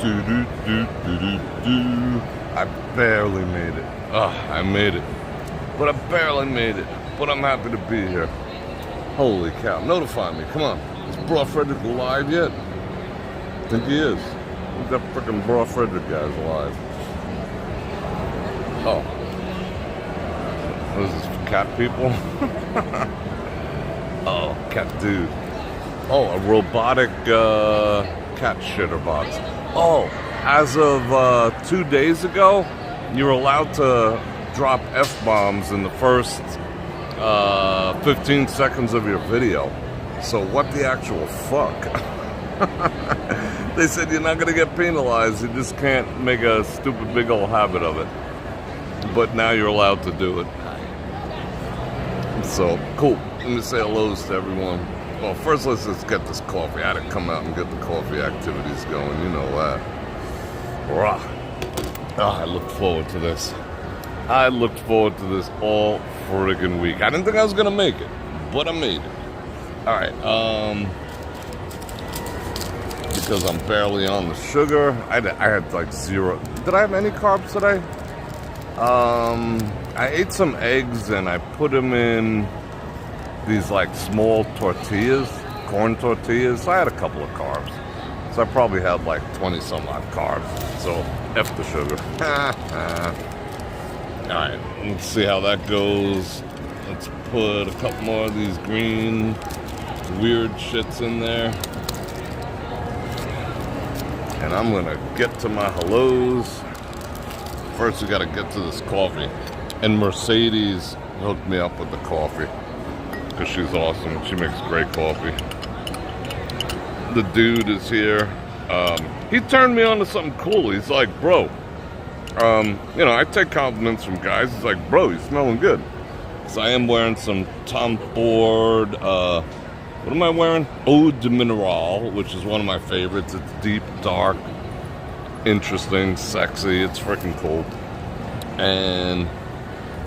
Do, do, do, do, do, do. I barely made it. I made it. But I barely made it. But I'm happy to be here. Holy cow. Notify me. Come on. Is Bror Fredrik alive yet? I think he is. I think that freaking Bror Fredrik guy's alive. Oh. What is this? Cat people? Oh, cat dude. Oh, a robotic cat shitter box. Oh, as of 2 days ago, you're allowed to drop F-bombs in the first 15 seconds of your video. So what the actual fuck? They said you're not going to get penalized. You just can't make a stupid big old habit of it. But now you're allowed to do it. So, cool. Let me say hellos to everyone. Well, first let's just get this coffee. I had to come out and get the coffee activities going. You know that. Rah. Oh, I look forward to this. I looked forward to this all friggin' week. I didn't think I was going to make it, but I made it. All right. Because I'm barely on the sugar. I had like zero. Did I have any carbs today? I ate some eggs and I put them in these like small tortillas, corn tortillas. So I had a couple of carbs. So I probably had like 20 some odd carbs. So F the sugar. Alright, let's see how that goes. Let's put a couple more of these green weird shits in there. And I'm gonna get to my hellos. First we gotta get to this coffee. And Mercedes hooked me up with the coffee. Because she's awesome. She makes great coffee. The dude is here. He turned me on to something cool. He's like, bro, you know, I take compliments from guys. He's like, bro, you're smelling good. So I am wearing some Tom Ford, what am I wearing? Eau de Mineral, which is one of my favorites. It's deep, dark, interesting, sexy. It's freaking cool. And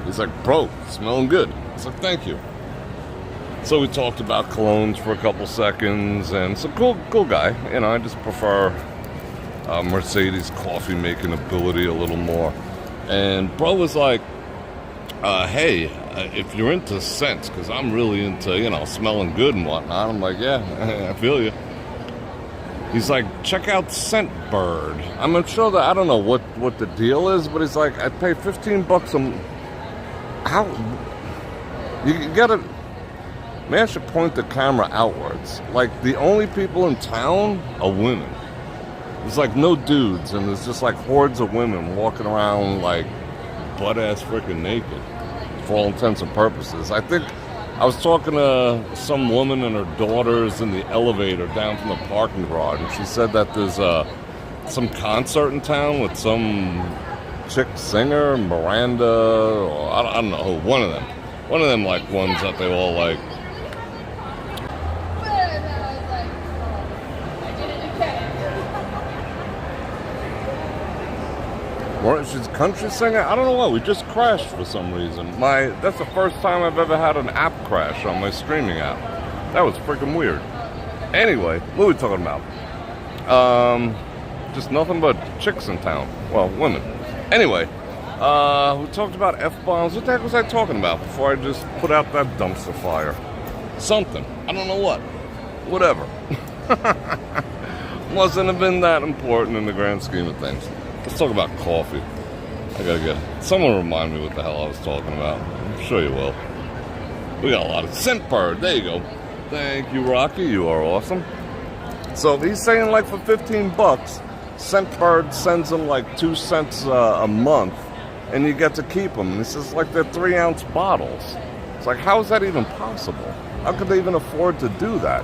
he's like, bro, smelling good. I was like, thank you. So we talked about colognes for a couple seconds, and it's a cool guy. You know, I just prefer Mercedes coffee making ability a little more. And bro was like, hey, if you're into scents, because I'm really into, you know, smelling good and whatnot. I'm like, yeah, I feel you. He's like, check out Scentbird. I'm sure that, I don't know what the deal is, but he's like, I'd pay $15 how? You gotta, maybe I should point the camera outwards. Like, the only people in town are women. There's like no dudes, and there's just like hordes of women walking around like butt-ass freaking naked. For all intents and purposes. I think I was talking to some woman and her daughters in the elevator down from the parking garage, and she said that there's some concert in town with some chick singer, Miranda, or I don't know, one of them like ones that they all like. She's a country singer? I don't know why. We just crashed for some reason. That's the first time I've ever had an app crash on my streaming app. That was freaking weird. Anyway, what are we talking about? Just nothing but chicks in town. Well, women. Anyway, we talked about F-bombs. What the heck was I talking about before I just put out that dumpster fire? Something. I don't know what. Whatever. Wasn't have been that important in the grand scheme of things. Let's talk about coffee. I gotta get someone remind me what the hell I was talking about. I'm sure you will. We got a lot of Scentbird. There you go. Thank you, Rocky. You are awesome. So he's saying like for $15, Scentbird sends him like 2 cents a month, and you get to keep them. And he says like they're 3-ounce bottles. It's like, how is that even possible? How could they even afford to do that?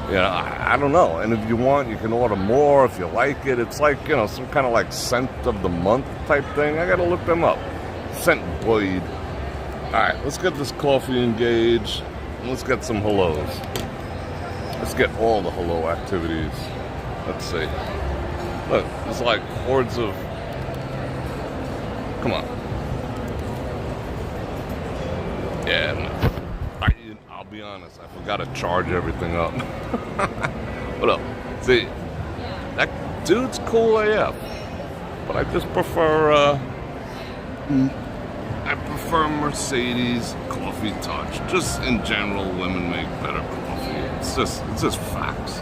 You know, I don't know. And if you want, you can order more if you like it. It's like, you know, some kind of like scent of the month type thing. I got to look them up. Scentbird. All right, let's get this coffee engaged. And let's get some hellos. Let's get all the hello activities. Let's see. Look, there's like hordes of... Come on. Yeah, no. I'll be honest, I forgot to charge everything up. What up? See, That dude's cool AF. But I just prefer, Mercedes Coffee Touch. Just in general, women make better coffee. It's just facts.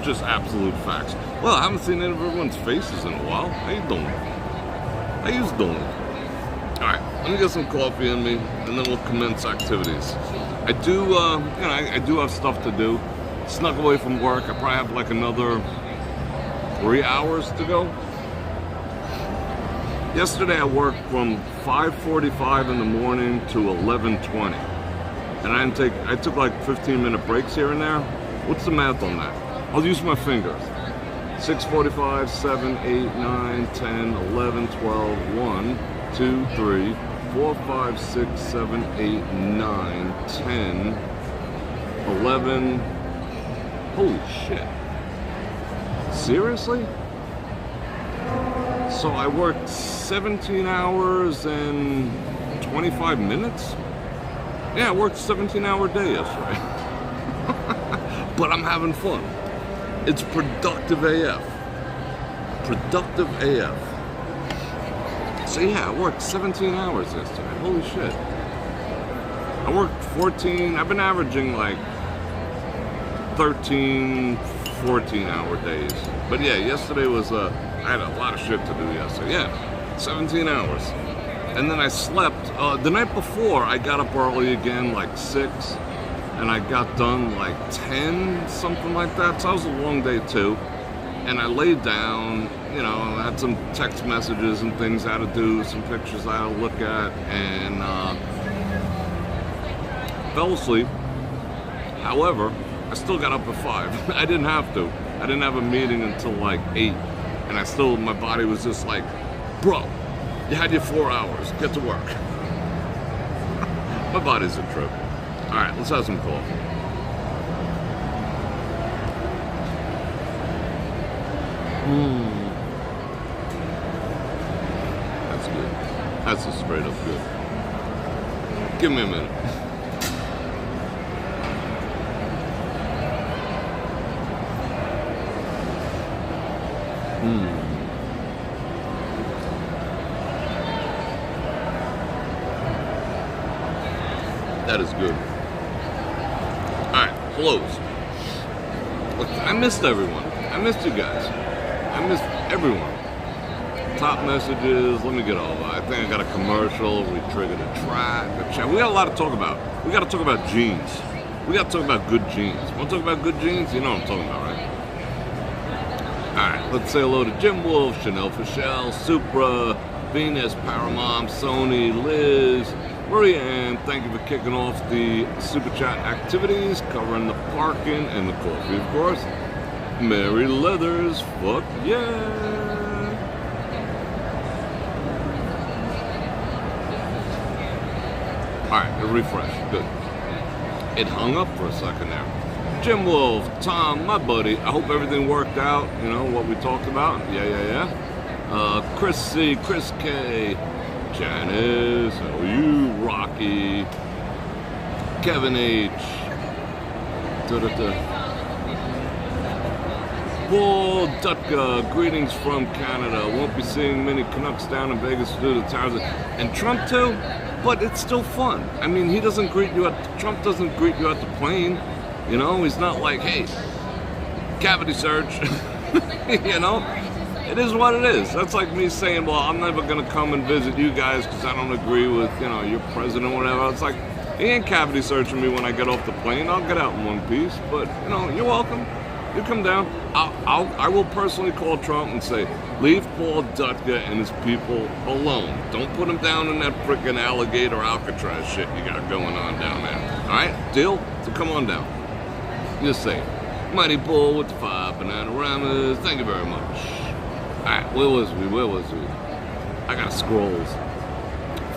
Just absolute facts. Well, I haven't seen any of everyone's faces in a while. How you doing? How you doing? Alright, let me get some coffee in me, and then we'll commence activities. I do, I do have stuff to do. Snuck away from work. I probably have like another 3 hours to go. Yesterday I worked from 5:45 in the morning to 11:20. And I took like 15-minute breaks here and there. What's the math on that? I'll use my fingers. 6:45, 7, 8, 9, 10, 11, 12, 1, 2, 3, 4, 5, 6, 7, 8, 9, 10, 11. Holy shit. Seriously? So I worked 17 hours and 25 minutes? Yeah, I worked a 17-hour day yesterday. But I'm having fun. It's productive AF. Productive AF. So yeah, I worked 17 hours yesterday. Holy shit. I worked 14, I've been averaging like 13, 14-hour days. But yeah, yesterday was I had a lot of shit to do yesterday. Yeah, 17 hours. And then I slept. The night before, I got up early again, like 6. And I got done like 10, something like that. So that was a long day too. And I laid down, I had some text messages and things I had to do, some pictures I had to look at, and fell asleep. However, I still got up at 5. I didn't have to. I didn't have a meeting until like 8. And my body was just like, bro, you had your 4 hours, get to work. My body's a trip. All right, let's have some coffee. That's good. That's just straight up good. Give me a minute. That is good. Alright, close. Look, I missed everyone. I missed you guys. I missed everyone. Top messages, let me get all that. I think I got a commercial, we triggered a track, a chat. We got a lot to talk about. We got to talk about jeans. We got to talk about good jeans. Want to talk about good jeans? You know what I'm talking about, right? Alright, let's say hello to Jim Wolf, Chanel Fischel, Supra, Venus, Paramount, Sony, Liz, Marie-Ann, thank you for kicking off the Super Chat activities, covering the parking and the coffee, of course. Mary Leathers, fuck yeah! Alright, a refresh, good. It hung up for a second there. Jim Wolf, Tom, my buddy, I hope everything worked out, what we talked about. Yeah. Chris C, Chris K, Janice, how are you? Rocky, Kevin H, Paul Dutka, greetings from Canada. Won't be seeing many Canucks down in Vegas due to towers. And Trump too, but it's still fun. I mean, Trump doesn't greet you at the plane. He's not like, hey, cavity search. It is what it is. That's like me saying, well, I'm never going to come and visit you guys because I don't agree with, your president or whatever. It's like, he ain't cavity searching me when I get off the plane. I'll get out in one piece. But, you're welcome. You come down. I will personally call Trump and say, leave Paul Dutka and his people alone. Don't put him down in that frickin' alligator Alcatraz shit you got going on down there. All right? Deal? So come on down. Just say, Mighty Bull with the 5 Bananagramas. Thank you very much. Alright, where was we? I got scrolls.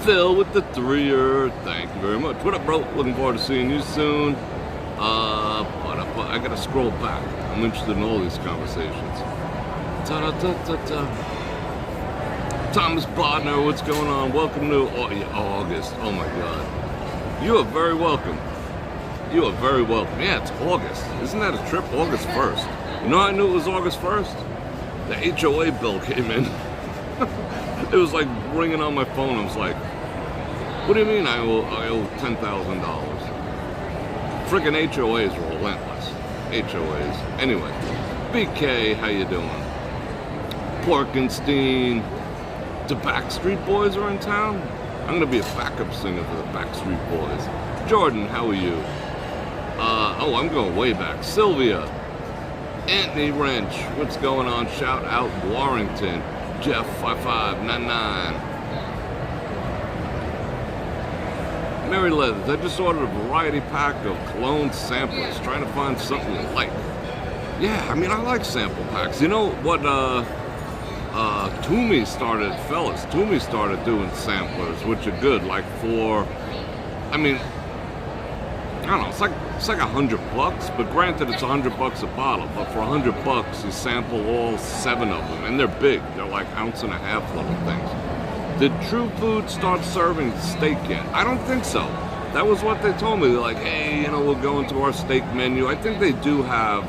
Phil with the 3-er. Thank you very much. What up, bro? Looking forward to seeing you soon. I gotta scroll back. I'm interested in all these conversations. Thomas Bodner, what's going on? Welcome to August. Oh my God. You are very welcome. You are very welcome. Yeah, it's August. Isn't that a trip? August 1st. You know how I knew it was August 1st? the HOA bill came in. It was like ringing on my phone. I was like, what do you mean I owe $10,000? Freaking HOAs are relentless. HOAs. Anyway, BK, how you doing? Porkenstein. The Backstreet Boys are in town? I'm gonna be a backup singer for the Backstreet Boys. Jordan, how are you? Oh, I'm going way back. Sylvia. Anthony Wrench. What's going on? Shout out Warrington. Jeff 5599. Mary Leathers. I just ordered a variety pack of Cologne samplers. Trying to find something you like. Yeah, I mean, I like sample packs. You know what, Toomey started doing samplers, which are good, like for, I mean, I don't know, it's like $100, but granted it's $100 a bottle, but for $100 you sample all 7 of them, and they're big, they're like 1.5 ounce little things. Did True Food start serving steak yet? I don't think so. That was what they told me. They're like, hey, you know, we'll go into our steak menu. I think they do have,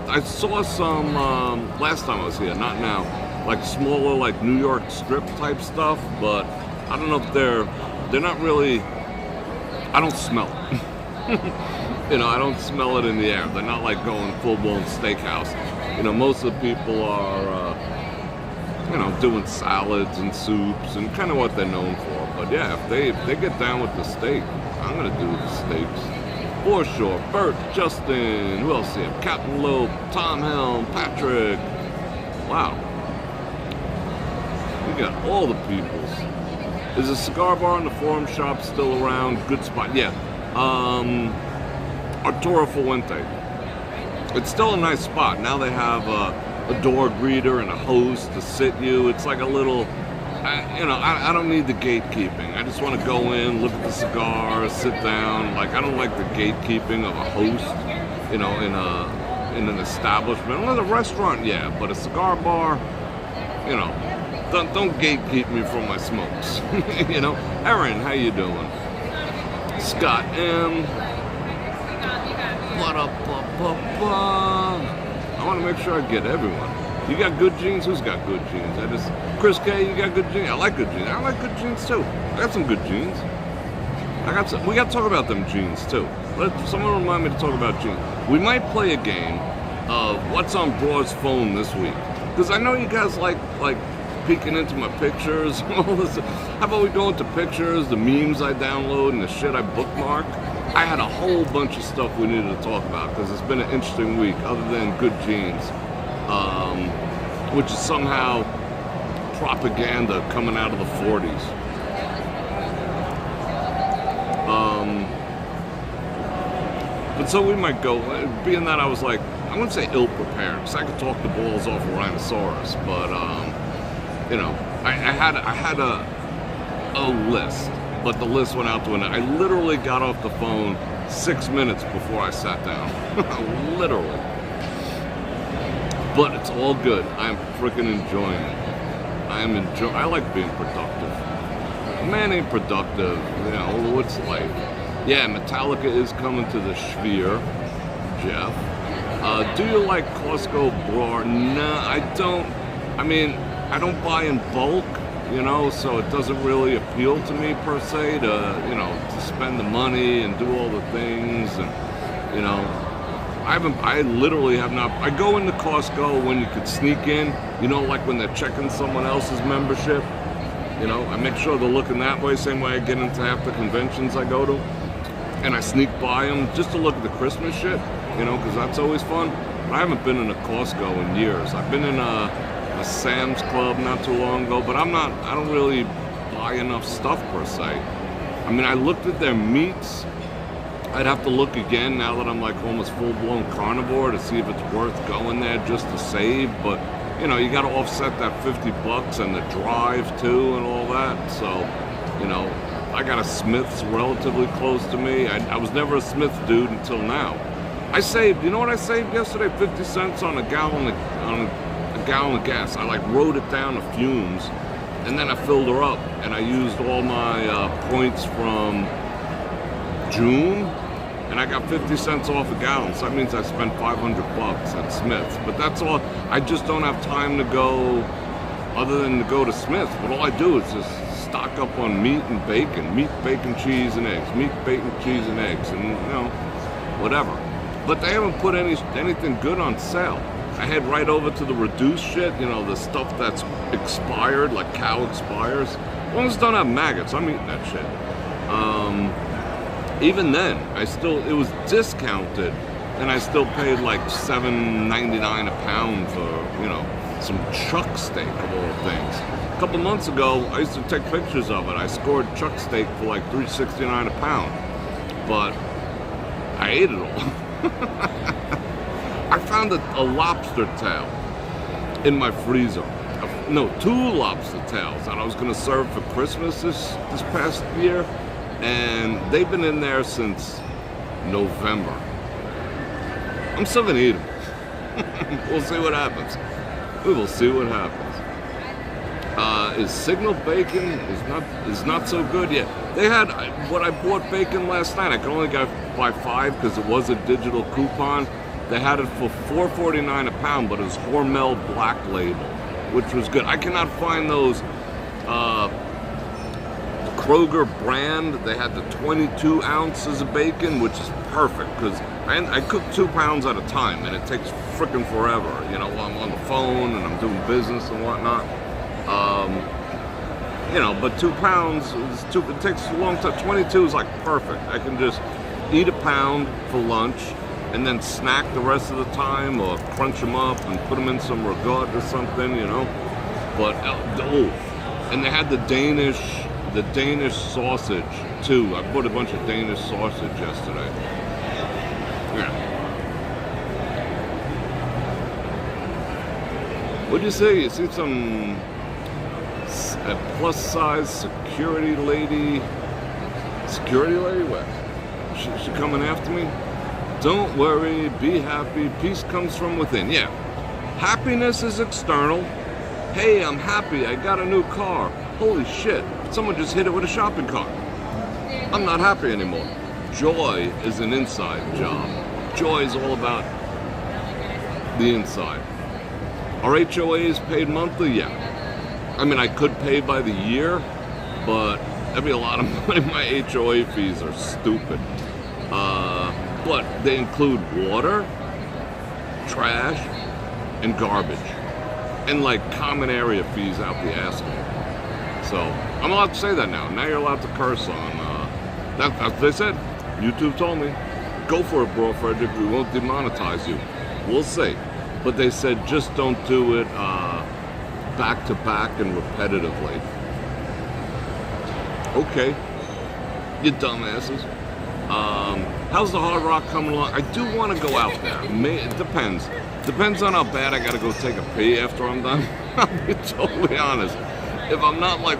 I saw some last time I was here, not now, like smaller, like New York strip type stuff, but I don't know if they're not really, I don't smell it. You know, I don't smell it in the air. They're not like going full-blown steakhouse. You know, most of the people are, you know, doing salads and soups and kind of what they're known for. But yeah, if they get down with the steak, I'm gonna do the steaks. For sure. Bert, Justin, who else here? Captain Lope, Tom Helm, Patrick. Wow. We got all the peoples. Is the cigar bar and the forum shop still around? Good spot. Yeah. Arturo Fuente. It's still a nice spot. Now they have a door greeter and a host to sit you. It's like a little, I don't need the gatekeeping. I just want to go in, look at the cigars, sit down. Like, I don't like the gatekeeping of a host, you know, in an establishment. Another restaurant, yeah, but a cigar bar, you know, don't gatekeep me from my smokes. You know, Erin, how you doing? Scott M. I want to make sure I get everyone. You got good jeans? Who's got good jeans? Chris K, you got good jeans? I like good jeans. I like good jeans too. I got some good jeans. We got to talk about them jeans too. Someone remind me to talk about jeans. We might play a game of what's on Bror's phone this week. Because I know you guys like peeking into my pictures and all this. How about we go into pictures, the memes I download, and the shit I bookmark? I had a whole bunch of stuff we needed to talk about because it's been an interesting week other than good jeans, which is somehow propaganda coming out of the 40s. But so we might go, being that I was like, I wouldn't say ill-prepared because I could talk the balls off a rhinoceros, but you know, I had a list, but the list went out the window. I literally got off the phone 6 minutes before I sat down. Literally. But it's all good. I'm freaking enjoying it. I like being productive. A man ain't productive, you know, what's life? Yeah, Metallica is coming to the Sphere, Jeff. Do you like Costco Bror? Nah, I don't. I mean, I don't buy in bulk, you know, so it doesn't really appeal to me per se to, you know, to spend the money and do all the things, and, you know, I literally have not, I go into Costco when you could sneak in, you know, like when they're checking someone else's membership, you know, I make sure they're looking that way, same way I get into half the conventions I go to, and I sneak by them just to look at the Christmas shit, you know, because that's always fun. But I haven't been in a Costco in years. I've been in a Sam's Club not too long ago, but I don't really buy enough stuff per se. I mean, I looked at their meats. I'd have to look again now that I'm like almost full-blown carnivore to see if it's worth going there just to save, but you know, you got to offset that $50 and the drive too and all that, so, you know, I got a Smith's relatively close to me. I was never a Smith's dude until now. I saved, you know what I saved yesterday? 50 cents on a gallon of gas. I like wrote it down to fumes, and then I filled her up, and I used all my points from June and I got 50 cents off a gallon, so that means I spent 500 bucks at Smith's. But that's all. I just don't have time to go, other than to go to Smith's. But all I do is just stock up on meat and bacon, meat, bacon, cheese, and eggs, meat, bacon, cheese, and eggs, and whatever. But they haven't put anything good on sale. I head right over to the reduced shit, the stuff that's expired, like cow expires. As long as it don't have maggots, I'm eating that shit. Even then, it was discounted, and I still paid like $7.99 a pound for, some chuck steak of all things. A couple months ago, I used to take pictures of it. I scored chuck steak for like $3.69 a pound, but I ate it all. I found a lobster tail in my freezer. No, 2 lobster tails that I was going to serve for Christmas this past year, and they've been in there since November. I'm still going to eat them. We'll see what happens. We will see what happens. Is Signal bacon is not so good yet. They had what I bought bacon last night. I could only buy 5 because it was a digital coupon. They had it for $4.49 a pound, but it was Hormel Black Label, which was good. I cannot find those Kroger brand. They had the 22 ounces of bacon, which is perfect because I cook 2 pounds at a time, and it takes freaking forever. While I'm on the phone and I'm doing business and whatnot. But 2 pounds it takes a long time. 22 is like perfect. I can just eat a pound for lunch and then snack the rest of the time, or crunch them up and put them in some ragout or something, But and they had the Danish sausage too. I bought a bunch of Danish sausage yesterday. Yeah. What'd you say? You see some plus size security lady? What? She coming after me? Don't worry, be happy, peace comes from within. Yeah, happiness is external. Hey, I'm happy, I got a new car. Holy shit, someone just hit it with a shopping cart. I'm not happy anymore. Joy is an inside job. Joy is all about the inside. Are HOAs paid monthly? Yeah. I mean, I could pay by the year, but that'd be a lot of money. My HOA fees are stupid. But they include water, trash, and garbage. And like common area fees out the asshole. So I'm allowed to say that now. Now you're allowed to curse on that's what they said. YouTube told me. Go for it, Bror Fredrik. We won't demonetize you. We'll see. But they said just don't do it back to back and repetitively. Okay. You dumbasses. How's the Hard Rock coming along? I do want to go out there. It depends. Depends on how bad I got to go take a pee after I'm done. I'll be totally honest. If I'm not like,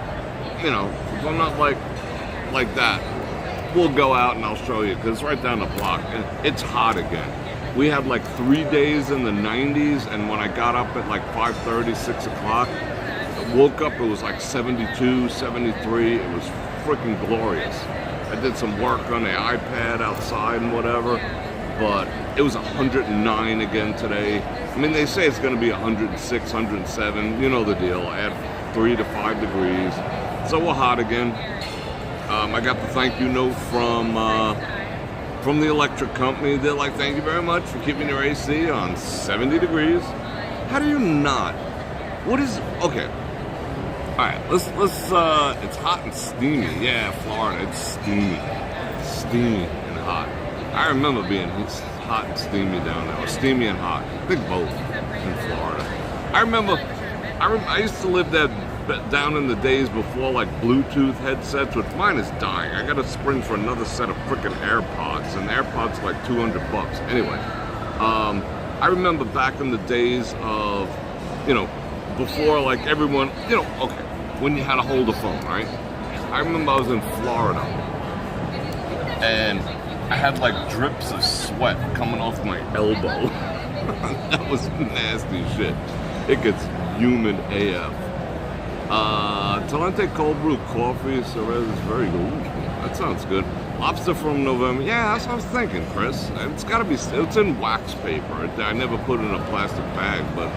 if I'm not like that, we'll go out and I'll show you, because it's right down the block. It's hot again. We had like 3 days in the 90s, and when I got up at like 5:30, 6 o'clock, woke up, it was like 72, 73. It was freaking glorious. I did some work on the iPad outside and whatever, but it was 109 again today. I mean, they say it's going to be 106, 107. You know the deal. Add 3 to 5 degrees. So we're hot again. I got the thank you note from the electric company. They're like, thank you very much for keeping your AC on 70 degrees. How do you not? What is, okay. All right, let's it's hot and steamy. Yeah, Florida, it's steamy and hot. I remember being hot and steamy down there, or steamy and hot. I think both in Florida. I used to live there down in the days before like Bluetooth headsets, which mine is dying. I gotta spring for another set of freaking AirPods, and AirPods are like $200. Anyway, I remember back in the days of, before like everyone, okay, when you had to hold a phone, right? I remember I was in Florida, and I had like drips of sweat coming off my elbow. That was nasty shit. It gets humid AF. Talente cold brew coffee, so it's very good. Ooh, that sounds good. Lobster from November. Yeah, that's what I was thinking, Chris. It's got to be. It's in wax paper. I never put it in a plastic bag, but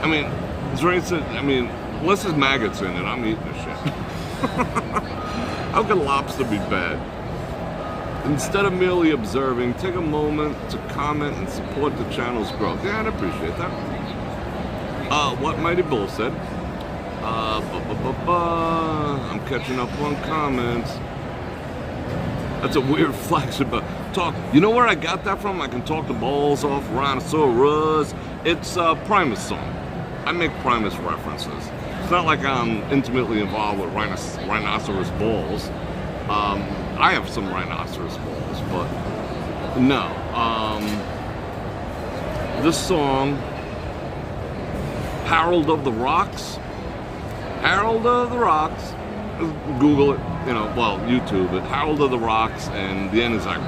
I mean, unless there's maggots in it, I'm eating the shit. How can lobster be bad? Instead of merely observing, take a moment to comment and support the channel's growth. Yeah, I'd appreciate that. What Mighty Bull said. I'm catching up on comments. That's a weird flagship talk. You know where I got that from? I can talk the balls off rhinoceros. It's a Primus song. I make Primus references. It's not like I'm intimately involved with rhinoceros balls. I have some rhinoceros balls, but no. This song, Harold of the Rocks. Harold of the Rocks. Google it, well, YouTube it. Harold of the Rocks, and the end is like,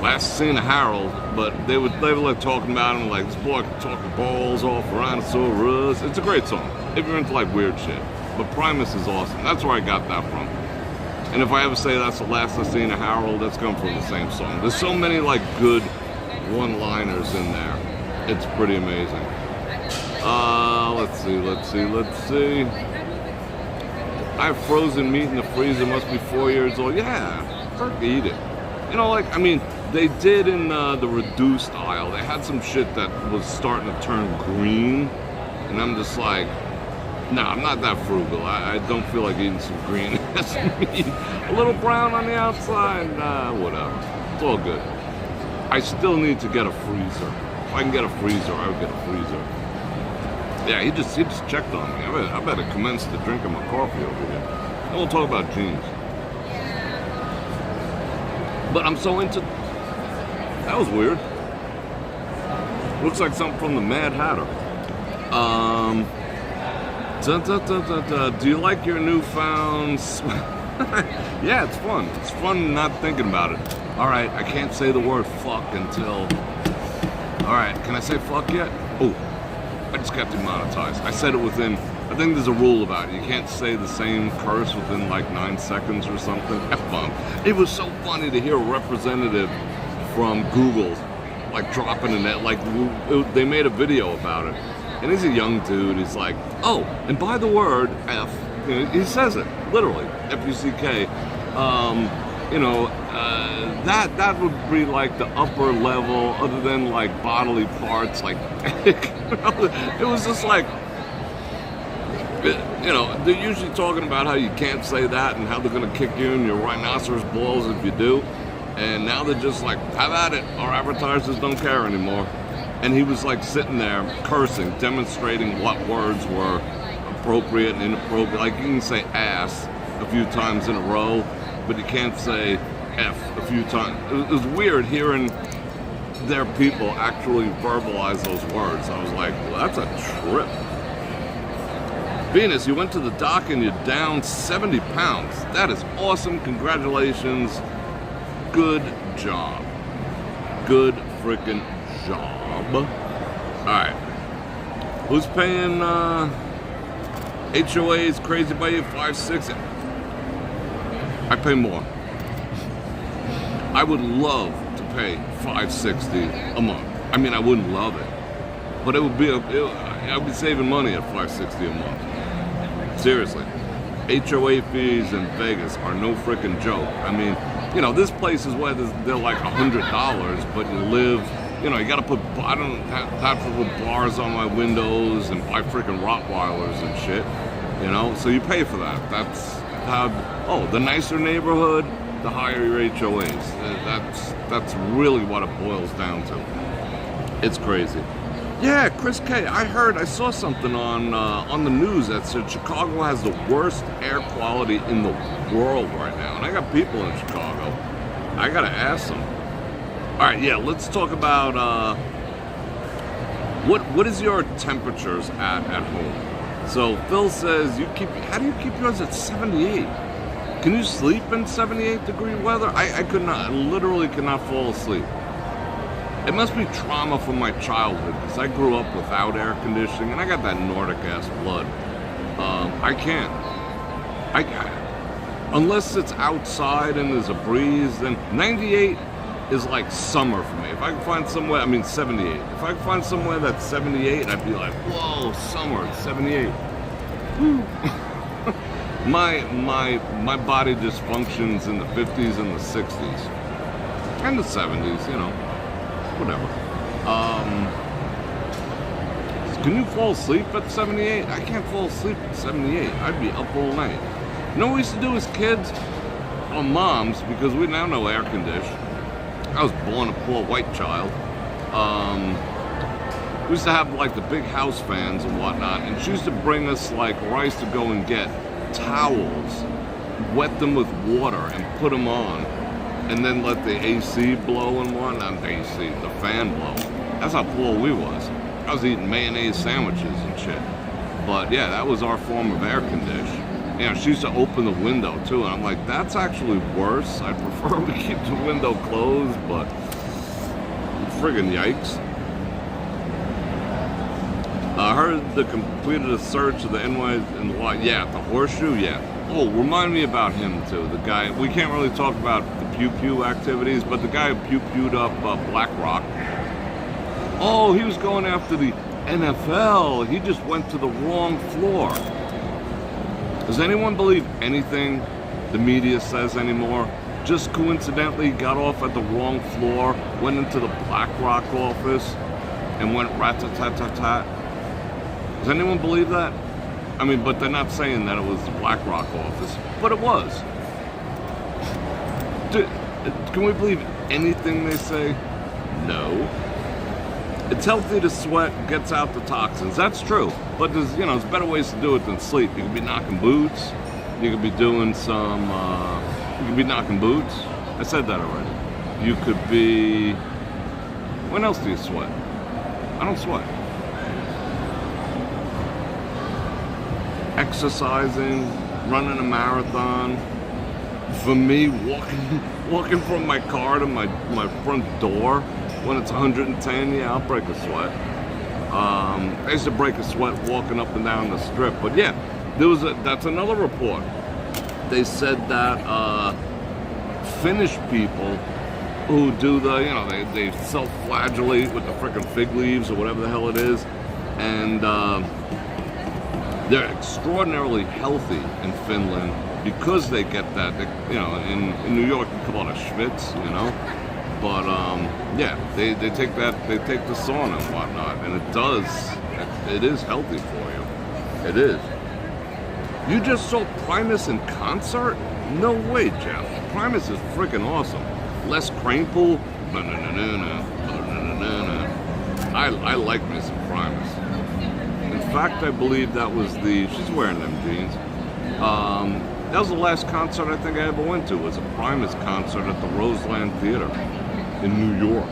last seen of Harold, but they were like talking about him like, this boy can talk the balls off rhinoceros. It's a great song if you're into like weird shit. But Primus is awesome. That's where I got that from. And if I ever say that's the last I seen of Harold, that's come from the same song. There's so many like good one-liners in there. It's pretty amazing. Let's see. I have frozen meat in the freezer, must be 4 years old. Yeah, eat it. They did in the reduced aisle, they had some shit that was starting to turn green. And I'm just like, nah, I'm not that frugal. I don't feel like eating some green ass meat. A little brown on the outside, whatever. It's all good. I still need to get a freezer. If I can get a freezer, I would get a freezer. Yeah, he just checked on me. I better commence to drinking my coffee over here. And we'll talk about jeans. But I'm so into... That was weird. Looks like something from the Mad Hatter. Do you like your newfound... Yeah, it's fun. It's fun not thinking about it. Alright, I can't say the word fuck until... Alright, can I say fuck yet? Oh. I just got demonetized. I said it within, I think there's a rule about it. You can't say the same curse within like 9 seconds or something. F-bomb. It was so funny to hear a representative from Google like dropping in that, like they made a video about it. And he's a young dude. He's like, oh, and by the word F, he says it, literally, F-U-C-K. That would be like the upper level, other than like bodily parts, like it was just like, they're usually talking about how you can't say that and how they're gonna kick you in your rhinoceros balls if you do, and now they're just like, have at it, our advertisers don't care anymore. And he was like sitting there cursing, demonstrating what words were appropriate and inappropriate. Like you can say ass a few times in a row, but you can't say F a few times. It was weird hearing their people actually verbalize those words. I was like, well, that's a trip. Venus, you went to the doc and you're down 70 pounds. That is awesome. Congratulations. Good job. Good freaking job. Alright. Who's paying HOAs crazy by you? 5-6. I pay more. I would love to pay $560 a month. I mean, I wouldn't love it, but it would be I'd be saving money at $560 a month. Seriously, HOA fees in Vegas are no freaking joke. I mean, this place is where they're like $100, but you live. You gotta put. I don't have to put bars on my windows and buy freaking Rottweilers and shit. So you pay for that. That's how. Oh, the nicer neighborhood, the higher your HOAs. That's really what it boils down to. It's crazy. Yeah, Chris K. I saw something on the news that said Chicago has the worst air quality in the world right now, and I got people in Chicago. I gotta ask them. All right, yeah, let's talk about what is your temperatures at home? So Phil says how do you keep yours at 78? Can you sleep in 78-degree weather? I could not, I literally cannot fall asleep. It must be trauma from my childhood, because I grew up without air conditioning, and I got that Nordic-ass blood. I can't. unless it's outside and there's a breeze, then 98 is like summer for me. If I can find somewhere, I mean 78. If I can find somewhere that's 78, I'd be like, whoa, summer, it's 78. Woo. My body just functions in the 50s and the 60s. And the 70s, you know, whatever. Can you fall asleep at 78? I can't fall asleep at 78. I'd be up all night. You know what we used to do as kids? On moms, because we now know air condition. I was born a poor white child. We used to have like the big house fans and whatnot, and she used to bring us like, or I used to go and get towels, wet them with water, and put them on, and then let the AC blow and whatnot. Not the AC, the fan blow. That's how poor we was. I was eating mayonnaise sandwiches and shit. But yeah, that was our form of air condition. You know, she used to open the window too, and I'm like, that's actually worse. I prefer we keep the window closed, but friggin' yikes. I heard they completed a search of the NY in the lot. Yeah, the horseshoe, yeah. Oh, remind me about him too. The guy, we can't really talk about the pew-pew activities, but the guy who pew-pewed up Black Rock. Oh, he was going after the NFL. He just went to the wrong floor. Does anyone believe anything the media says anymore? Just coincidentally got off at the wrong floor, went into the Black Rock office, and went rat-tat-tat-tat. Does anyone believe that? I mean, but they're not saying that it was the Black Rock office, but it was. Can we believe anything they say? No. It's healthy to sweat, gets out the toxins. That's true. But there's, you know, there's better ways to do it than sleep. You could be knocking boots. You could be doing some, you could be knocking boots. I said that already. You could be, when else do you sweat? I don't sweat. Exercising, running a marathon. For me, walking from my car to my front door when it's 110, yeah, I'll break a sweat. I used to break a sweat walking up and down the strip, but yeah, that's another report. They said that Finnish people who do the, you know, they self-flagellate with the frickin' fig leaves or whatever the hell it is, and they're extraordinarily healthy in Finland because they get that. You know, in New York you call it a schwitz, you know. But yeah, they take that, they take the sauna and whatnot, and it is healthy for you. It is. You just saw Primus in concert? No way, Jeff. Primus is freaking awesome. Les Cranepool, I like me some Primus. In fact, I believe that was she's wearing them jeans. That was the last concert I think I ever went to, was a Primus concert at the Roseland Theater in New York.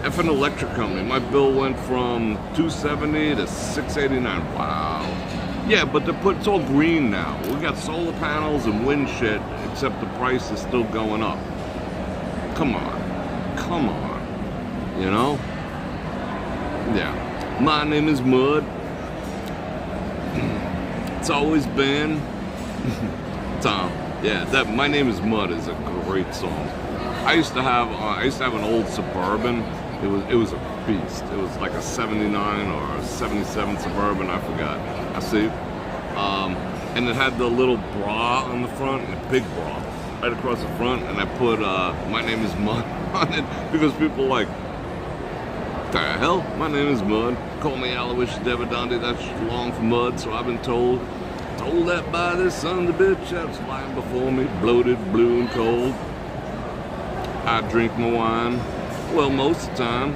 Effing electric company. My bill went from $270 to $689. Wow. Yeah, but it's all green now. We got solar panels and wind shit, except the price is still going up. Come on. Come on. You know? Yeah. My name is Mud. It's always been Tom. Yeah, that My Name is Mud is a great song. I used to have an old Suburban. It was a beast. It was like a 79 or a 77 Suburban, I forgot. I see. And it had the little bra on the front, a big bra, right across the front, and I put My Name is Mud on it because people are like, the hell? My name is Mud. Call me Aloysius Devadandi, that's long for mud, so I've been told that by this son of a bitch that's lying before me, bloated, blue, and cold. I drink my wine, well, most of the time,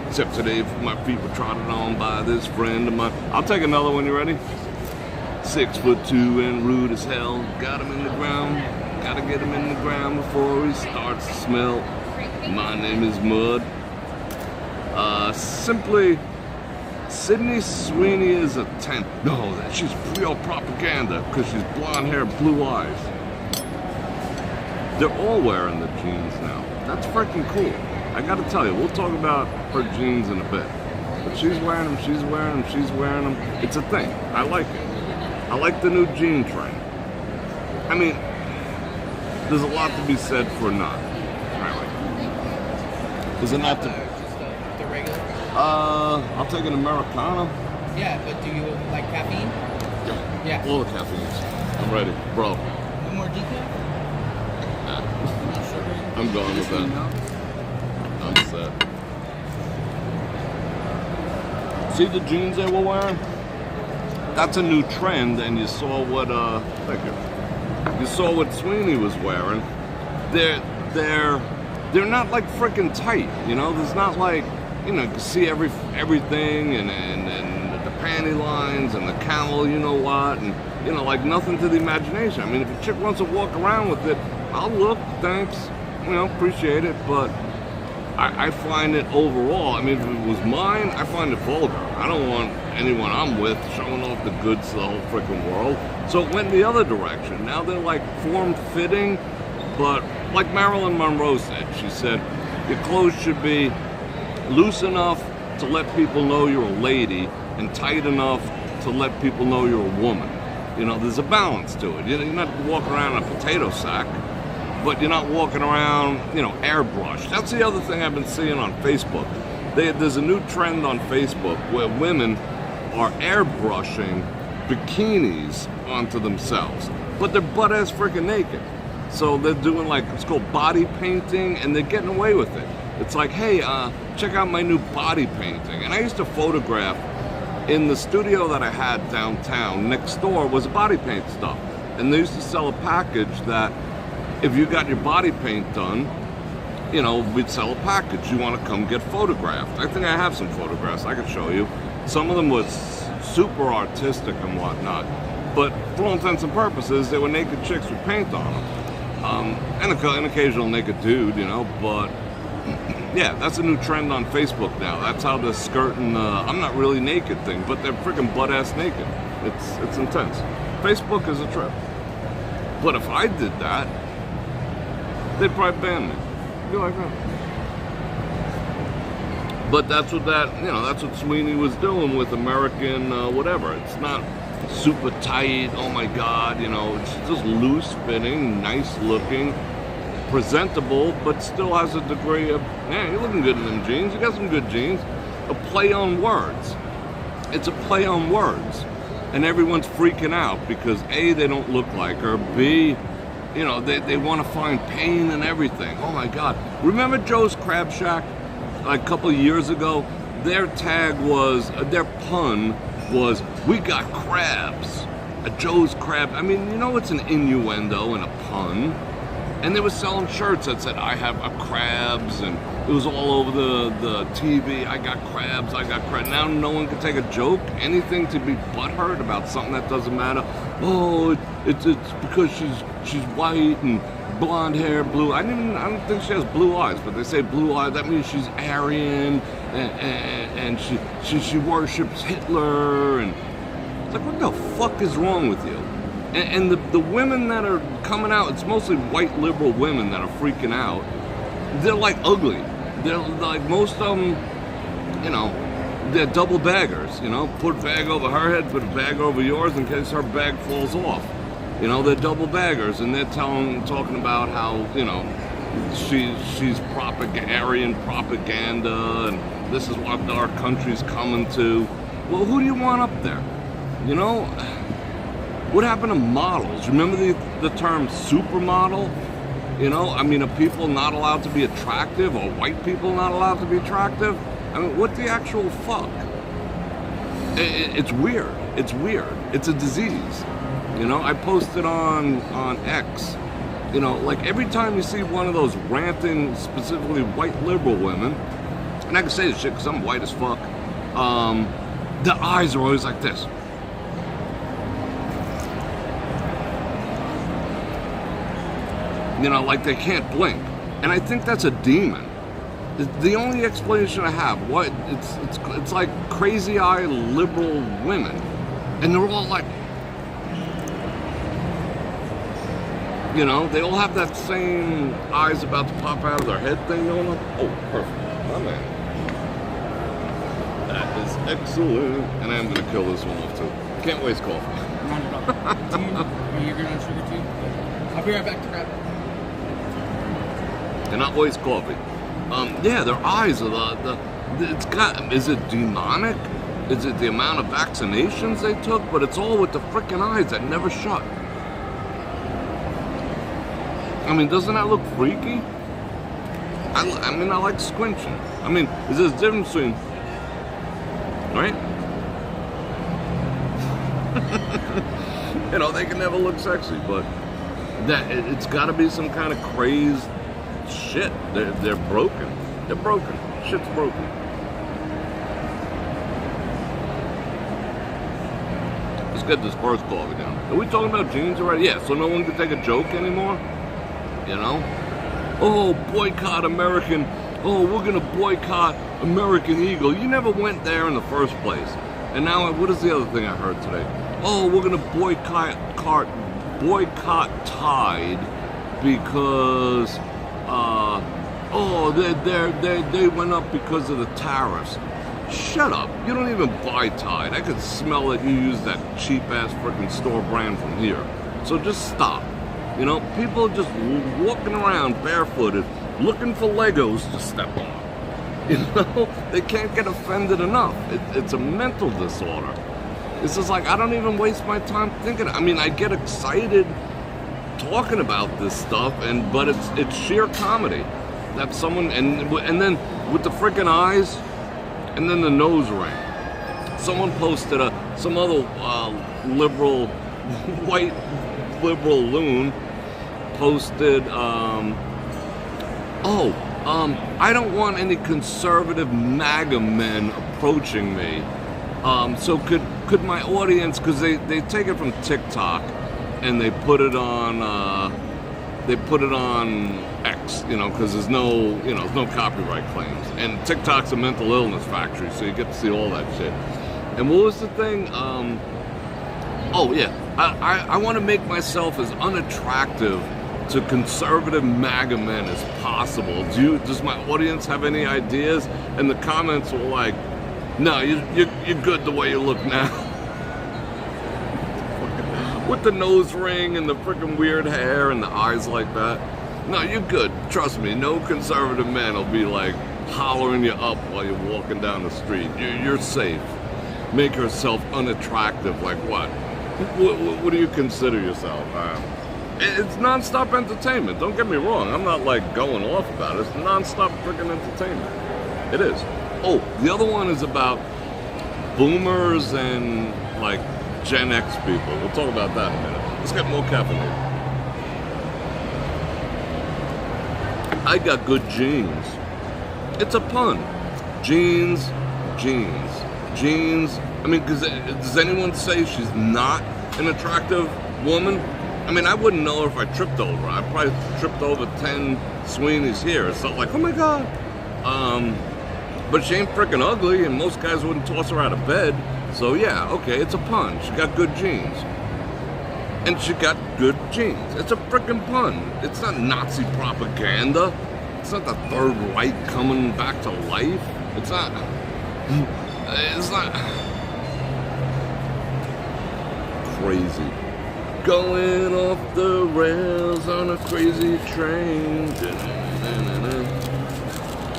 except today my feet were trotted on by this friend of mine. I'll take another one, you ready? 6'2" and rude as hell, got him in the ground, gotta get him in the ground before he starts to smell. My name is Mud. Simply, Sydney Sweeney is a 10. No, she's real propaganda because she's blonde hair, blue eyes. They're all wearing the jeans now. That's freaking cool. I gotta tell you, we'll talk about her jeans in a bit. But she's wearing them, she's wearing them, she's wearing them. It's a thing. I like it. I like the new jean trend. I mean, there's a lot to be said for not. Really. Is it not the regular? I'll take an Americano. Yeah, but do you like caffeine? Yeah. All the caffeines. I'm ready, bro. No more decaf? Nah. No sugar? I'm going with that. I'm set. See the jeans they were wearing? That's a new trend, and you saw what thank you. You saw what Sweeney was wearing. They're not like freaking tight, you know. There's not like, you know, you can see everything and the panty lines and the camel, you know what, and you know, like nothing to the imagination. I mean, if a chick wants to walk around with it, I'll look, thanks, you know, appreciate it, but I find it overall, I mean, if it was mine, I find it vulgar. I don't want anyone I'm with showing off the goods to the whole freaking world. So it went the other direction. Now they're like form-fitting, but like Marilyn Monroe said, she said, your clothes should be loose enough to let people know you're a lady and tight enough to let people know you're a woman. You know, there's a balance to it. You're not walking around in a potato sack, but you're not walking around, you know, airbrushed. That's the other thing I've been seeing on Facebook. There's a new trend on Facebook where women are airbrushing bikinis onto themselves, but they're butt-ass freaking naked. So they're doing like, it's called body painting, and they're getting away with it. It's like, hey, check out my new body painting. And I used to photograph in the studio that I had downtown. Next door was body paint stuff. And they used to sell a package that if you got your body paint done, you know, we'd sell a package. You want to come get photographed. I think I have some photographs I could show you. Some of them was super artistic and whatnot. But for all intents and purposes, they were naked chicks with paint on them. And an occasional naked dude, you know, but yeah, that's a new trend on Facebook now. That's how they're skirting the I'm not really naked thing, but they're freaking butt-ass naked. It's intense. Facebook is a trip. But if I did that, they'd probably ban me. Be like that. But that's what that's what Sweeney was doing with American whatever. It's not super tight, oh my God, you know, it's just loose fitting, nice looking, presentable, but still has a degree of, yeah, you're looking good in them jeans, you got some good jeans. A play on words. It's a play on words. And everyone's freaking out because A, they don't look like her, B, you know, they want to find pain in everything. Oh my God. Remember Joe's Crab Shack? Like a couple of years ago, their tag was, their pun was, we got crabs. A Joe's Crab. I mean, you know, it's an innuendo and a pun. And they were selling shirts that said, I have a crabs, and it was all over the TV. I got crabs, I got crabs. Now no one can take a joke, anything to be butthurt about something that doesn't matter. Oh, it's because she's white and blonde hair, blue. I don't think she has blue eyes, but they say blue eyes. That means she's Aryan, and she worships Hitler, and it's like, what the fuck is wrong with you? And the women that are coming out, it's mostly white liberal women that are freaking out. They're like ugly. They're like, most of them, you know, they're double baggers, you know. Put a bag over her head, put a bag over yours in case her bag falls off. You know, they're double baggers, and they're talking about how, you know, she's Aryan propaganda, and this is what our country's coming to. Well, who do you want up there? You know, what happened to models? Remember the term supermodel? You know, I mean, are people not allowed to be attractive, or white people not allowed to be attractive? I mean, what the actual fuck? It's weird. It's weird. It's a disease. You know, I posted on X, you know, like every time you see one of those ranting, specifically white liberal women, and I can say this shit because I'm white as fuck, the eyes are always like this. You know, like they can't blink. And I think that's a demon. The only explanation I have, it's like crazy eye liberal women. And they're all like, you know, they all have that same eyes about to pop out of their head thing going on. Oh, perfect. My man. That is excellent. And I'm going to kill this one off too. Can't waste coffee. Round it up. Are you going on sugar too? I'll be right back to grab it. They're not waste coffee. Yeah, their eyes are it's got, is it demonic? Is it the amount of vaccinations they took? But it's all with the freaking eyes that never shut. I mean, doesn't that look freaky? I mean, I like squinching. I mean, is this difference between, right? You know, they can never look sexy, but it's got to be some kind of crazed shit. They're broken. They're broken. Shit's broken. Let's get this first coffee down. Are we talking about jeans already? Yeah, so no one can take a joke anymore? You know? Oh, boycott American. Oh, we're going to boycott American Eagle. You never went there in the first place. And now, what is the other thing I heard today? Oh, we're going to boycott Tide because, they went up because of the tariffs. Shut up. You don't even buy Tide. I could smell that you use that cheap-ass freaking store brand from here. So just stop. You know, people just walking around barefooted, looking for Legos to step on. You know, they can't get offended enough. It's a mental disorder. It's just like, I don't even waste my time thinking. I mean, I get excited talking about this stuff, but it's sheer comedy. That someone, and then with the freaking eyes, and then the nose ring. Someone posted some other liberal, white liberal loon posted, I don't want any conservative MAGA men approaching me. So could my audience, because they take it from TikTok and they put it on X, you know, because there's no copyright claims, and TikTok's a mental illness factory, so you get to see all that shit. And what was the thing? I want to make myself as unattractive to conservative MAGA men as possible. Does my audience have any ideas? And the comments were like, no, you're good the way you look now. With the nose ring and the freaking weird hair and the eyes like that. No, you're good. Trust me, no conservative man will be like hollering you up while you're walking down the street. You're safe. Make yourself unattractive. Like what? What do you consider yourself? It's non-stop entertainment. Don't get me wrong. I'm not like going off about it. It's non-stop freaking entertainment. It is. Oh, the other one is about boomers and like Gen X people. We'll talk about that in a minute. Let's get more caffeinated. I got good jeans. It's a pun. Jeans. I mean, does anyone say she's not an attractive woman? I mean, I wouldn't know her if I tripped over her. I probably tripped over 10 Sweeneys here. It's not like, oh my God. But she ain't freaking ugly, and most guys wouldn't toss her out of bed. So yeah, okay, it's a pun. She got good jeans. And she got good jeans. It's a freaking pun. It's not Nazi propaganda. It's not the Third Reich coming back to life. It's not. Crazy. Going off the rails on a crazy train.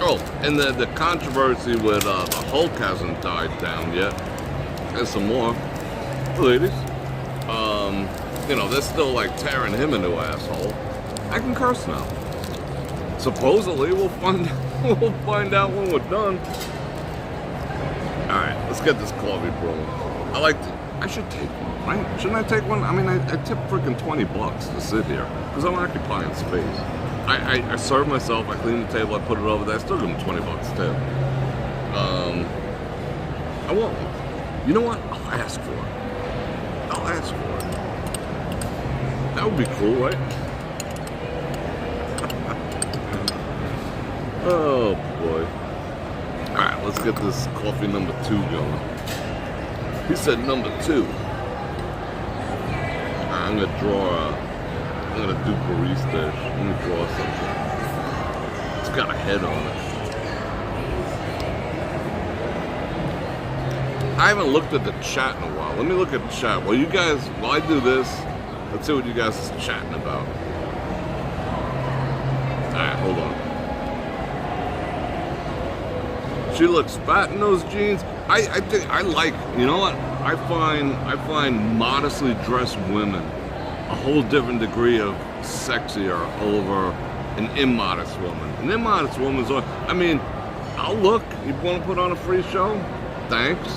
Oh, and the controversy with the Hulk hasn't died down yet. There's some more. Ladies. They're still like tearing him a new asshole. I can curse now. Supposedly, we'll find out when we're done. Alright, let's get this coffee brewing. I should take one, right? Shouldn't I take one? I mean, I tip freaking $20 to sit here, because I'm occupying space. I serve myself, I clean the table, I put it over there, I still give them $20 tip. I want one. You know what? I'll ask for it. That would be cool, right? Oh boy. Alright, let's get this coffee number 2 going. He said number 2. I'm gonna do barista. I'm gonna draw something. It's got a head on it. I haven't looked at the chat in a while. Let me look at the chat. While I do this, let's see what you guys are chatting about. Alright, hold on. She looks fat in those jeans. I think I like, you know what? I find modestly dressed women a whole different degree of sexier over an immodest woman. An immodest woman's, I mean, I'll look. You want to put on a free show? Thanks.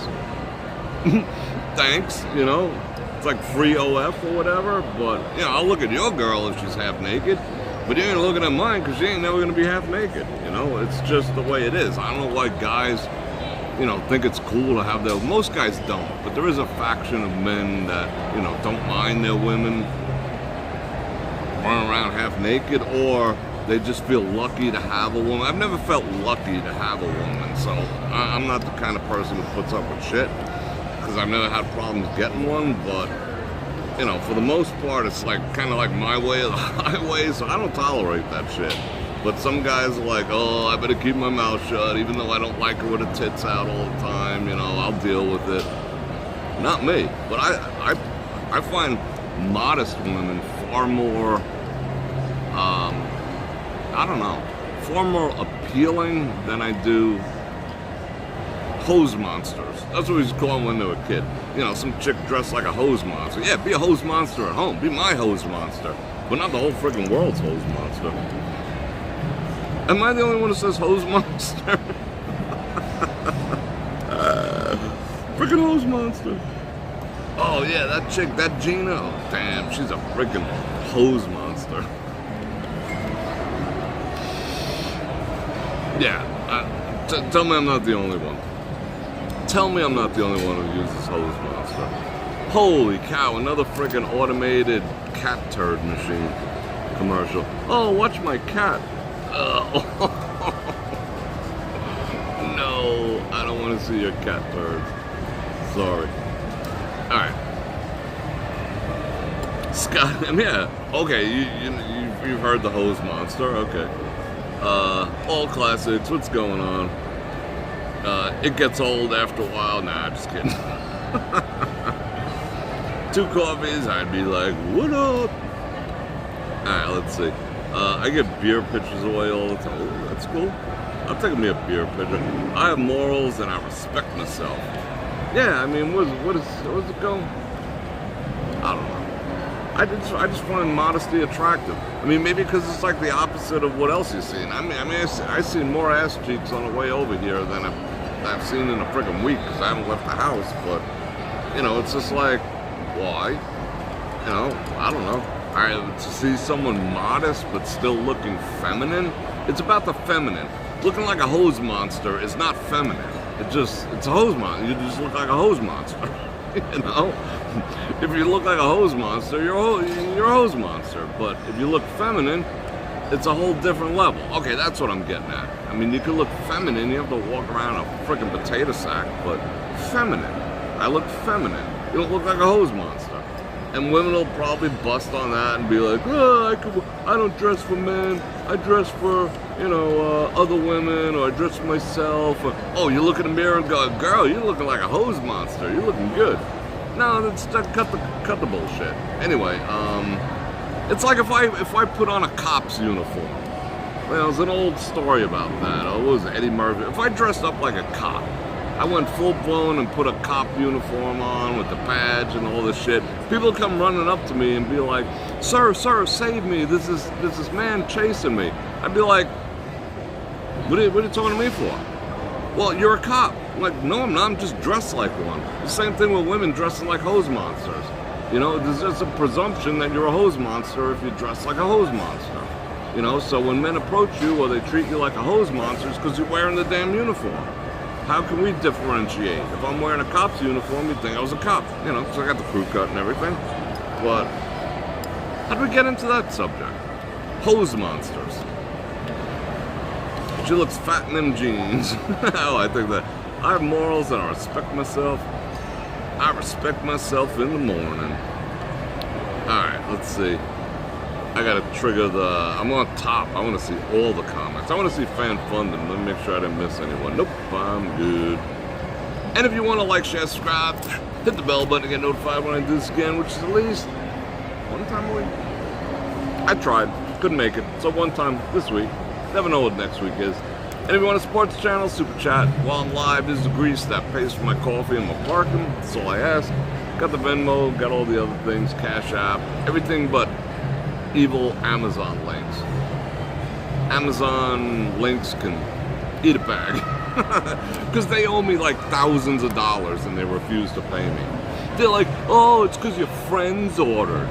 Thanks, you know. It's like free OF or whatever, but, you know, I'll look at your girl if she's half naked, but you ain't looking at mine because she ain't never going to be half naked, you know. It's just the way it is. I don't know why guys, you know, think it's cool to have their, most guys don't, but there is a faction of men that, you know, don't mind their women running around half naked, or they just feel lucky to have a woman. I've never felt lucky to have a woman, so I'm not the kind of person who puts up with shit, because I've never had problems getting one, but, you know, for the most part, it's like kind of like my way or the highway, so I don't tolerate that shit. But some guys are like, oh, I better keep my mouth shut, even though I don't like her with her tits out all the time, you know, I'll deal with it. Not me, but I find modest women far more, I don't know, far more appealing than I do hose monsters. That's what we used to call them when they were a kid. You know, some chick dressed like a hose monster. Yeah, be a hose monster at home. Be my hose monster. But not the whole freaking world's hose monster. Am I the only one who says hose monster? Freaking hose monster. Oh yeah, that chick, that Gina. Oh damn, she's a freaking hose monster. Yeah, tell me I'm not the only one. Tell me I'm not the only one who uses hose monster. Holy cow, another freaking automated cat turd machine commercial. Oh, watch my cat. No, I don't want to see your cat turds. Sorry. Alright. Scott, yeah, okay, you've heard the hose monster, okay. All classics, what's going on? It gets old after a while. Nah, just kidding. 2 coffees, I'd be like, what up? Alright, let's see. I get beer pitchers away all the time. Ooh, that's cool. I'll take me a beer pitcher. I have morals and I respect myself. Yeah, I mean, what's it going? I don't know. I just find modesty attractive. I mean, maybe because it's like the opposite of what else you're seeing. I mean, I've seen more ass cheeks on the way over here than I've seen in a freaking week because I haven't left the house. But, you know, it's just like, why? You know, I don't know. To see someone modest but still looking feminine, it's about the feminine. Looking like a hose monster is not feminine. It's a hose monster. You just look like a hose monster. You know? If you look like a hose monster, you're a hose monster. But if you look feminine, it's a whole different level. Okay, that's what I'm getting at. I mean, you can look feminine, you have to walk around a freaking potato sack, but feminine. I look feminine. You don't look like a hose monster. And women will probably bust on that and be like, oh, I don't dress for men. I dress for, you know, other women, or I dress for myself. Or, oh, you look in the mirror and go, girl, you're looking like a hose monster. You're looking good. No, that's cut the bullshit. Anyway, it's like if I put on a cop's uniform. Well, there's an old story about that. Oh, what was it, Eddie Murphy? If I dressed up like a cop, I went full blown and put a cop uniform on with the badge and all this shit, people come running up to me and be like, sir, save me. This is man chasing me. I'd be like, what are you talking to me for? Well, you're a cop. I'm like, no, I'm not. I'm just dressed like one. The same thing with women dressing like hose monsters. You know, there's just a presumption that you're a hose monster if you dress like a hose monster. You know, so when men approach you or they treat you like a hose monster, it's because you're wearing the damn uniform. How can we differentiate? If I'm wearing a cop's uniform, you'd think I was a cop. You know, so I got the crew cut and everything. But how do we get into that subject? Hose monsters. She looks fat in them jeans. Oh, I think that I have morals and I respect myself. I respect myself in the morning. Alright, let's see. I gotta trigger I'm on top. I wanna see all the comments. I wanna see fan funding. Let me make sure I didn't miss anyone. Nope, I'm good. And if you wanna like, share, subscribe, hit the bell button to get notified when I do this again, which is at least one time a week. I tried, couldn't make it. So one time this week. Never know what next week is. And if you want to support the channel, super chat while I'm live is the grease that pays for my coffee and my parking. That's all I ask. Got the Venmo, got all the other things, Cash App, everything but evil Amazon links. Amazon links can eat a bag. Because they owe me like thousands of dollars and they refuse to pay me. They're like, oh, it's because your friends ordered.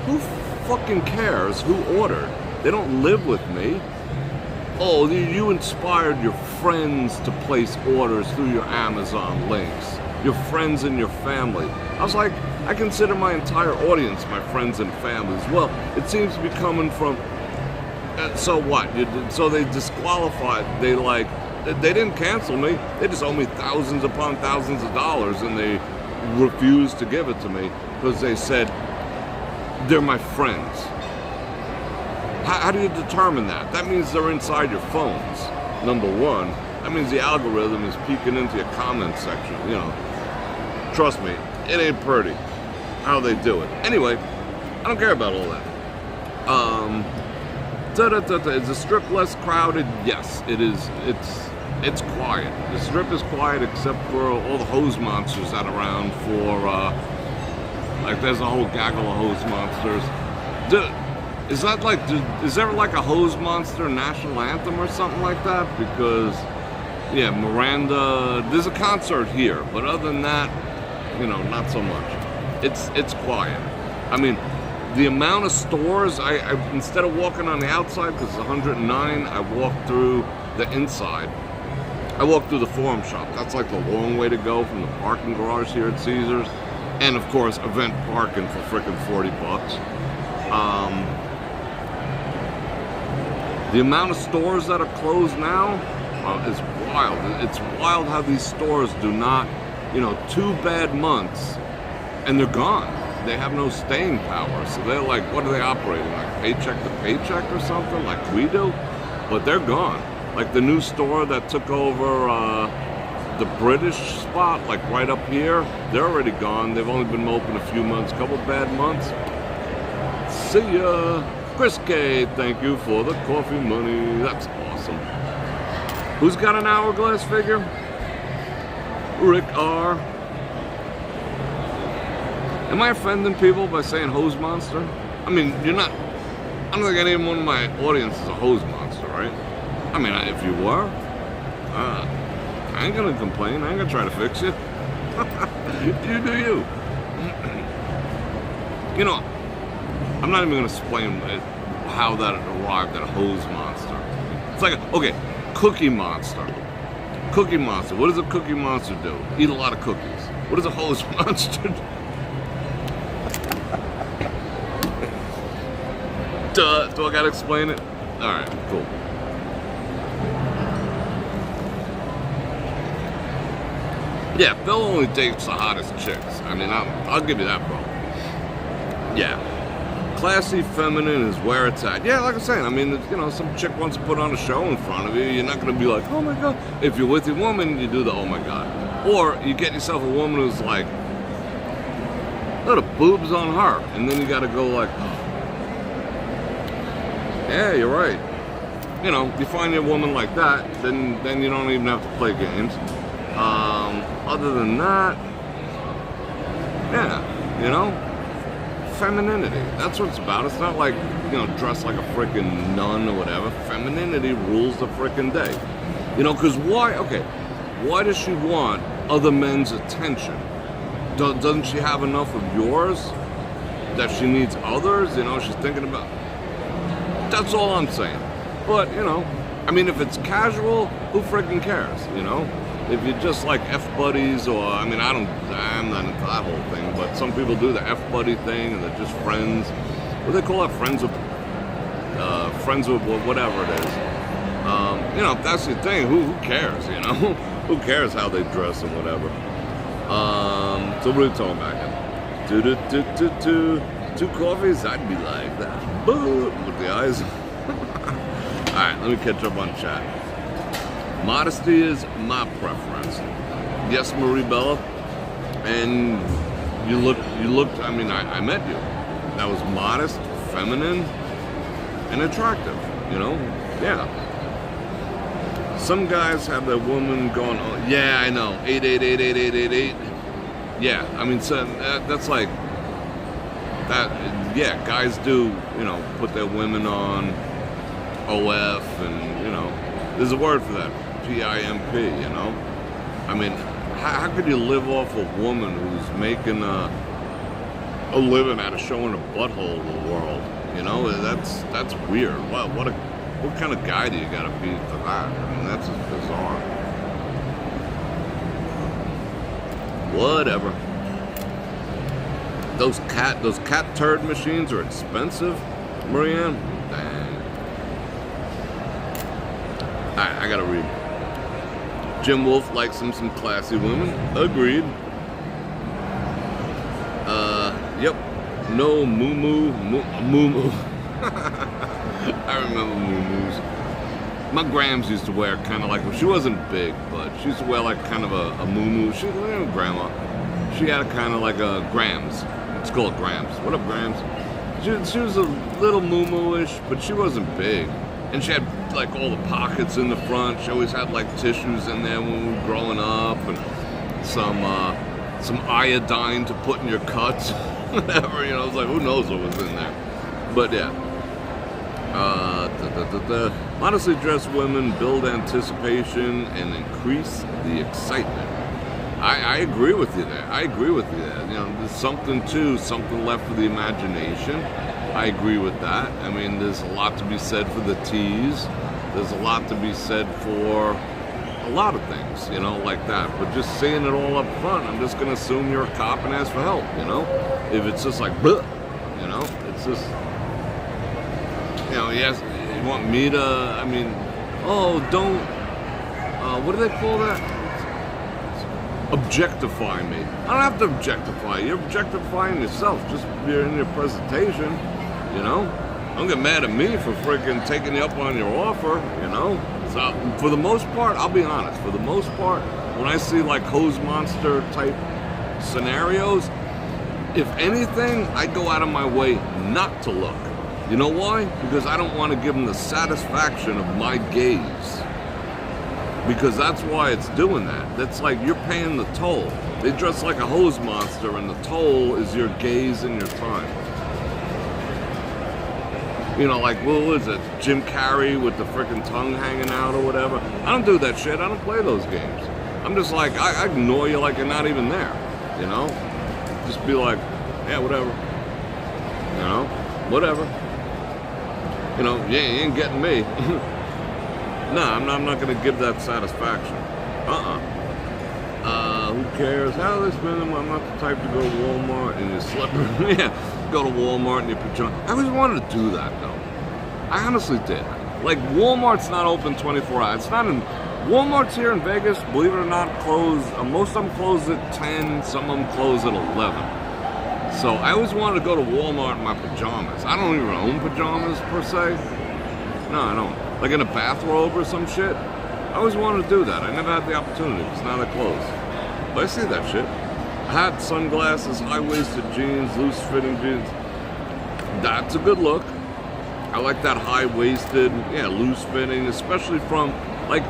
Who fucking cares who ordered? They don't live with me. Oh, you inspired your friends to place orders through your Amazon links. Your friends and your family. I was like, I consider my entire audience my friends and family as well. It seems to be coming from, so what? So they disqualified, they didn't cancel me. They just owe me thousands upon thousands of dollars and they refused to give it to me because they said they're my friends. How do you determine that? That means they're inside your phones, number one. That means the algorithm is peeking into your comment section, you know. Trust me, it ain't pretty how they do it. Anyway, I don't care about all that. Is the strip less crowded? Yes, it is. It's quiet. The strip is quiet except for all the hose monsters that are around for, like there's a whole gaggle of hose monsters. Is there like a hose monster national anthem or something like that? Because, yeah, Miranda, there's a concert here, but other than that, you know, not so much. It's quiet. I mean, the amount of stores, I instead of walking on the outside, because it's 109, I walked through the inside. I walked through the Forum Shop. That's like the long way to go from the parking garage here at Caesars. And of course, event parking for frickin' $40. The amount of stores that are closed now is wild. It's wild how these stores do not, you know, 2 bad months and they're gone. They have no staying power. So they're like, what are they operating? Like paycheck to paycheck or something like we do? But they're gone. Like the new store that took over the British spot, like right up here, they're already gone. They've only been open a few months, couple bad months. See ya. Chris K, thank you for the coffee money. That's awesome. Who's got an hourglass figure? Rick R. Am I offending people by saying hose monster? I mean, you're not. I don't think anyone in my audience is a hose monster, right? I mean, if you were, I ain't gonna complain. I ain't gonna try to fix you. You do you. You know, I'm not even gonna explain how that arrived at a hose monster. It's like, okay, Cookie Monster. Cookie Monster. What does a Cookie Monster do? Eat a lot of cookies. What does a hose monster do? Duh. Do I gotta explain it? Alright, cool. Yeah, Phil only dates the hottest chicks. I mean, I'll give you that, bro. Yeah. Classy, feminine is where it's at. Yeah, like I'm saying, I mean, you know, some chick wants to put on a show in front of you. You're not going to be like, oh my God. If you're with your woman, you do the oh my God. Or you get yourself a woman who's like, look at the boobs on her. And then you got to go like, oh. Yeah, you're right. You know, you find your woman like that, then you don't even have to play games. Other than that, yeah, you know, femininity. That's what it's about. It's not like, you know, dress like a freaking nun or whatever. Femininity rules the freaking day. You know, because why? Okay, why does she want other men's attention? Doesn't she have enough of yours that she needs others? You know, she's thinking about. That's all I'm saying. But, you know, I mean, if it's casual, who freaking cares, you know? If you're just like F-buddies or, I mean, I'm not into that whole thing, but some people do the F-buddy thing and they're just friends. What do they call that? Friends with whatever it is. You know, if that's your thing, who cares, you know? Who cares how they dress and whatever. So what are we talking about here? Two coffees? I'd be like that. Boom! With the eyes. Alright, let me catch up on chat. Modesty is my preference. Yes, Marie Bella. And you looked, I mean, I met you. That was modest, feminine, and attractive, you know? Yeah. Some guys have their woman going, oh, yeah, I know, 8888888. Yeah, I mean, so that's like, that, yeah, guys do, you know, put their women on OF and, you know, there's a word for that, PIMP, you know? I mean, how could you live off a woman who's making a living out of showing a butthole to the world? You know, that's weird. What kind of guy do you gotta be for that? I mean, that's just bizarre. Whatever. Those cat turd machines are expensive, Marianne. Dang. Alright, I gotta read. Jim Wolf likes him some classy women. Agreed. Yep. No moo-moo. I remember moo-moos. My grams used to wear kind of like, well, she wasn't big, but she used to wear like kind of a moo-moo. She, grandma. She had a kind of like a grams. Let's call it grams. What up, grams? She was a little moo-moo-ish, but she wasn't big. And she had like all the pockets in the front. She always had like tissues in there when we were growing up, and some iodine to put in your cuts. Whatever, you know, it's like, who knows what was in there. But yeah. Modestly dressed women build anticipation and increase the excitement. I agree with you there. You know, there's something left for the imagination. I agree with that. I mean, there's a lot to be said for the tease. There's a lot to be said for a lot of things, you know, like that. But just saying it all up front, I'm just going to assume you're a cop and ask for help, you know? If it's just like, bleh, you know, it's just, you know, yes, you want me to, I mean, oh, don't, what do they call that? Objectify me. I don't have to objectify you. You're objectifying yourself just in your presentation, you know? Don't get mad at me for freaking taking you up on your offer, you know? So, for the most part, I'll be honest, for the most part, when I see like hose monster type scenarios, if anything, I go out of my way not to look. You know why? Because I don't want to give them the satisfaction of my gaze. Because that's why it's doing that. That's like you're paying the toll. They dress like a hose monster, and the toll is your gaze and your time. You know, like, what was it? Jim Carrey with the freaking tongue hanging out or whatever. I don't do that shit. I don't play those games. I'm just like, I ignore you like you're not even there. You know? Just be like, yeah, whatever. You know? Whatever. You know, you ain't getting me. No, I'm not going to give that satisfaction. Who cares? How they spend them? I'm not the type to go to Walmart and you slipper. Yeah, go to Walmart in your pajamas. I always wanted to do that, though. I honestly did. Like, Walmart's not open 24 hours. It's not in... Walmart's here in Vegas, believe it or not, closed. Most of them close at 10. Some of them close at 11. So I always wanted to go to Walmart in my pajamas. I don't even own pajamas, per se. No, I don't. Like in a bathrobe or some shit. I always wanted to do that. I never had the opportunity because now they're closed. But I see that shit. Hat, sunglasses, high-waisted jeans, loose-fitting jeans. That's a good look. I like that high-waisted, loose-fitting, especially from, like,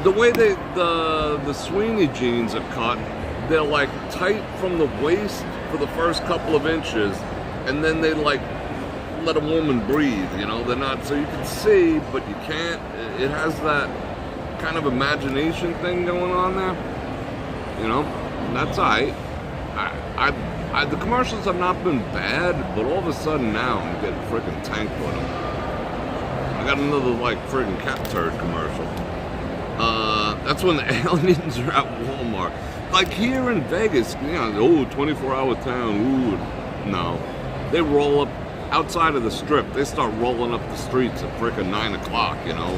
the way the Sweeney jeans are cut, they're, like, tight from the waist for the first couple of inches, and then they, like, let a woman breathe, you know? They're not, so you can see, but you can't. It has that kind of imagination thing going on there, you know? That's all right. The commercials have not been bad, but all of a sudden now I'm getting freaking tanked with them. I got another, like, freaking cat turd commercial. That's when the aliens are at Walmart. Like here in Vegas, 24-hour town, ooh. No. They roll up outside of the strip. They start rolling up the streets at freaking 9 o'clock, you know.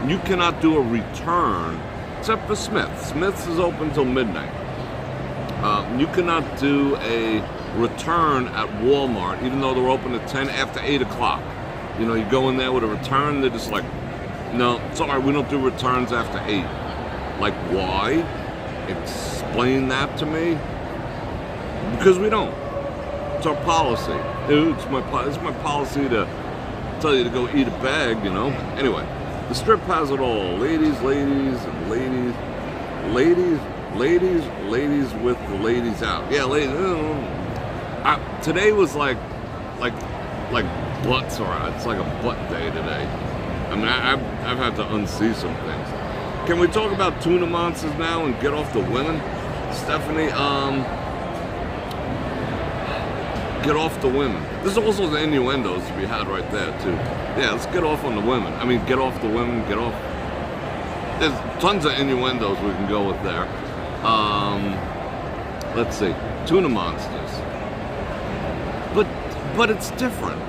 You cannot do a return, except for Smith's. Smith's is open till midnight. You cannot do a return at Walmart, even though they're open at 10 after 8 o'clock. You know, you go in there with a return, they're just like, no, sorry, we don't do returns after 8. Like, why? Explain that to me. Because we don't. It's our policy. It's my policy to tell you to go eat a bag, you know. Anyway, The strip has it all. Ladies, ladies, and ladies, ladies, ladies, ladies with the ladies out. Yeah, ladies. Today was like butts are. It's like a butt day today. I mean, I've had to unsee some things. Can we talk about tuna monsters now and get off the women? Stephanie, get off the women. There's also the innuendos to be had right there, too. Yeah, let's get off on the women. I mean, get off the women, get off. There's tons of innuendos we can go with there. Let's see. Tuna monsters. But it's different.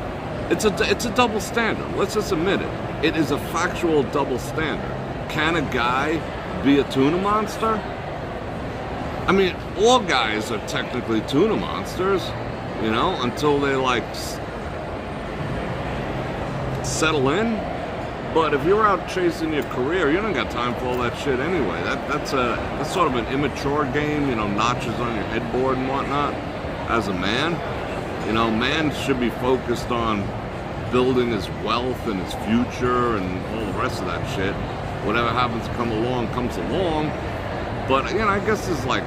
It's a double standard. Let's just admit it. It is a factual double standard. Can a guy be a tuna monster? I mean, all guys are technically tuna monsters, you know, until they like settle in. But if you're out chasing your career, you don't got time for all that shit anyway. That's sort of an immature game, you know, notches on your headboard and whatnot. As a man, you know, man should be focused on building his wealth and his future and all the rest of that shit. Whatever happens to come along, comes along. But, you know, I guess there's like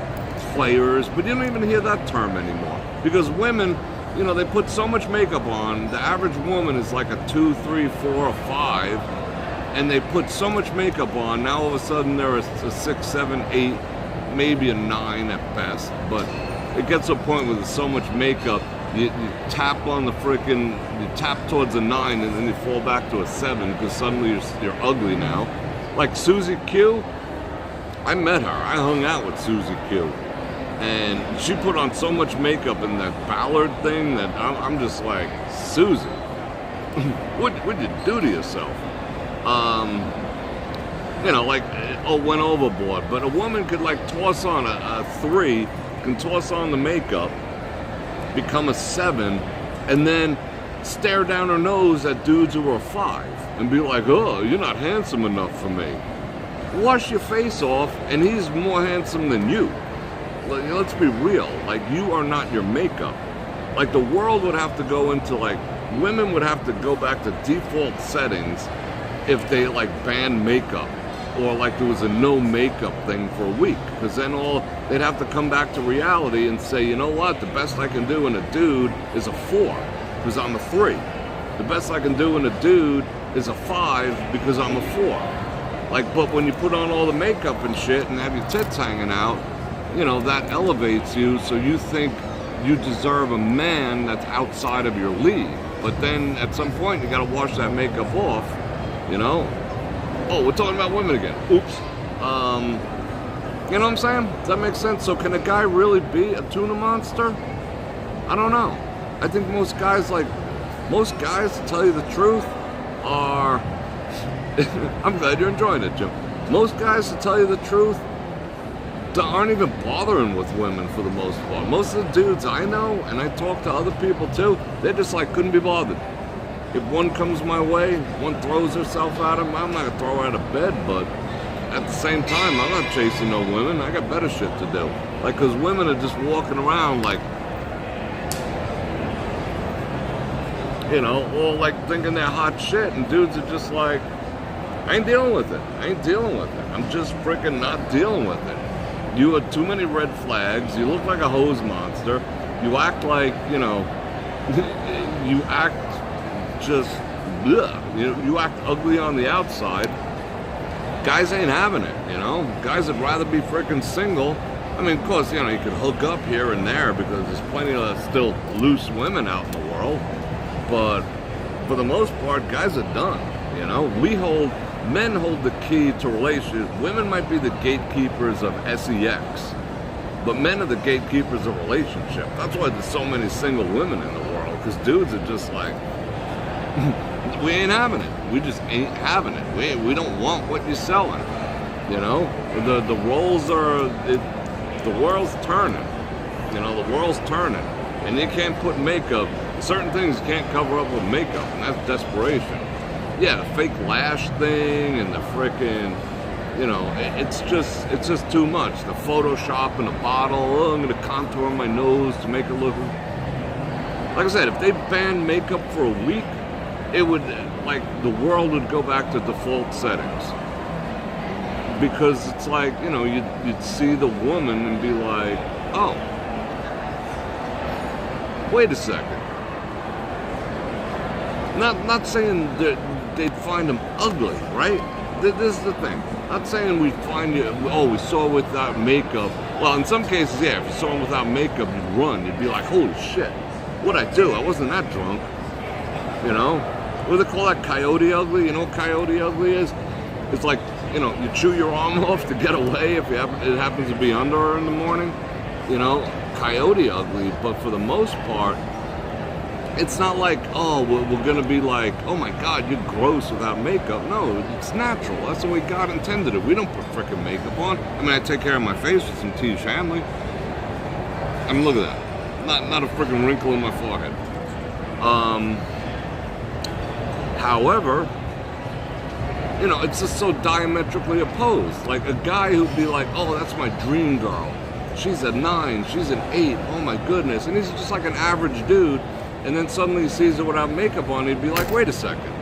players, but you don't even hear that term anymore. Because women, you know, they put so much makeup on. The average woman is like a 2, 3, 4, or 5. And they put so much makeup on, now all of a sudden they're a 6, 7, 8, maybe a 9 at best. But it gets to a point where there's so much makeup, you tap on the frickin', you tap towards a 9 and then you fall back to a 7 because suddenly you're ugly now. Like Susie Q, I met her, I hung out with Susie Q. And she put on so much makeup in that Ballard thing that I'm just like, Susie, what'd you do to yourself? You know, like, went overboard. But a woman could like toss on a 3, can toss on the makeup, become a 7, and then stare down her nose at dudes who are 5 and be like, oh, you're not handsome enough for me. Wash your face off, and he's more handsome than you. Let's be real. Like, you are not your makeup. Like, the world would have to go into, like, women would have to go back to default settings if they, like, banned makeup. Or, like, there was a no makeup thing for a week. Because then they'd have to come back to reality and say, you know what? The best I can do in a dude is a 4, because I'm a 3. The best I can do in a dude is a 5, because I'm a 4. Like, but when you put on all the makeup and shit and have your tits hanging out, you know, that elevates you, so you think you deserve a man that's outside of your league. But then at some point you gotta wash that makeup off, you know? Oh, we're talking about women again. Oops. You know what I'm saying? Does that make sense? So can a guy really be a tuna monster? I don't know. I think most guys, to tell you the truth, are... I'm glad you're enjoying it, Jim. Most guys, to tell you the truth, aren't even bothering with women for the most part. Most of the dudes I know, and I talk to other people too, they're just like, couldn't be bothered. If one comes my way, one throws herself at him, I'm not gonna throw her out of bed, but at the same time, I'm not chasing no women. I got better shit to do. Like, cause women are just walking around like, you know, all like thinking they're hot shit, and dudes are just like, I ain't dealing with it. I ain't dealing with it. I'm just freaking not dealing with it. You have too many red flags. You look like a hose monster. You act like, you know, you act just, bleh. You act ugly on the outside. Guys ain't having it, you know. Guys would rather be freaking single. I mean, of course, you know, you could hook up here and there because there's plenty of still loose women out in the world. But for the most part, guys are done, you know. Men hold the key to relationships. Women might be the gatekeepers of sex, but men are the gatekeepers of relationship. That's why there's so many single women in the world, because dudes are just like, we ain't having it. We just ain't having it. We don't want what you're selling, you know? The roles are, the world's turning, you know, the world's turning. And you can't put makeup, certain things you can't cover up with makeup, and that's desperation. Yeah, the fake lash thing and the frickin', you know, it's just too much. The Photoshop in a bottle, oh, I'm gonna contour my nose to make it look... Like I said, if they banned makeup for a week, it would, like the world would go back to default settings. Because it's like, you know, you'd see the woman and be like, oh, wait a second. Not saying that they'd find them ugly, right? This is the thing. Not saying we'd find you, oh, we saw without makeup. Well, in some cases, yeah, if you saw them without makeup, you'd run. You'd be like, holy shit, what'd I do? I wasn't that drunk. You know? What do they call that? Coyote ugly? You know what coyote ugly is? It's like, you know, you chew your arm off to get away if it happens to be under her in the morning. You know, coyote ugly, but for the most part, it's not like, oh, we're gonna be like, oh my God, you're gross without makeup. No, it's natural. That's the way God intended it. We don't put frickin' makeup on. I mean, I take care of my face with some Tiege Hanley. I mean, look at that. Not a frickin' wrinkle in my forehead. However, you know, it's just so diametrically opposed. Like a guy who'd be like, oh, that's my dream girl. She's a 9, she's an 8, oh my goodness. And he's just like an average dude. And then suddenly he sees her without makeup on, he'd be like, wait a second.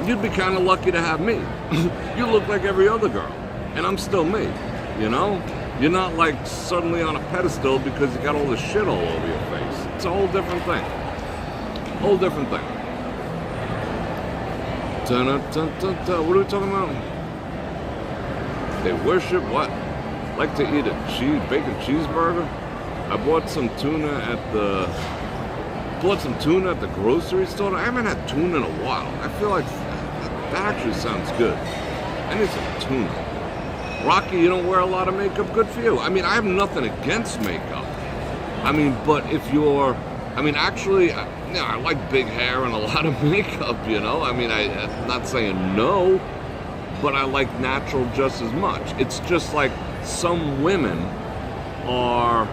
You'd be kind of lucky to have me. You look like every other girl, and I'm still me, you know? You're not like suddenly on a pedestal because you got all this shit all over your face. It's a whole different thing. Whole different thing. What are we talking about? They worship what? Like to eat a bacon cheeseburger? I bought some tuna at the grocery store. I haven't had tuna in a while. I feel like that actually sounds good. I need some tuna. Rocky, you don't wear a lot of makeup. Good for you. I mean, I have nothing against makeup. I mean, but if you're, I mean, actually, you know, I like big hair and a lot of makeup, you know? I mean, I'm not saying no, but I like natural just as much. It's just like some women are,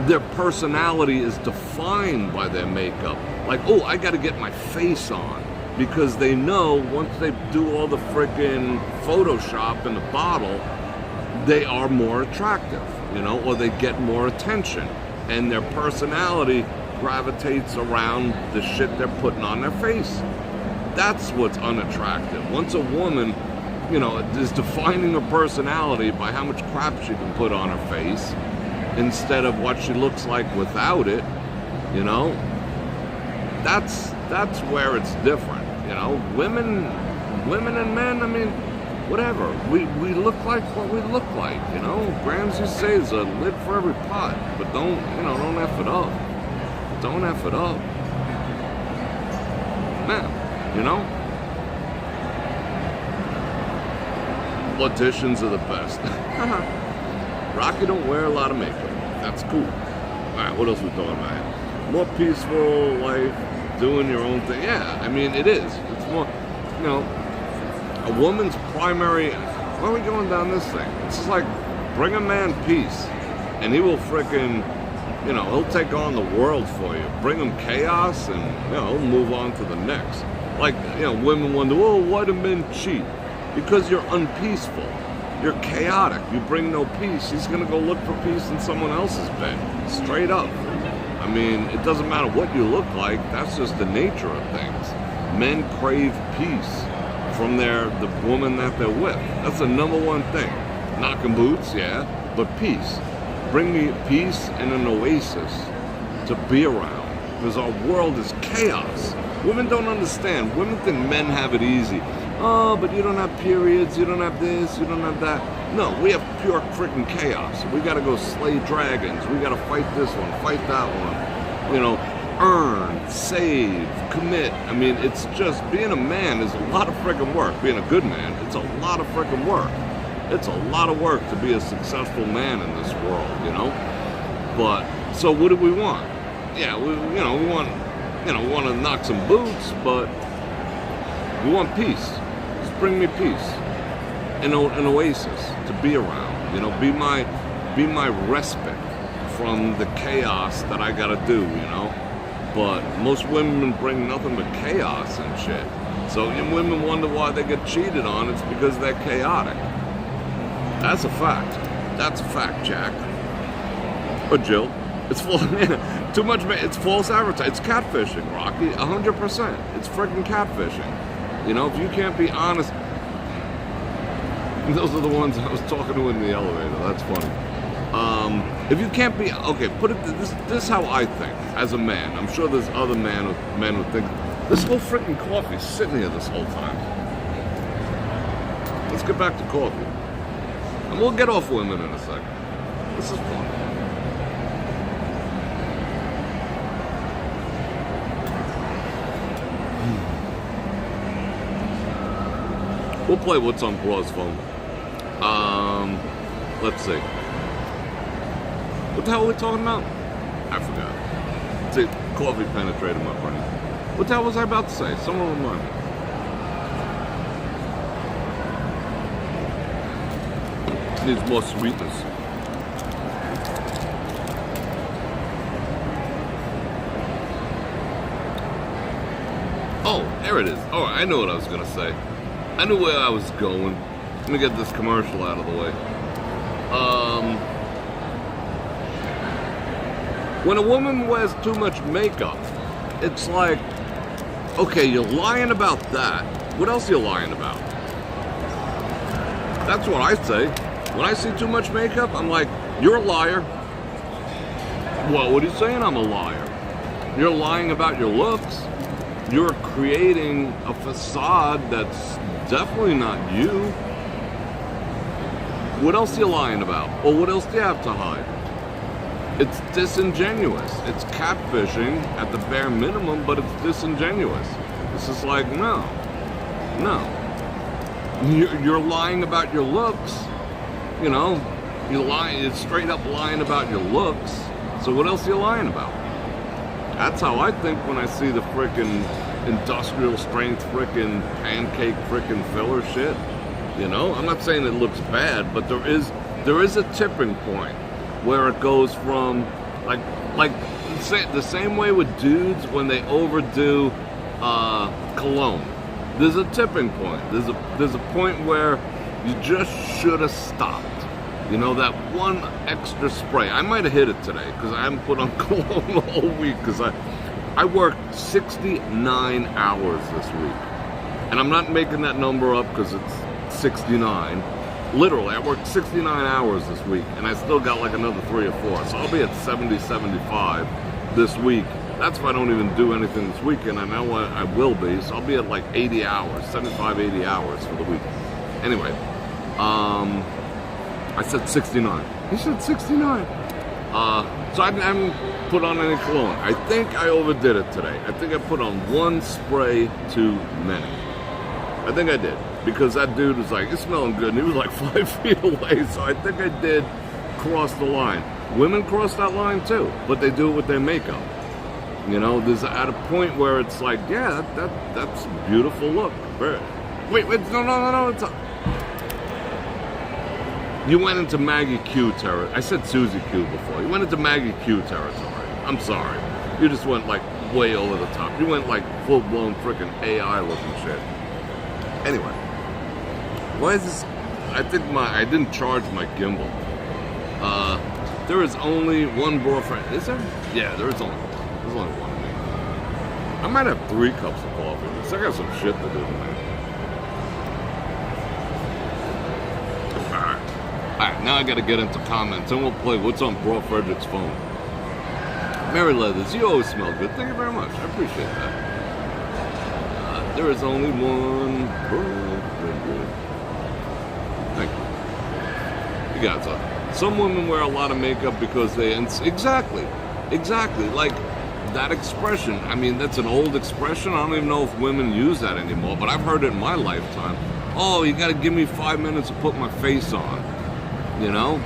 their personality is defined by their makeup. Like, oh, I gotta get my face on. Because they know once they do all the frickin' Photoshop in the bottle, they are more attractive, you know, or they get more attention. And their personality gravitates around the shit they're putting on their face. That's what's unattractive. Once a woman, you know, is defining her personality by how much crap she can put on her face, instead of what she looks like without it, you know, that's where it's different, you know. Women and men, I mean, whatever. We look like what we look like, you know. Grams used to say there's a lid for every pot, but don't F it up. Don't F it up. Man, you know. Politicians are the best. Rocky don't wear a lot of makeup. That's cool. Alright, what else we talking about? More peaceful life, doing your own thing. Yeah, I mean, it is. It's more, you know, a woman's primary, why are we going down this thing? It's just like, bring a man peace, and he will frickin', you know, he'll take on the world for you. Bring him chaos, and, you know, he'll move on to the next. Like, you know, women wonder, oh, why do men cheat? Because you're unpeaceful. You're chaotic. You bring no peace. He's going to go look for peace in someone else's bed. Straight up. I mean, it doesn't matter what you look like. That's just the nature of things. Men crave peace from the woman that they're with. That's the number one thing. Knocking boots, yeah, but peace. Bring me peace and an oasis to be around. Because our world is chaos. Women don't understand. Women think men have it easy. Oh, but you don't have periods, you don't have this, you don't have that. No, we have pure freaking chaos. We gotta go slay dragons. We gotta fight this one, fight that one. You know, earn, save, commit. I mean, it's just, being a man is a lot of freaking work. Being a good man, it's a lot of freaking work. It's a lot of work to be a successful man in this world, you know? But, so what do we want? Yeah, we want to knock some boots, but we want peace. Just bring me peace. An oasis to be around. You know, be my respite from the chaos that I gotta do, you know? But most women bring nothing but chaos and shit. So women wonder why they get cheated on. It's because they're chaotic. That's a fact. That's a fact, Jack. Or Jill. It's Too much, it's false advertising. It's catfishing, Rocky, 100%. It's freaking catfishing. You know, if you can't be honest. Those are the ones I was talking to in the elevator. That's funny. If you can't be, okay, put it, this is how I think, as a man. I'm sure there's other men who think, this whole freaking coffee is sitting here this whole time. Let's get back to coffee. And we'll get off women in a second. This is fun. We'll play what's on Bror's phone. Let's see. What the hell are we talking about? I forgot. See, coffee penetrated my brain. What the hell was I about to say? Someone remind me. Needs more sweetness. Oh, there it is. Oh, I know what I was gonna say. I knew where I was going. Let me get this commercial out of the way. When a woman wears too much makeup, it's like, okay, you're lying about that. What else are you lying about? That's what I say. When I see too much makeup, I'm like, you're a liar. Well, what are you saying? I'm a liar. You're lying about your looks. You're creating a facade that's definitely not you. What else are you lying about? Or what else do you have to hide? It's disingenuous. It's catfishing at the bare minimum, but it's disingenuous. It's just like, no. You're lying about your looks. You know, you're straight up lying about your looks. So what else are you lying about? That's how I think when I see the frickin' industrial strength frickin' pancake frickin' filler shit. You know, I'm not saying it looks bad, but there is a tipping point where it goes from like the same way with dudes when they overdo cologne. There's a tipping point. There's a point where you just should have stopped. You know, that one extra spray. I might have hit it today because I haven't put on cologne all week because I worked 69 hours this week. And I'm not making that number up because it's 69. Literally, I worked 69 hours this week and I still got like another 3 or 4. So I'll be at 70, 75 this week. That's if I don't even do anything this weekend. I know I will be. So I'll be at like 80 hours, 75, 80 hours for the week. Anyway, I said 69. He said 69. So I haven't put on any cologne. I think I overdid it today. I think I put on one spray too many. I think I did. Because that dude was like, it's smelling good. And he was like 5 feet away. So I think I did cross the line. Women cross that line too. But they do it with their makeup. You know, there's at a point where it's like, yeah, that's a beautiful look. Wait, no. It's You went into Maggie Q territory. I said Susie Q before. You went into Maggie Q territory. I'm sorry. You just went like way over the top. You went like full-blown freaking AI looking shit. Anyway. Why is this? I think I didn't charge my gimbal. There is only one Bror Fredrik. Is there? Yeah, there's only one of me. I might have 3 cups of coffee. I got some shit to do tonight. Alright, now I gotta get into comments and we'll play what's on Bror Fredrik's phone. Mary Leathers, you always smell good. Thank you very much. I appreciate that. There is only one Bror Fredrik. Thank you. You got it. Some women wear a lot of makeup because they... Exactly. Like, that expression. I mean, that's an old expression. I don't even know if women use that anymore, but I've heard it in my lifetime. Oh, you gotta give me 5 minutes to put my face on. You know?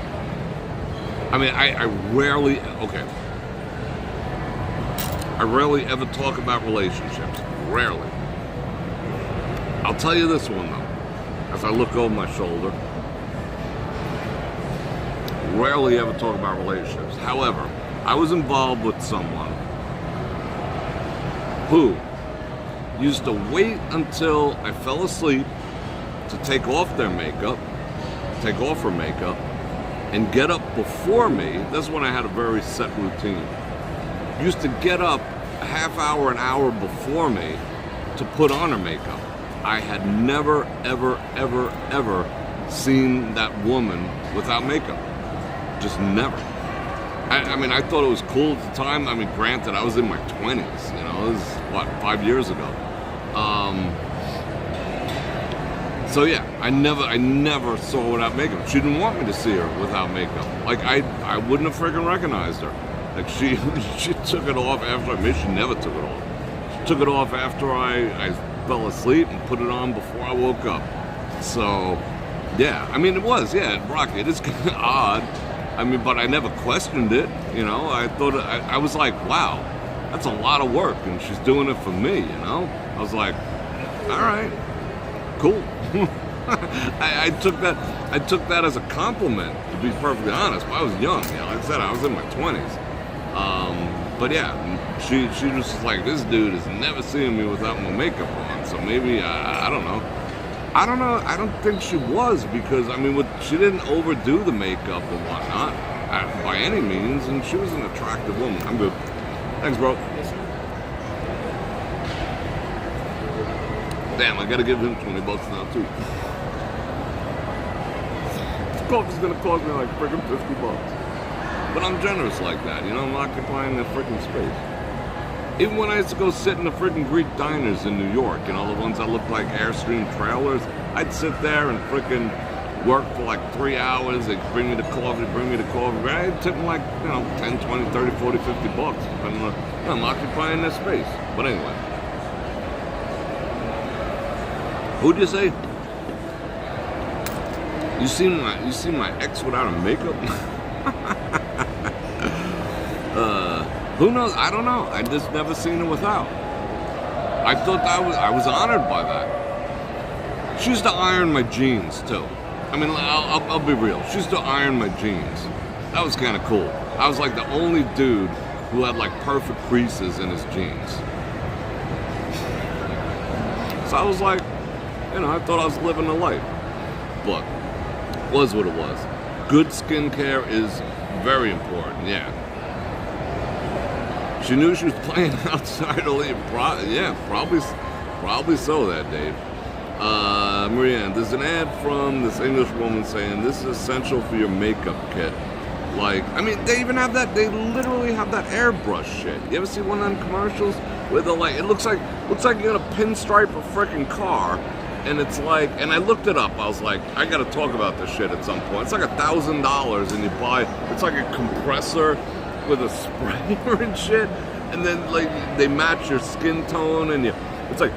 I mean, I rarely... Okay. I rarely ever talk about relationships. Rarely. I'll tell you this one, though. As I look over my shoulder. Rarely ever talk about relationships. However, I was involved with someone who used to wait until I fell asleep to take off their makeup, take off her makeup, and get up before me. That's when I had a very set routine. used to get up a half hour, an hour before me to put on her makeup. I had never, ever, ever, ever seen that woman without makeup. Just never. I mean, I thought it was cool at the time. I mean, granted, I was in my 20s, you know, this is, what, 5 years ago. So yeah, I never saw her without makeup. She didn't want me to see her without makeup. Like, I wouldn't have freaking recognized her. Like, she took it off after, maybe she never took it off. She took it off after I fell asleep and put it on before I woke up. So, yeah, I mean, it was, yeah, Rocky, it is kind of odd. I mean, but I never questioned it, you know. I thought, I was like, wow, that's a lot of work, and she's doing it for me, you know. I was like, all right, cool. I took that as a compliment, to be perfectly honest. But I was young, you know. Like I said, I was in my 20s. But yeah, she was just like, this dude has never seen me without my makeup on. So maybe I don't know. I don't think she was, because I mean, she didn't overdo the makeup and whatnot by any means, and she was an attractive woman. I'm good. Thanks, bro. Yes, sir. Damn, I gotta give him $20 now too. This coffee's gonna cost me like freaking $50. But I'm generous like that, you know. I'm occupying that freaking space. Even when I used to go sit in the freaking Greek diners in New York, you know, the ones that look like Airstream trailers, I'd sit there and freaking work for like 3 hours. They'd bring me the coffee. I'd tip them like, you know, 10, 20, 30, 40, $50, depending on, you know, I'm occupying that space. But anyway. Who'd you say? You seen my ex without a makeup? Who knows? I don't know. I just never seen her without. I thought I was honored by that. She used to iron my jeans too. I mean, I'll be real. She used to iron my jeans. That was kind of cool. I was like the only dude who had like perfect creases in his jeans. So I was like, you know, I thought I was living the life. But it was what it was. Good skincare is very important, yeah. She knew she was playing outside the league. Yeah, probably so that day. Marianne, there's an ad from this English woman saying this is essential for your makeup kit. Like, I mean, they even have that. They literally have that airbrush shit. You ever see one of them commercials where they're like, it looks like you're gonna pinstripe a freaking car, and it's like, and I looked it up. I was like, I gotta talk about this shit at some point. It's like $1,000, and you buy. It's like a compressor with a sprayer and shit, and then like they match your skin tone, and it's like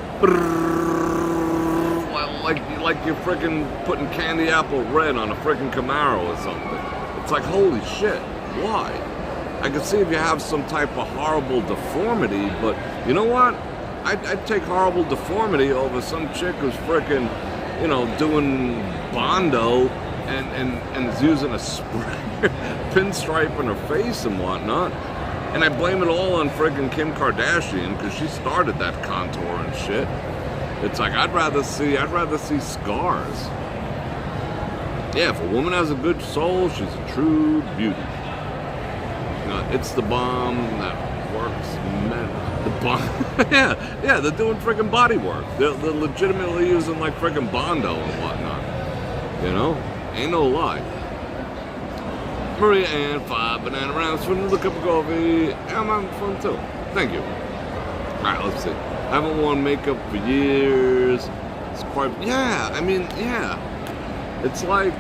you're freaking putting candy apple red on a freaking Camaro or something. It's like, holy shit, why? I could see if you have some type of horrible deformity, but you know what? I'd take horrible deformity over some chick who's freaking, you know, doing Bondo and is using a sprayer, pinstripe in her face and whatnot. And I blame it all on freaking Kim Kardashian, because she started that contour and shit. It's like, I'd rather see scars. Yeah, if a woman has a good soul, she's a true beauty. You know, it's the bomb that works, man. The bomb. yeah, they're doing freaking body work. They're legitimately using like freaking Bondo and whatnot. You know? Ain't no lie. Maria Ann, 5 banana rounds for the cup of coffee. I'm having fun too. Thank you. Alright, let's see. I haven't worn makeup for years. It's quite, yeah, I mean, yeah. It's like,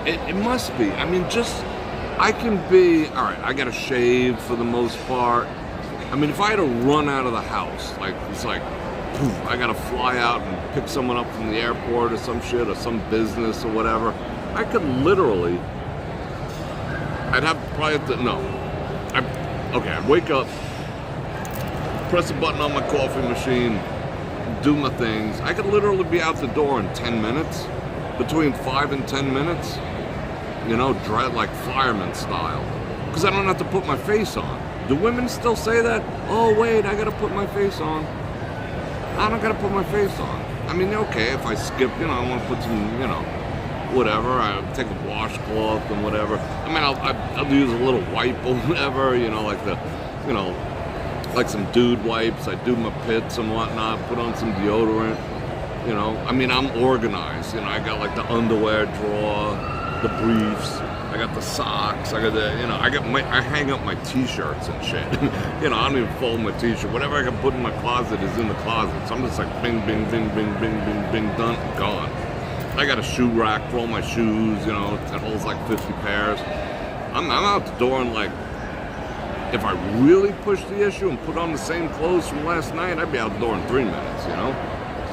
it must be. I mean, just, I can be, alright, I gotta shave for the most part. I mean, if I had to run out of the house, like, it's like, poof, I gotta fly out and pick someone up from the airport or some shit, or some business or whatever, I could literally, I'd wake up, press a button on my coffee machine, do my things. I could literally be out the door in 10 minutes, between 5 and 10 minutes, you know, dread like fireman style, because I don't have to put my face on. Do women still say that? Oh wait, I gotta put my face on. I don't gotta put my face on. I mean, okay, if I skip, you know, I want to put some, you know, whatever, I take a washcloth and whatever. I mean, I'll use a little wipe or whatever, you know, like the, you know, like some dude wipes. I do my pits and whatnot, put on some deodorant. You know, I mean, I'm organized. You know, I got like the underwear drawer, the briefs. I got the socks. I got the, you know, I hang up my t-shirts and shit. You know, I don't even fold my t-shirt. Whatever I can put in my closet is in the closet. So I'm just like bing, bing, bing, bing, bing, bing, bing, done, gone. I got a shoe rack for all my shoes. You know, it holds like 50 pairs. I'm out the door and like, if I really push the issue and put on the same clothes from last night, I'd be out the door in 3 minutes. You know,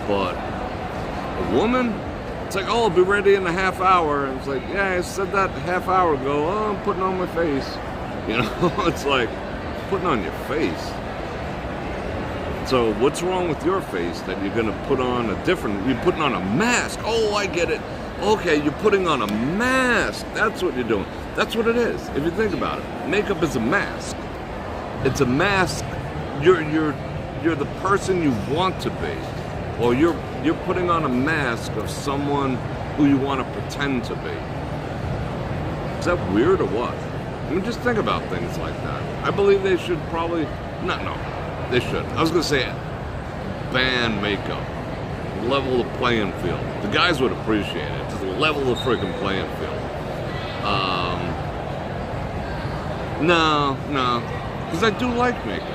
but a woman. It's like, oh, I'll be ready in a half hour. And it's like, yeah, I said that a half hour ago. Oh, I'm putting on my face. You know, it's like putting on your face. So what's wrong with your face that you're going to put on you're putting on a mask. Oh, I get it. Okay, you're putting on a mask. That's what you're doing. That's what it is. If you think about it, makeup is a mask. It's a mask. You're the person you want to be. Or you're putting on a mask of someone who you want to pretend to be. Is that weird or what? I mean, just think about things like that. I believe they should probably, no, they shouldn't. I was going to say ban makeup. Level the playing field. The guys would appreciate it. Just level the freaking playing field. No, because I do like makeup.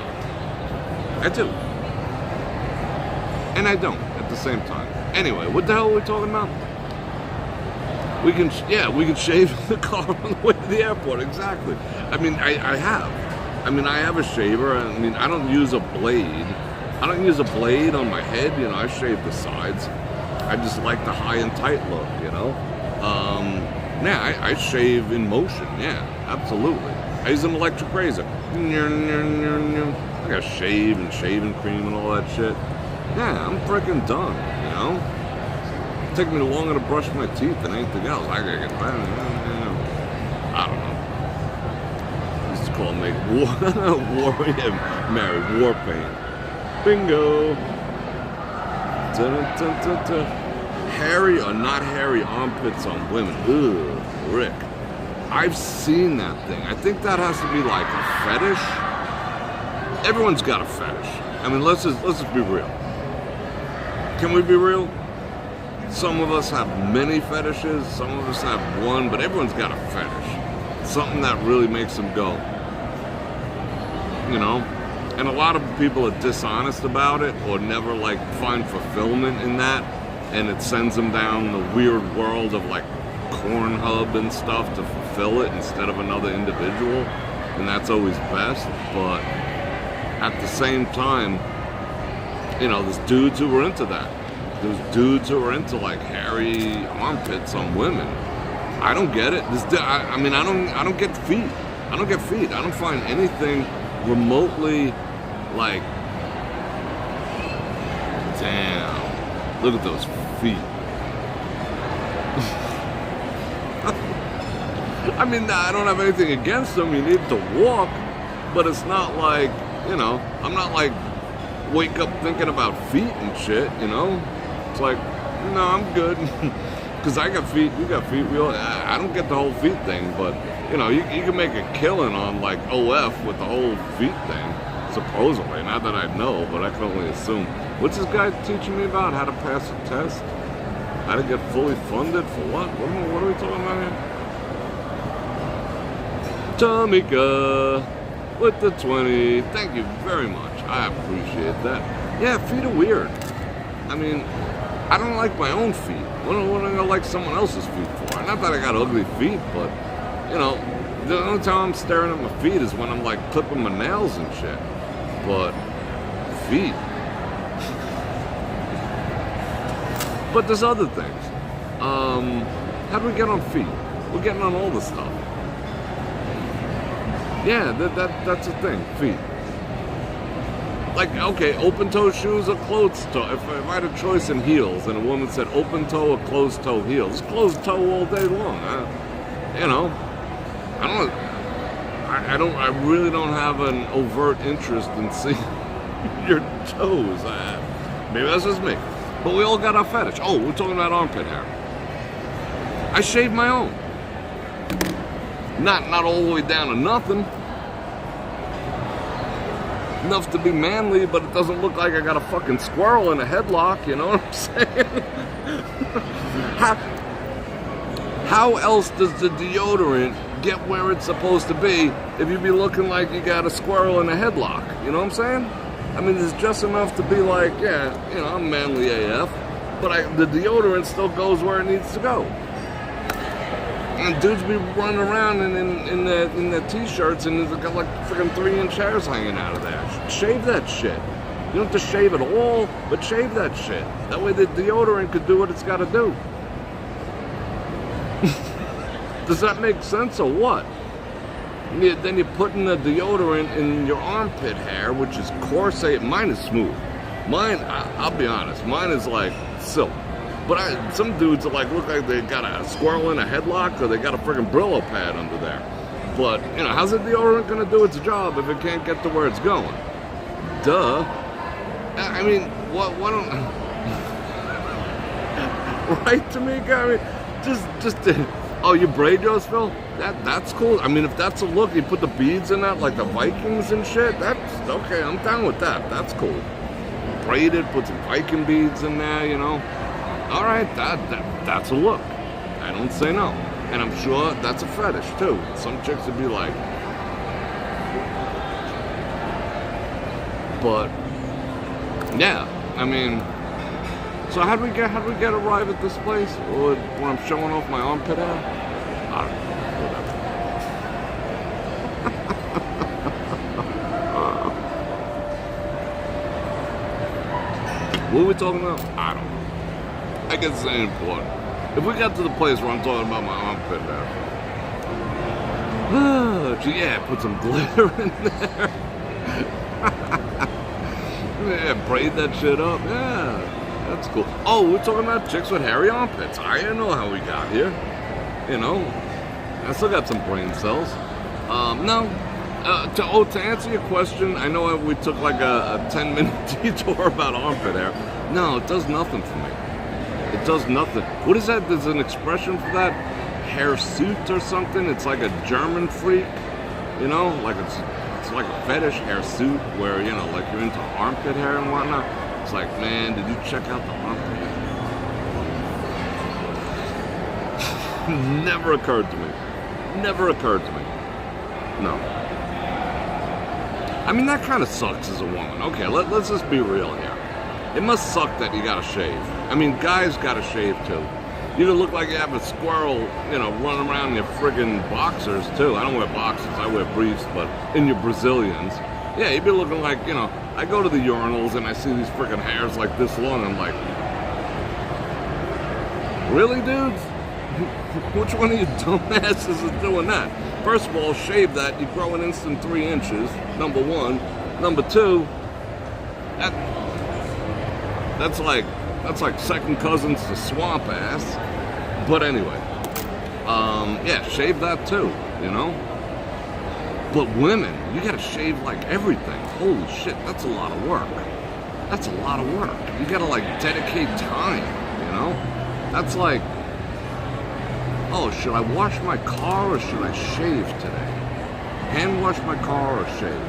I do. And I don't at the same time. Anyway, what the hell are we talking about? We can shave the car on the way to the airport. Exactly. I mean, I have a shaver. I mean, I don't use a blade. I don't use a blade on my head. You know, I shave the sides. I just like the high and tight look. You know. Yeah, I shave in motion. Yeah, absolutely. I use an electric razor. I got shave and shaving cream and all that shit. Yeah, I'm freaking done, you know? It took me longer to brush my teeth than anything else. I gotta get better. I don't know. I used to call me married war paint. Bingo. Hairy or not hairy armpits on women. Ugh, Rick. I've seen that thing. I think that has to be like a fetish. Everyone's got a fetish. I mean, let's just be real. Can we be real? Some of us have many fetishes, some of us have one, but everyone's got a fetish. Something that really makes them go. You know? And a lot of people are dishonest about it or never like find fulfillment in that, and it sends them down the weird world of like Pornhub and stuff to fulfill it instead of another individual, and that's always best. But at the same time, you know, there's dudes who were into that. There's dudes who are into like hairy armpits on women. I don't get it. I mean, I don't get feet. I don't get feet. I don't find anything remotely like, damn, look at those feet. I mean, I don't have anything against them. You need to walk, but it's not like, you know, I'm not like wake up thinking about feet and shit, you know? It's like, no, I'm good. Because I got feet, you got feet. I don't get the whole feet thing, but, you know, you can make a killing on, like, OF with the whole feet thing, supposedly. Not that I know, but I can only assume. What's this guy teaching me about? How to pass a test? How to get fully funded for what? What are we talking about here? Tamika with the 20. Thank you very much. I appreciate that. Yeah, feet are weird. I mean, I don't like my own feet. What am I gonna like someone else's feet for? Not that I got ugly feet, but, you know, the only time I'm staring at my feet is when I'm like clipping my nails and shit. But feet. But there's other things. How do we get on feet? We're getting on all this stuff. Yeah, that's a thing, feet. Like, okay, open-toe shoes or closed-toe. If I had a choice in heels and a woman said open-toe or closed-toe heels, closed-toe all day long. You know, I really don't have an overt interest in seeing your toes. Maybe that's just me. But we all got our fetish. Oh, we're talking about armpit hair. I shave my own. Not all the way down to nothing. enough to be manly, but it doesn't look like I got a fucking squirrel in a headlock, you know what I'm saying? How else does the deodorant get where it's supposed to be if you be looking like you got a squirrel in a headlock? You know what I'm saying? I mean, it's just enough to be like, yeah, you know, I'm manly AF, but the deodorant still goes where it needs to go. And dudes be running around in their t-shirts and they've got like freaking 3-inch hairs hanging out of there. Shave that shit. You don't have to shave it all, but shave that shit. That way the deodorant could do what it's got to do. Does that make sense or what? Then you're putting the deodorant in your armpit hair, which is coarse. Mine is smooth. Mine, I'll be honest, mine is like silk. But some dudes are like, look like they got a squirrel in a headlock or they got a friggin' Brillo pad under there. But, you know, how's the deodorant gonna do its job if it can't get to where it's going? Duh. I mean, what don't... Right, Tamika? I mean, just oh, you braid yours, Phil? That's cool. I mean, if that's a look, you put the beads in that like the Vikings and shit, that's okay, I'm down with that. That's cool. Braid it, put some Viking beads in there, you know. All right, that's a look. I don't say no. And I'm sure that's a fetish, too. Some chicks would be like... But, yeah, I mean... So how'd we get arrived at this place? Or when I'm showing off my armpit hair? I don't know, whatever. What are we talking about? I don't know. I guess it ain't important. If we got to the place where I'm talking about my armpit hair, yeah, put some glitter in there. Yeah, braid that shit up. Yeah, that's cool. Oh, we're talking about chicks with hairy armpits. I didn't know how we got here. You know, I still got some brain cells. No. To answer your question, I know we took like a 10-minute detour about armpit hair. No, it does nothing for me. It does nothing. What is that? There's an expression for that? Hairsuit or something? It's like a German freak, you know? Like it's like a fetish hairsuit where, you know, like you're into armpit hair and whatnot. It's like, man, did you check out the armpit hair? Never occurred to me. Never occurred to me. No. I mean, that kind of sucks as a woman. Okay, let's just be real here. It must suck that you gotta shave. I mean, guys gotta shave too. You look like you have a squirrel, you know, running around in your friggin' boxers too. I don't wear boxers, I wear briefs, but in your Brazilians, yeah, you'd be looking like, you know, I go to the urinals and I see these friggin' hairs like this long, and I'm like, really, dudes? Which one of you dumbasses is doing that? First of all, shave that, you grow an instant 3 inches, number one. Number two, that's like second cousins to swamp ass. But anyway, yeah, shave that too, you know? But women, you gotta shave like everything. Holy shit, that's a lot of work. That's a lot of work. You gotta like dedicate time, you know? That's like, oh, should I wash my car or should I shave today? Hand wash my car or shave?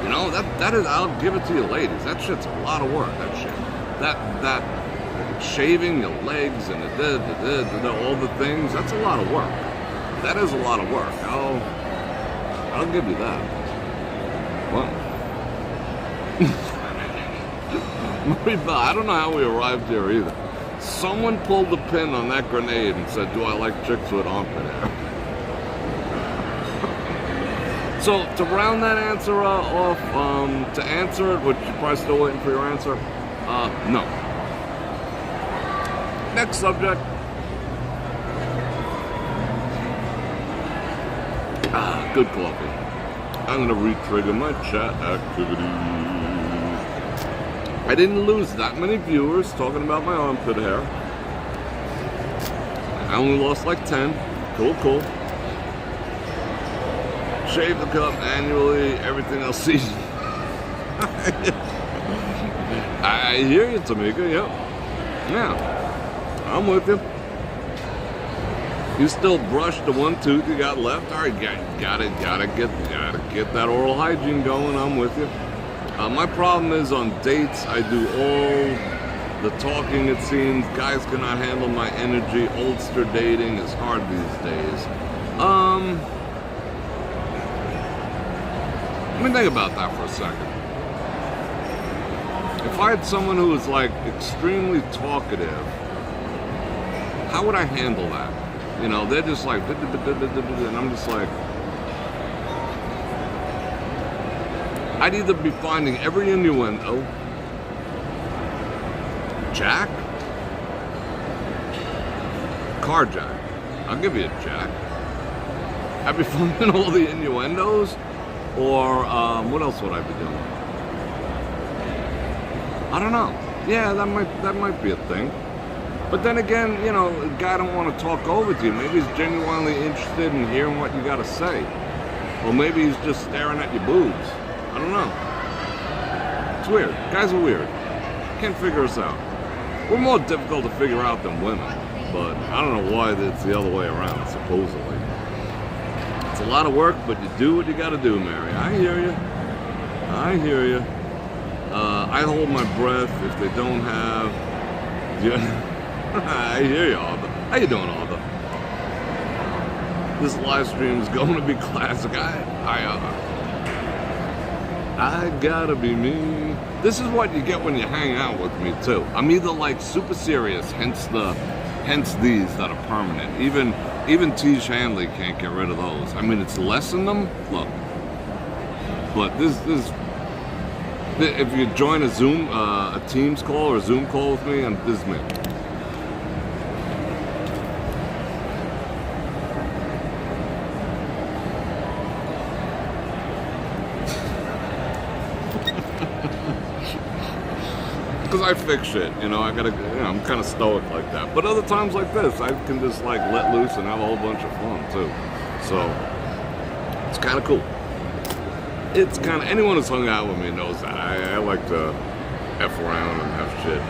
You know, that is, I'll give it to you ladies. That shit's a lot of work, that shit. That shaving your legs and all the things, that's a lot of work. That is a lot of work. I'll give you that. Well, I don't know how we arrived here either. Someone pulled the pin on that grenade and said, do I like chicks with armpit hair? So, to round that answer off, to answer it, which you're probably still waiting for your answer, no. Next subject. Good coffee. I'm going to re-trigger my chat activity. I didn't lose that many viewers talking about my armpit hair. I only lost like 10. Cool. Shave the cup annually, everything else seasonal. I hear you, Tamika, yep. Yeah, I'm with you. You still brush the one tooth you got left. All right, gotta get that oral hygiene going. I'm with you. My problem is on dates, I do all the talking. It seems guys cannot handle my energy. Oldster dating is hard these days. Let me think about that for a second. If I had someone who was like extremely talkative, how would I handle that? You know, they're just like, and I'm just like, I'd either be finding every innuendo, jack, carjack. I'll give you a jack. I'd be finding all the innuendos, or what else would I be doing? I don't know. Yeah, that might be a thing. But then again, you know, a guy don't want to talk over to you. Maybe he's genuinely interested in hearing what you got to say. Or maybe he's just staring at your boobs. I don't know. It's weird. Guys are weird. Can't figure us out. We're more difficult to figure out than women. But I don't know why it's the other way around, supposedly. It's a lot of work, but you do what you got to do, Mary. I hear you. I hear you. I hold my breath if they don't have... I hear you, Arthur. How you doing, Arthur? This live stream is going to be classic. I gotta be me. This is what you get when you hang out with me too. I'm either like super serious, hence these that are permanent. Even Tej Hanley can't get rid of those. I mean, it's lessened them. Look, but this if you join a Zoom, a Teams call or a Zoom call with me, and this is me. Because I fix shit, you know, I'm kind of stoic like that. But other times like this, I can just like let loose and have a whole bunch of fun too. So, it's kind of cool. It's kind of, anyone who's hung out with me knows that. I like to F around and have shit.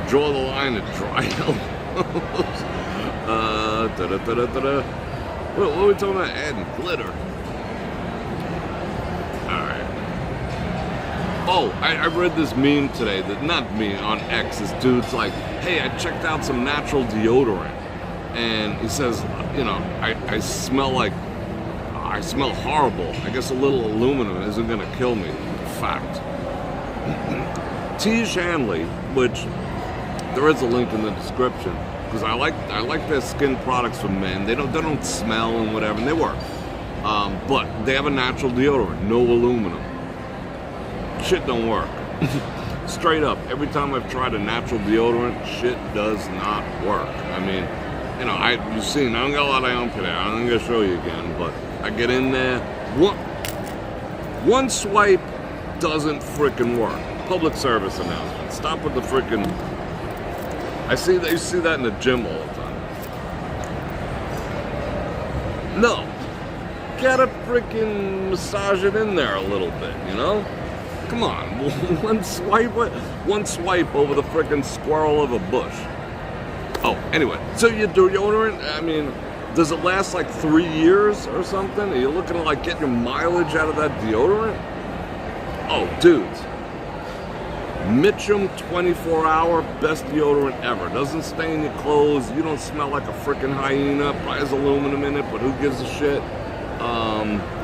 Draw the line at dry elbows. What are we talking about? Adding glitter. Oh, I read this meme today, not me, on X. This dude's like, hey, I checked out some natural deodorant. And he says, you know, I smell horrible. I guess a little aluminum isn't going to kill me. Fact. Tej Hanley, which there is a link in the description, because I like their skin products for men. They don't smell and whatever, and they work. But they have a natural deodorant, no aluminum. Shit don't work. Straight up, every time I've tried a natural deodorant, shit does not work. I mean, you know, you've seen, I don't got a lot of on today. I'm gonna show you again, but I get in there, one swipe doesn't frickin' work. Public service announcement. Stop with the frickin'. You see that in the gym all the time. No. Gotta frickin' massage it in there a little bit, you know? Come on, one swipe over the frickin' squirrel of a bush. Oh, anyway, so your deodorant, I mean, does it last like 3 years or something? Are you looking to like get your mileage out of that deodorant? Oh, dudes, Mitchum 24-hour, best deodorant ever. Doesn't stain your clothes, you don't smell like a frickin' hyena, probably has aluminum in it, but who gives a shit?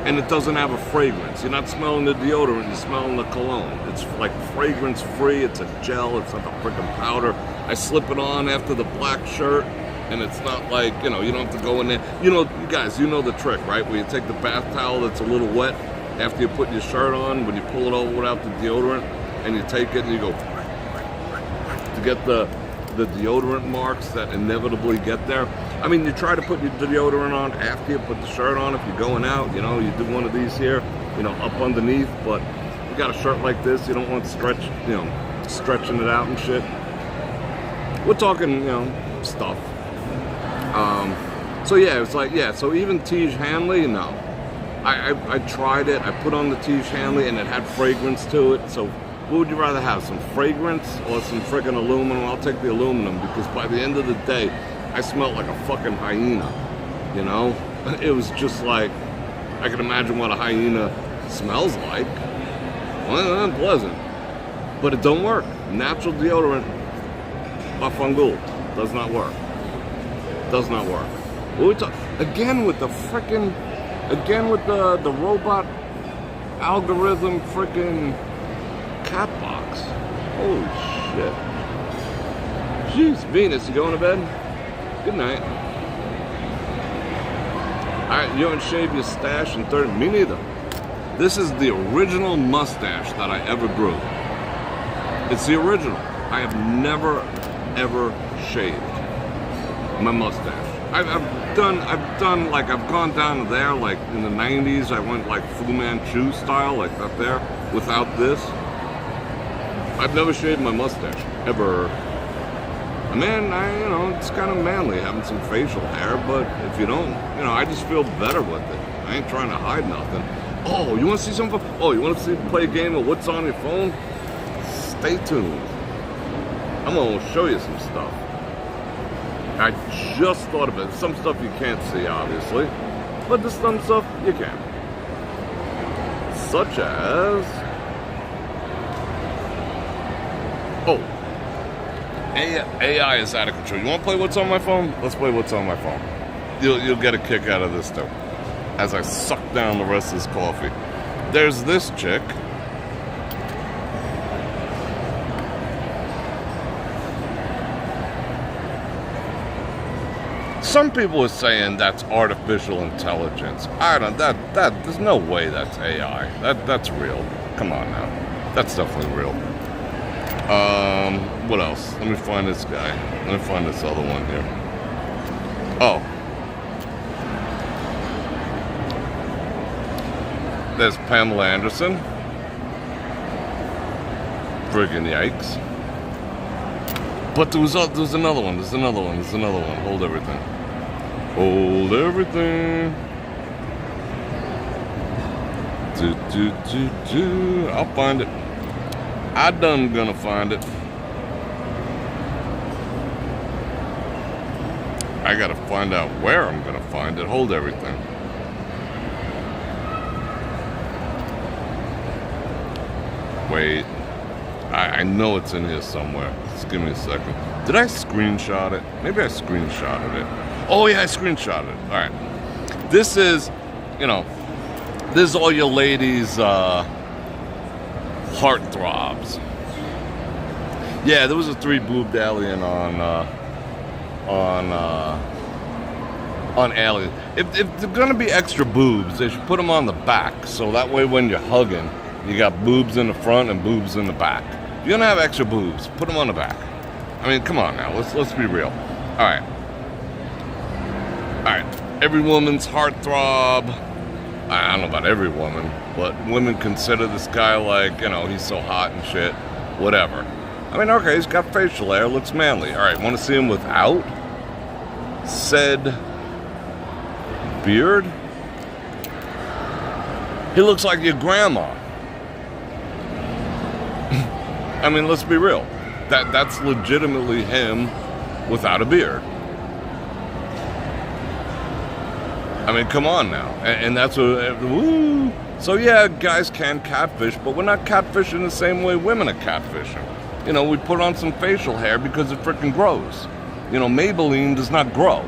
And it doesn't have a fragrance. You're not smelling the deodorant, you're smelling the cologne. It's like fragrance free, it's a gel, it's not a freaking powder. I slip it on after the black shirt, and it's not like, you know, you don't have to go in there. You know, you guys, you know the trick, right? Where you take the bath towel that's a little wet after you put your shirt on, when you pull it over without the deodorant, and you take it and you go to get the deodorant marks that inevitably get there. I mean, you try to put your deodorant on after you put the shirt on. If you're going out, you know, you do one of these here, you know, up underneath. But you got a shirt like this, you don't want to stretching it out and shit. We're talking, you know, stuff. So yeah, it's like, yeah. So even Tej Hanley, no. I tried it. I put on the Tej Hanley, and it had fragrance to it. So what would you rather have, some fragrance or some freaking aluminum? I'll take the aluminum, because by the end of the day, I smelled like a fucking hyena, you know? It was just like, I can imagine what a hyena smells like. Well, unpleasant. But it don't work. Natural deodorant, Bafangul, does not work. Does not work. Again with the robot algorithm freaking cat box. Holy shit. Jeez, Venus, you going to bed? Good night. Alright, you haven't shaved your stash in 30. Me neither. This is the original mustache that I ever grew. It's the original. I have never, ever shaved my mustache. I've gone down to there, like in the 90s, I went like Fu Manchu style, like up there, without this. I've never shaved my mustache, ever. Man, it's kind of manly having some facial hair, but if you don't, I just feel better with it. I ain't trying to hide nothing. Oh, you want to see something? Oh, you want to play a game of what's on your phone? Stay tuned. I'm going to show you some stuff. I just thought of it. Some stuff you can't see, obviously, but there's some stuff you can. Such as... Oh. AI is out of control. You want to play what's on my phone? Let's play what's on my phone. You'll get a kick out of this, too. As I suck down the rest of this coffee. There's this chick. Some people are saying that's artificial intelligence. There's no way that's AI. That's real. Come on now. That's definitely real. What else? Let me find this guy. Let me find this other one here. Oh. There's Pamela Anderson. Friggin' yikes. But there's another one. There's another one. Hold everything. Hold everything. I'll find it. I done gonna find it. I gotta find out where I'm gonna find it. Hold everything. Wait. I know it's in here somewhere. Just give me a second. Did I screenshot it? Maybe I screenshotted it. Oh yeah, I screenshotted it. Alright. This is, this is all your ladies' heartthrobs. Yeah, there was a 3-boobed alien on Alien. If they're gonna be extra boobs, they should put them on the back, so that way when you're hugging, you got boobs in the front and boobs in the back. If you're gonna have extra boobs, put them on the back. I mean, come on now, let's be real. All right. Every woman's heartthrob. I don't know about every woman, but women consider this guy like, he's so hot and shit. Whatever. I mean, okay, he's got facial hair, looks manly. All right, want to see him without said beard? He looks like your grandma. I mean, let's be real. That's legitimately him without a beard. I mean, come on now. And that's what... Woo! So yeah, guys can catfish, but we're not catfishing the same way women are catfishing. We put on some facial hair because it freaking grows. Maybelline does not grow.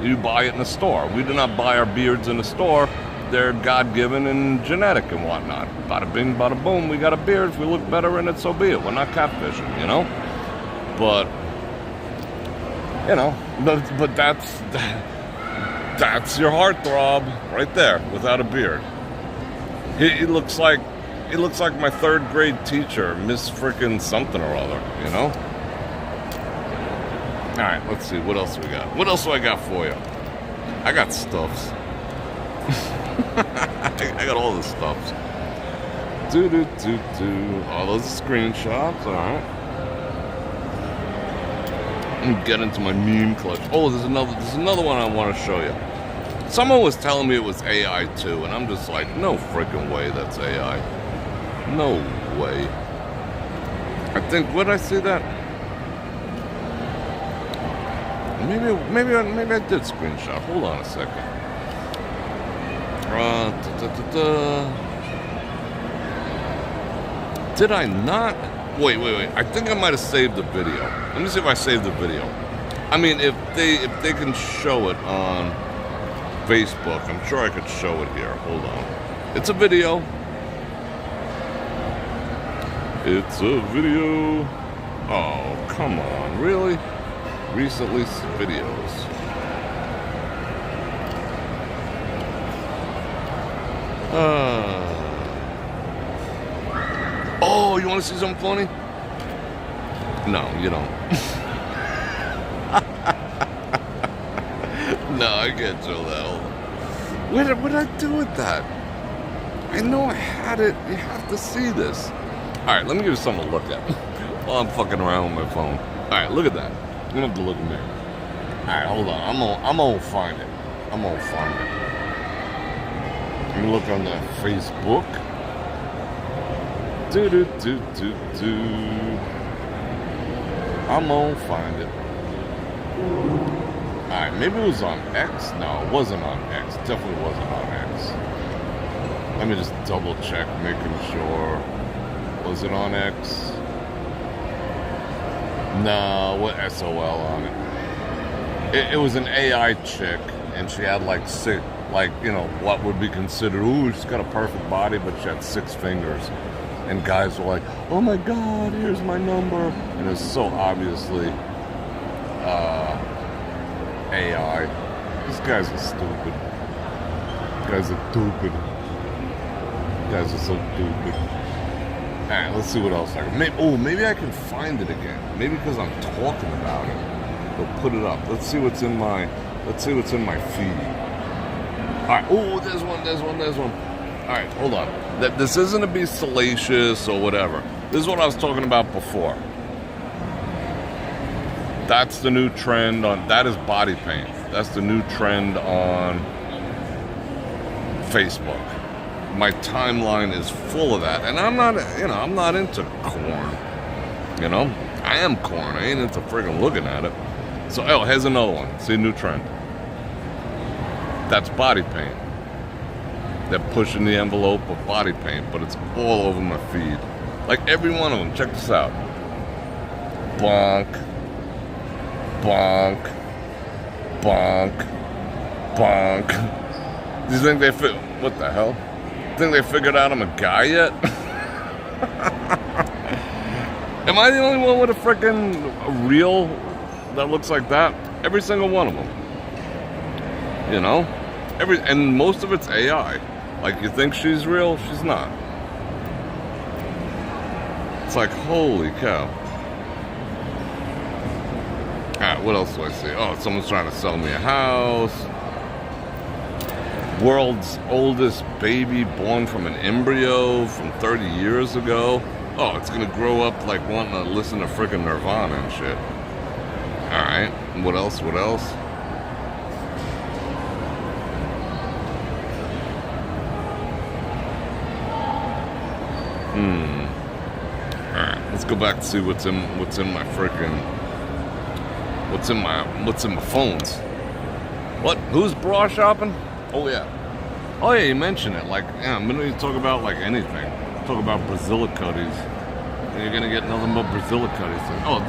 You buy it in the store. We do not buy our beards in the store. They're God-given and genetic and whatnot. Bada bing, bada boom, we got a beard. If we look better in it, so be it. We're not catfishing, But, but that's your heartthrob right there, without a beard. He looks like my 3rd grade teacher, Miss Frickin' something or other, All right, let's see. What else we got? What else do I got for you? I got stuffs. I got all the stuffs. Oh, those are screenshots. All right. Let me get into my meme collection. Oh, there's another one I want to show you. Someone was telling me it was AI too, and I'm just like, no freaking way that's AI. No way. I think, where did I see that? Maybe I did screenshot. Hold on a second. Did I not? Wait. I think I might have saved the video. Let me see if I saved the video. I mean, if they can show it on Facebook, I'm sure I could show it here. Hold on. It's a video. It's a video. Oh, come on. Really? Recently videos. Oh, you want to see something funny? No, you don't. No, I can't show that. What did I do with that? I know I had it. You have to see this. All right, let me give you something to look at while I'm fucking around with my phone. All right, look at that. You don't have to look at me. All right, hold on. I'm gonna find it. Let me look on the Facebook. I'm gonna find it. Alright, maybe it was on X? No, it wasn't on X. Definitely wasn't on X. Let me just double check, making sure. Was it on X? No, what SOL on it? It was an AI chick, and she had like six, like, you know, what would be considered, ooh, she's got a perfect body, but she had 6 fingers. And guys were like, oh my God, here's my number. And it's so obviously AI. These guys are stupid. Guys are stupid. Guys are so stupid. Alright, let's see what else I can. Maybe I can find it again. Maybe because I'm talking about it. They'll put it up. Let's see what's in my feed. Alright, there's one. Alright, hold on. This isn't to be salacious or whatever. This is what I was talking about before. That's the new trend that is body paint. That's the new trend on Facebook. My timeline is full of that. And I'm not into corn. You know? I am corn. I ain't into friggin' looking at it. So, here's another one. See, new trend. That's body paint. They're pushing the envelope of body paint, but it's all over my feed. Like every one of them. Check this out. Bonk. Bonk. Bonk. Bonk. Do you think they what the hell? Think they figured out I'm a guy yet? Am I the only one with a freaking reel that looks like that? Every single one of them. You know? And most of it's AI. Like, you think she's real? She's not. It's like, holy cow. Alright, what else do I see? Oh, someone's trying to sell me a house. World's oldest baby born from an embryo from 30 years ago. Oh, it's gonna grow up like wanting to listen to frickin' Nirvana and shit. Alright, what else? Alright, let's go back to see what's in my freaking what's in my phones. What? Who's bra shopping? Oh yeah, you mentioned it. Like, yeah, I'm gonna talk about like anything. Talk about Brazilicotes, and you're gonna get nothing but Brazilicotes. Oh,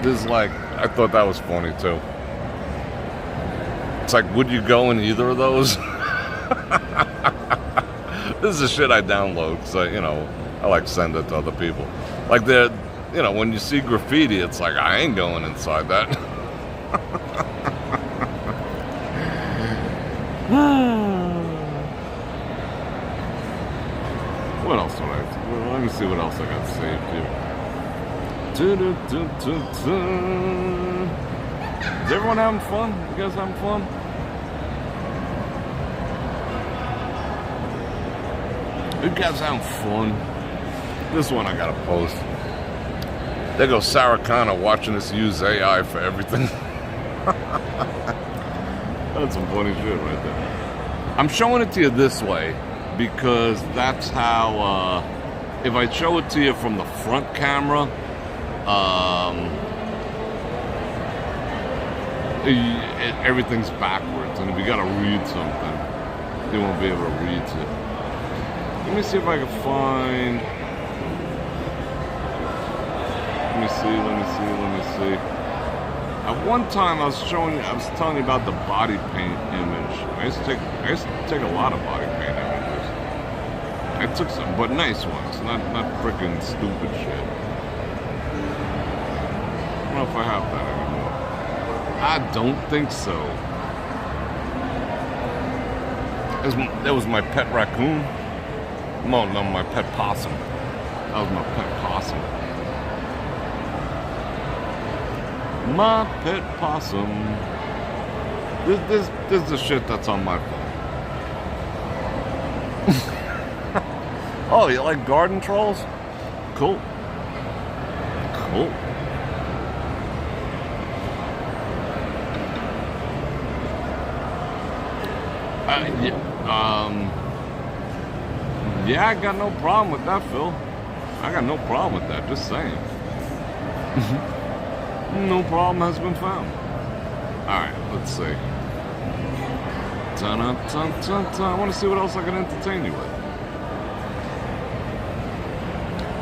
this is like, I thought that was funny too. It's like, would you go in either of those? This is the shit I download, so I like send it to other people. Like when you see graffiti, it's like, I ain't going inside that. What else would I? Let me see what else I got saved here. Is everyone having fun? You guys having fun? You guys having fun? This one I gotta post. There goes Sarah Connor watching us use AI for everything. That's some funny shit right there. I'm showing it to you this way because that's how, if I show it to you from the front camera, everything's backwards, and if you gotta read something, you won't be able to read it. Let me see if I can find. Let me see. At one time, I was telling you about the body paint image. I used to take a lot of body paint images. I took some, but nice ones, not freaking stupid shit. I don't know if I have that anymore. I don't think so. That was my pet raccoon. No, my pet possum. That was my pet possum. My pet possum. This is the shit that's on my phone. Oh, you like garden trolls? Cool. Yeah, I got no problem with that, Phil. I got no problem with that, just saying. No problem has been found. Alright, let's see. I want to see what else I can entertain you with.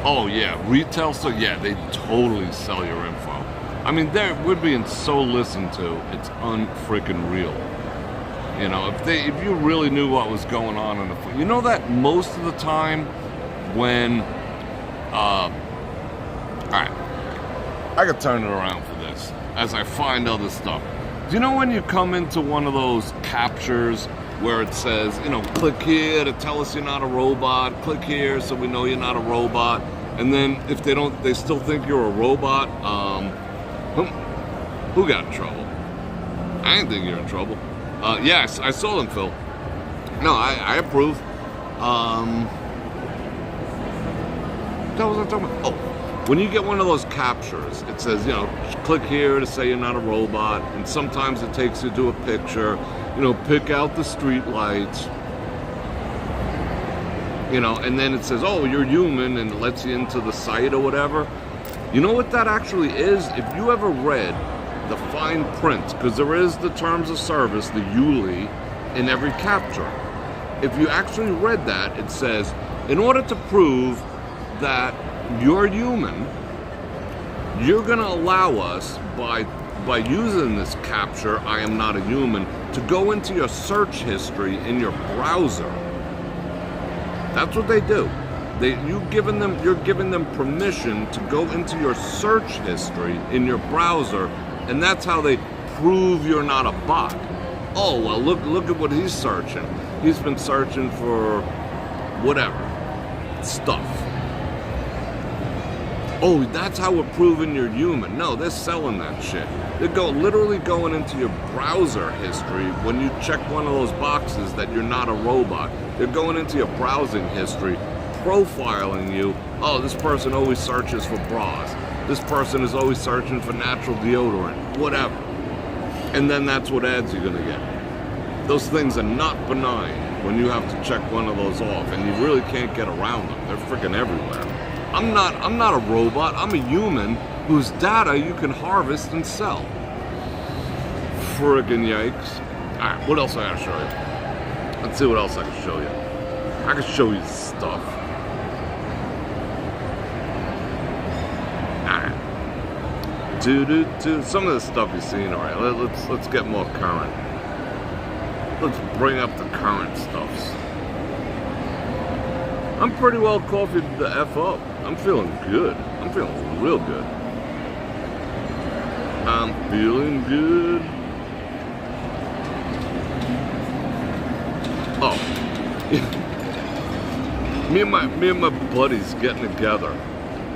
Oh yeah, retail, so yeah, they totally sell your info. I mean, we're being so listened to, it's unfreaking real. You know, if you really knew what was going on in the, you know that most of the time when, all right, I could turn it around for this as I find other stuff. Do you know when you come into one of those captures where it says, you know, click here to tell us you're not a robot, click here so we know you're not a robot, and then if they still think you're a robot, who got in trouble? I didn't think you're in trouble. Yes, I saw them, Phil. No, I approve. What was I talking about? Oh, when you get one of those captures, it says, you know, click here to say you're not a robot, and sometimes it takes you to a picture, you know, pick out the street lights, you know, and then it says, oh, you're human, and it lets you into the site or whatever. You know what that actually is? If you ever read the fine print, because there is the terms of service, the EULI, in every capture. If you actually read that, it says, in order to prove that you're human, you're going to allow us, by using this capture, I am not a human, to go into your search history in your browser. That's what they do. You're giving them permission to go into your search history in your browser, and that's how they prove you're not a bot. Oh, well, look at what he's searching. He's been searching for whatever stuff. Oh, that's how we're proving you're human. No, they're selling that shit. They're literally going into your browser history when you check one of those boxes that you're not a robot. They're going into your browsing history, profiling you. Oh, this person always searches for bras. This person is always searching for natural deodorant, whatever. And then that's what ads you're gonna get. Those things are not benign when you have to check one of those off, and you really can't get around them. They're freaking everywhere. I'm not a robot. I'm a human whose data you can harvest and sell. Friggin' yikes. Alright, what else I gotta show you? Let's see what else I can show you. I can show you stuff. Alright. Some of the stuff you've seen, alright. Let's get more current. Let's bring up the current stuffs. I'm pretty well coffeeed the F up. I'm feeling good. I'm feeling real good. I'm feeling good. Oh. Me and my buddies getting together.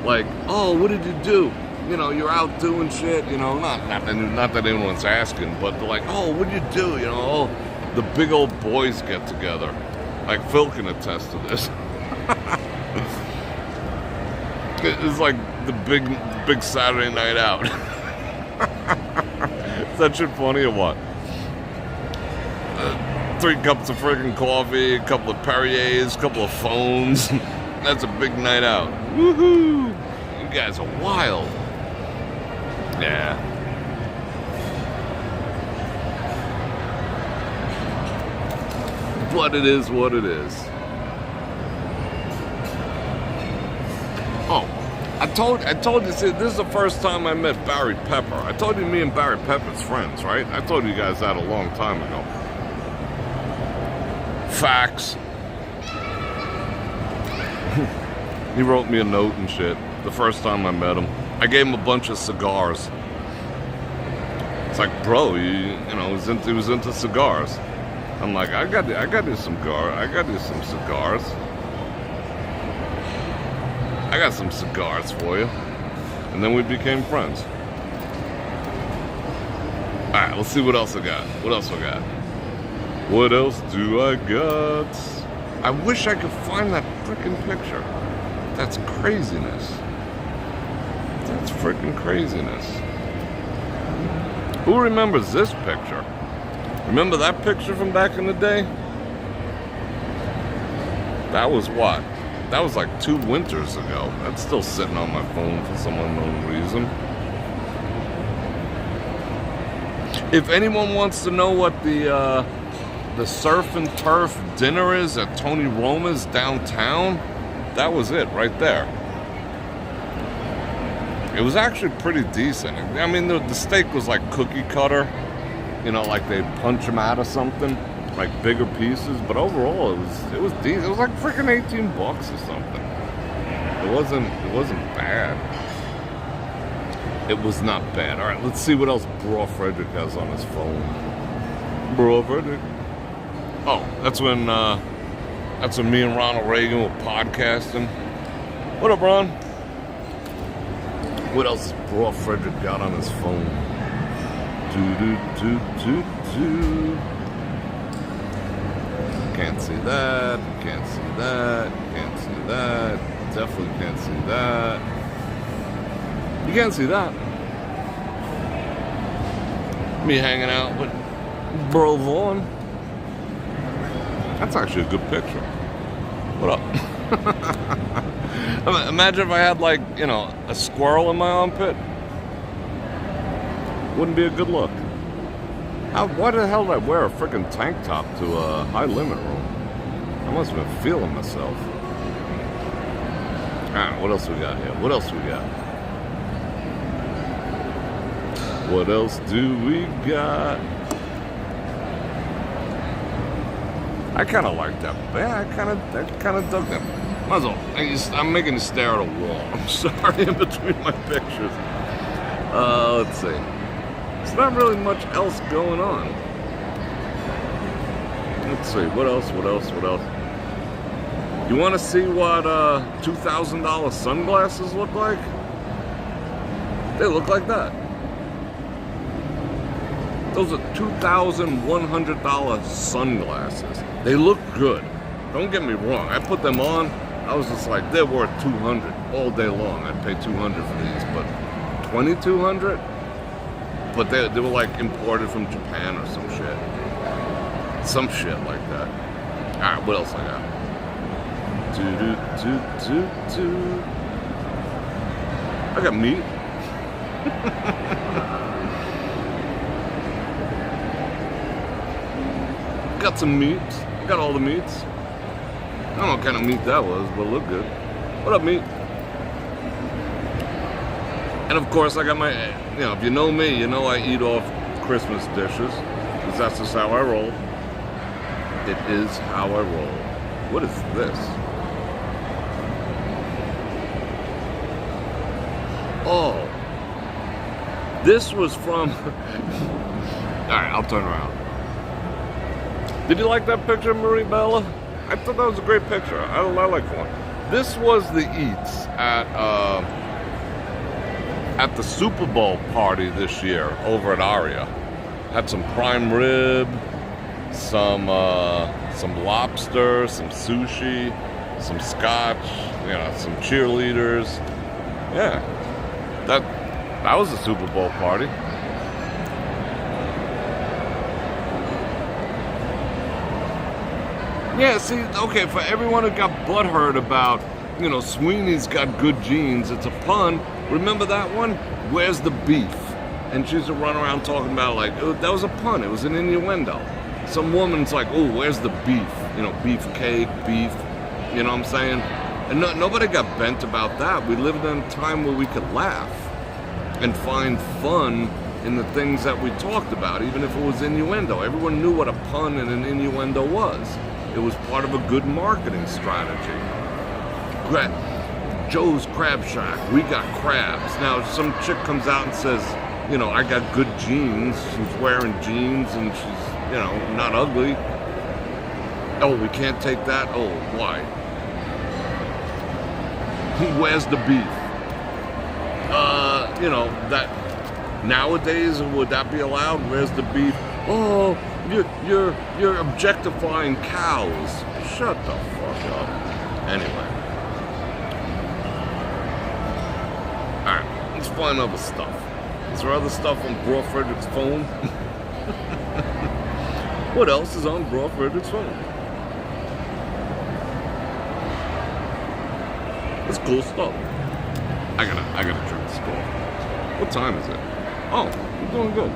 Like, oh, what did you do? You know, you're out doing shit, you know, not that anyone's asking, but they're like, oh, what did you do? You know, oh, the big old boys get together. Like, Phil can attest to this. It's like the big Saturday night out. Is that shit funny or what? 3 cups of friggin' coffee, a couple of Perriers, a couple of phones. That's a big night out. Woohoo! You guys are wild. Yeah. But it is what it is. Oh, I told you, see, this is the first time I met Barry Pepper. I told you me and Barry Pepper's friends, right? I told you guys that a long time ago. Facts. He wrote me a note and shit the first time I met him. I gave him a bunch of cigars. It's like, bro, he was into cigars. I'm like, I got you some cigars. I got some cigars for you. And then we became friends. Alright, let's see what else I got. What else do I got? I wish I could find that freaking picture. That's craziness. That's freaking craziness. Who remembers this picture? Remember that picture from back in the day? That was what? That was like 2 winters ago. That's still sitting on my phone for some unknown reason. If anyone wants to know what the surf and turf dinner is at Tony Roma's downtown, that was it right there. It was actually pretty decent. I mean, the steak was like cookie cutter. You know, like they'd punch them out of something, like bigger pieces. But overall, it was decent. It was like freaking $18 or something. It wasn't bad. It was not bad. All right, let's see what else Bror Fredrik has on his phone. Bror Fredrik. Oh, that's when me and Ronald Reagan were podcasting. What up, Ron? What else has Bror Fredrik got on his phone? Can't see that. Can't see that. Can't see that. Definitely can't see that. You can't see that. Me hanging out with Bro Vaughn. That's actually a good picture. What up? Imagine if I had, like, you know, a squirrel in my armpit. Wouldn't be a good look. Why the hell did I wear a freaking tank top to a high limit room? I must have been feeling myself. Alright, what else we got here? What else do we got? I kind of like that. Yeah, I kind of dug that. Might as well. I'm making you stare at a wall. I'm sorry, in between my pictures. Let's see. There's not really much else going on. Let's see. What else? You want to see what $2,000 sunglasses look like? They look like that. Those are $2,100 sunglasses. They look good. Don't get me wrong. I put them on. I was just like, they're worth $200 all day long. I'd pay $200 for these, but $2,200? But they were like imported from Japan or some shit. Some shit like that. Alright, what else I got? I got meat. Got some meats. Got all the meats. I don't know what kind of meat that was, but it looked good. What up, meat? And of course, I got my, you know, if you know me, you know I eat off Christmas dishes. Because that's just how I roll. It is how I roll. What is this? Oh. This was from... Alright, I'll turn around. Did you like that picture, Marie Bella? I thought that was a great picture. I like one. This was the eats at the Super Bowl party this year over at Aria. Had some prime rib, some lobster, some sushi, some scotch, you know, some cheerleaders. Yeah, that was a Super Bowl party. Yeah, see, okay, for everyone who got butthurt about, you know, Sweeney's got good genes, it's a pun. Remember that one? Where's the beef? And she used to run around talking about, like, that was a pun. It was an innuendo. some woman's like, oh, where's the beef? You know, beefcake, beef, you know what I'm saying? And nobody got bent about that. We lived in a time where we could laugh and find fun in the things that we talked about, even if it was innuendo. Everyone knew what a pun and an innuendo was. It was part of a good marketing strategy. Joe's Crab Shack, we got crabs. Now, some chick comes out and says, you know, I got good jeans. She's wearing jeans and she's, you know, not ugly. Oh, we can't take that? Oh, why? Where's the beef? You know, that nowadays, would that be allowed? Where's the beef? Oh, you're objectifying cows. Shut the fuck up. Anyway. Alright, let's find other stuff. Is there other stuff on Bror Fredrik's phone? What else is on Bror Fredrik's phone? That's cool stuff. I gotta drink this coffee. What time is it? Oh, we're doing good.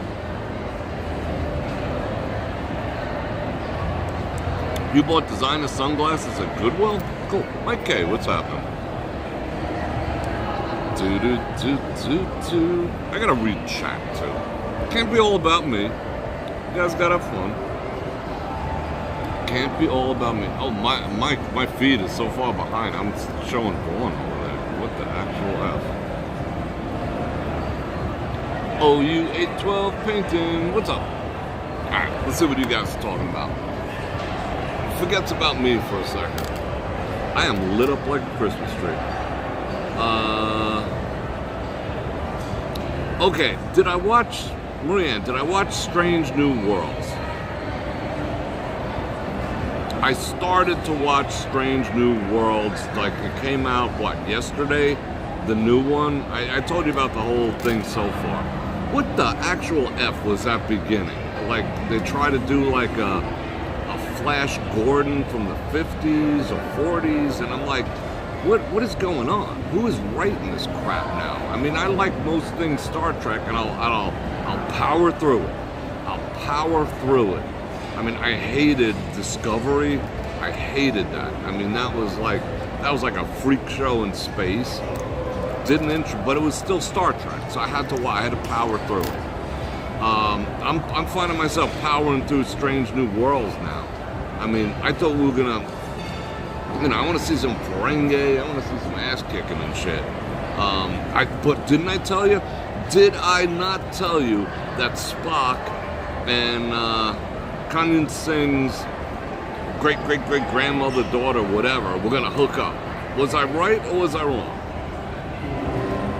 You bought designer sunglasses at Goodwill? Cool. Mike K, what's happening? I gotta read chat too. Can't be all about me. You guys gotta have fun. Can't be all about me. Oh, my feed is so far behind. I'm showing porn over there. What the actual F? OU812 painting. What's up? Alright, let's see what you guys are talking about. Forgets about me for a second. I am lit up like a Christmas tree. Okay, did I watch Strange New Worlds? I started to watch Strange New Worlds, like it came out, what, yesterday? The new one? I told you about the whole thing so far. What the actual F was that beginning? Like, they try to do like a Flash Gordon from the 50s or 40s, and I'm like, what is going on? Who is writing this crap now? I mean, I like most things Star Trek, and I'll power through it. I'll power through it. I mean, I hated Discovery. I hated that. I mean, that was like a freak show in space. But it was still Star Trek, so I had to power through it. I'm finding myself powering through Strange New Worlds now. I mean, I thought we were gonna, I want to see some Ferengi. I want to see some ass kicking and shit. But didn't I tell you? Did I not tell you that Spock and Kanyan Singh's great-great-great-grandmother, daughter, whatever, were gonna hook up? Was I right or was I wrong?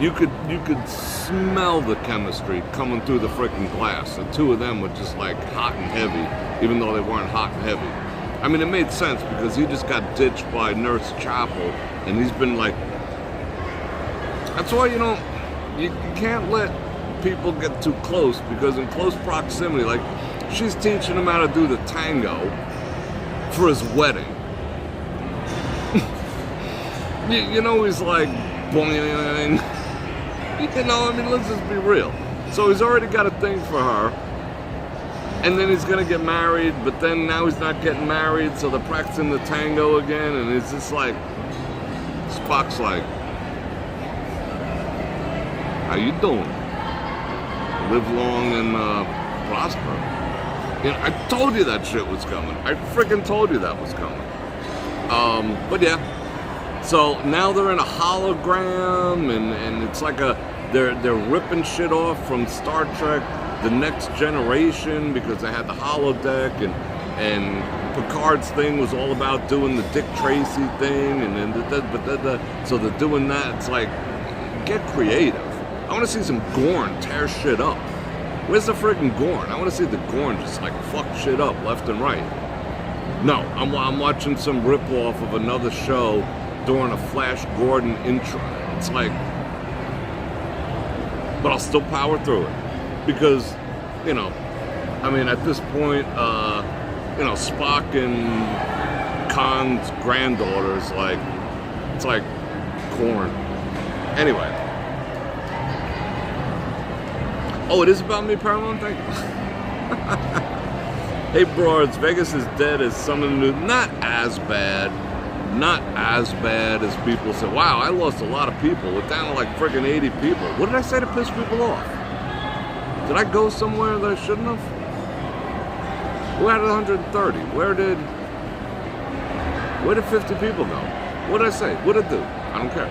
You could smell the chemistry coming through the freaking glass. The two of them were just like hot and heavy, even though they weren't hot and heavy. I mean, it made sense because he just got ditched by Nurse Chapel, and he's been like. That's why you can't let people get too close, because in close proximity, like she's teaching him how to do the tango for his wedding. He's like boing. I mean, let's just be real. So he's already got a thing for her, and then he's gonna get married, but then now he's not getting married, so they're practicing the tango again, and it's just like, Spock's like, how you doing? Live long and prosper. I told you that shit was coming. I freaking told you that was coming. But yeah. So now they're in a hologram, and it's like they're ripping shit off from Star Trek The Next Generation, because they had the holodeck, and Picard's thing was all about doing the Dick Tracy thing, and then so they're doing that. It's like, get creative. I want to see some Gorn tear shit up. Where's the freaking Gorn? I want to see the Gorn just like fuck shit up left and right. No, I'm watching some rip-off of another show during a Flash Gordon intro. It's like, but I'll still power through it, because, I mean, at this point, Spock and Khan's granddaughter is like, it's like corn. Anyway. Oh, it is about me, Paramount? Thank you. Hey, broads, Vegas is dead as some of the news. Not as bad. Not as bad as people say. Wow, I lost a lot of people. We're down to like friggin' 80 people. What did I say to piss people off? Did I go somewhere that I shouldn't have? We're at 130. Where did 50 people go? What did I say? What did I do? I don't care.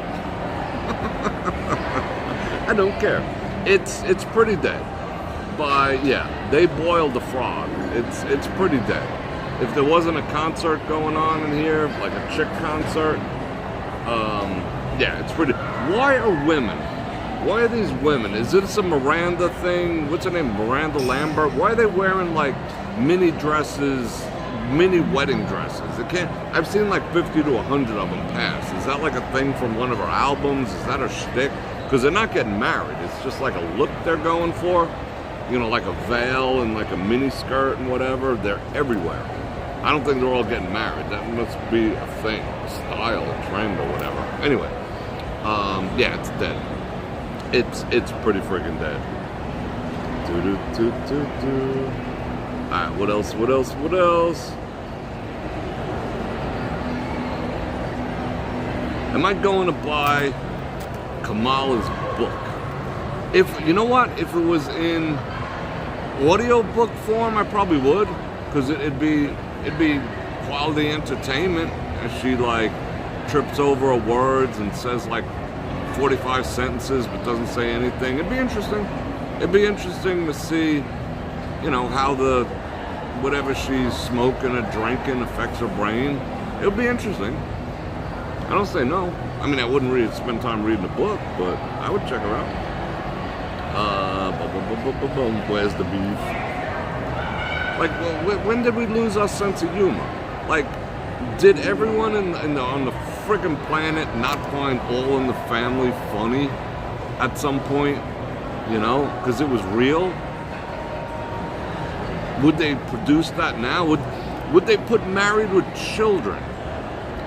I don't care. It's pretty dead. They boiled the frog. It's pretty dead. If there wasn't a concert going on in here, like a chick concert, it's pretty. Why are women? Why are these women? Is this a Miranda thing? What's her name? Miranda Lambert? Why are they wearing like mini dresses, mini wedding dresses? I've seen like 50 to 100 of them pass. Is that like a thing from one of her albums? Is that a shtick? Because they're not getting married. It's just like a look they're going for. You know, like a veil and like a mini skirt and whatever. They're everywhere. I don't think they're all getting married. That must be a thing, a style, a trend or whatever. Anyway, it's dead. It's pretty freaking dead. Alright, what else? Am I going to buy Kamala's book? If you know what, if it was in audio book form, I probably would, because it'd be quality entertainment as she like trips over her words and says like 45 sentences but doesn't say anything. It'd be interesting. It'd be interesting to see, you know, how the whatever she's smoking or drinking affects her brain. It would be interesting. I don't say no. I mean, I wouldn't spend time reading a book, but I would check her out. Where's the beef? Like, when did we lose our sense of humor? Like, did everyone on the friggin' planet not find All in the Family funny at some point? You know, because it was real. Would they produce that now? Would they put Married with Children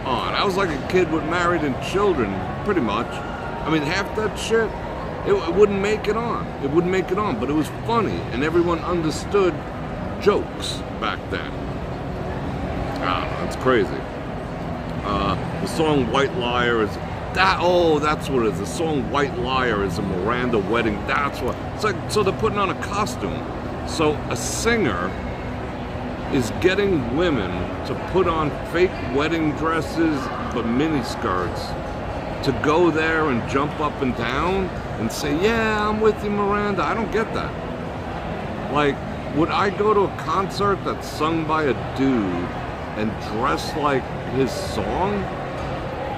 on? I was like a kid with Married and Children, pretty much. I mean, half that shit, it wouldn't make it on. It wouldn't make it on, but it was funny, and everyone understood jokes back then. I don't know, it's crazy. The song White Liar is that's what it is. The song White Liar is a Miranda wedding. That's what it's like. So they're putting on a costume. So a singer is getting women to put on fake wedding dresses but mini skirts to go there and jump up and down and say, yeah, I'm with you, Miranda. I don't get that. Like, would I go to a concert that's sung by a dude and dress like his song?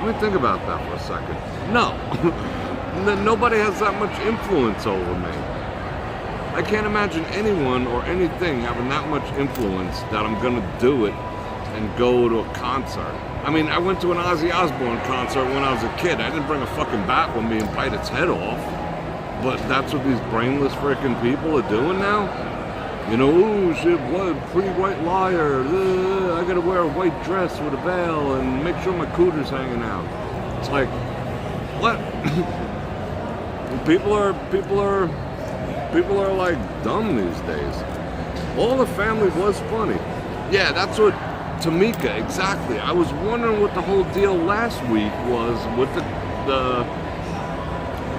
Let me think about that for a second. No. Nobody has that much influence over me. I can't imagine anyone or anything having that much influence that I'm gonna do it and go to a concert. I mean, I went to an Ozzy Osbourne concert when I was a kid. I didn't bring a fucking bat with me and bite its head off. But that's what these brainless freaking people are doing now? You know, ooh, shit, what, pretty white liar. I gotta wear a white dress with a veil and make sure my cooter's hanging out. It's like, what? People are like dumb these days. All the Family was funny. Yeah, that's what Tamika, exactly. I was wondering what the whole deal last week was with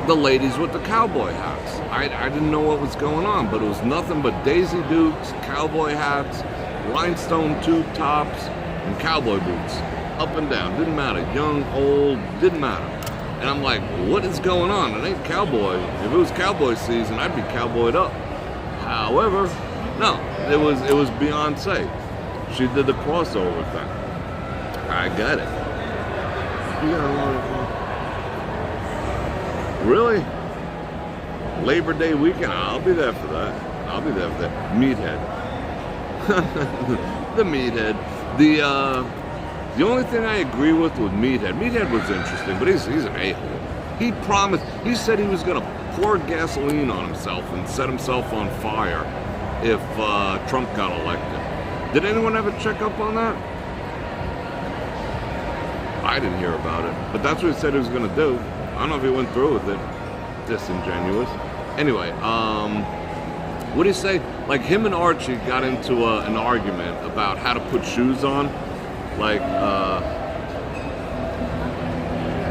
the ladies with the cowboy hats. I didn't know what was going on, but it was nothing but Daisy Dukes, cowboy hats, rhinestone tube tops, and cowboy boots. Up and down, didn't matter. Young, old, didn't matter. And I'm like, what is going on? It ain't cowboy. If it was cowboy season, I'd be cowboyed up. However, no, it was Beyonce. She did the crossover thing. I got it. You got a lot of Really? Labor Day weekend? I'll be there for that. Meathead. The Meathead. The only thing I agree with Meathead was interesting, but he's an a-hole. He said he was going to pour gasoline on himself and set himself on fire if Trump got elected. Did anyone ever check up on that? I didn't hear about it, but that's what he said he was going to do. I don't know if he went through with it. Disingenuous. Anyway, what do you say? Like him and Archie got into an argument about how to put shoes on. Like,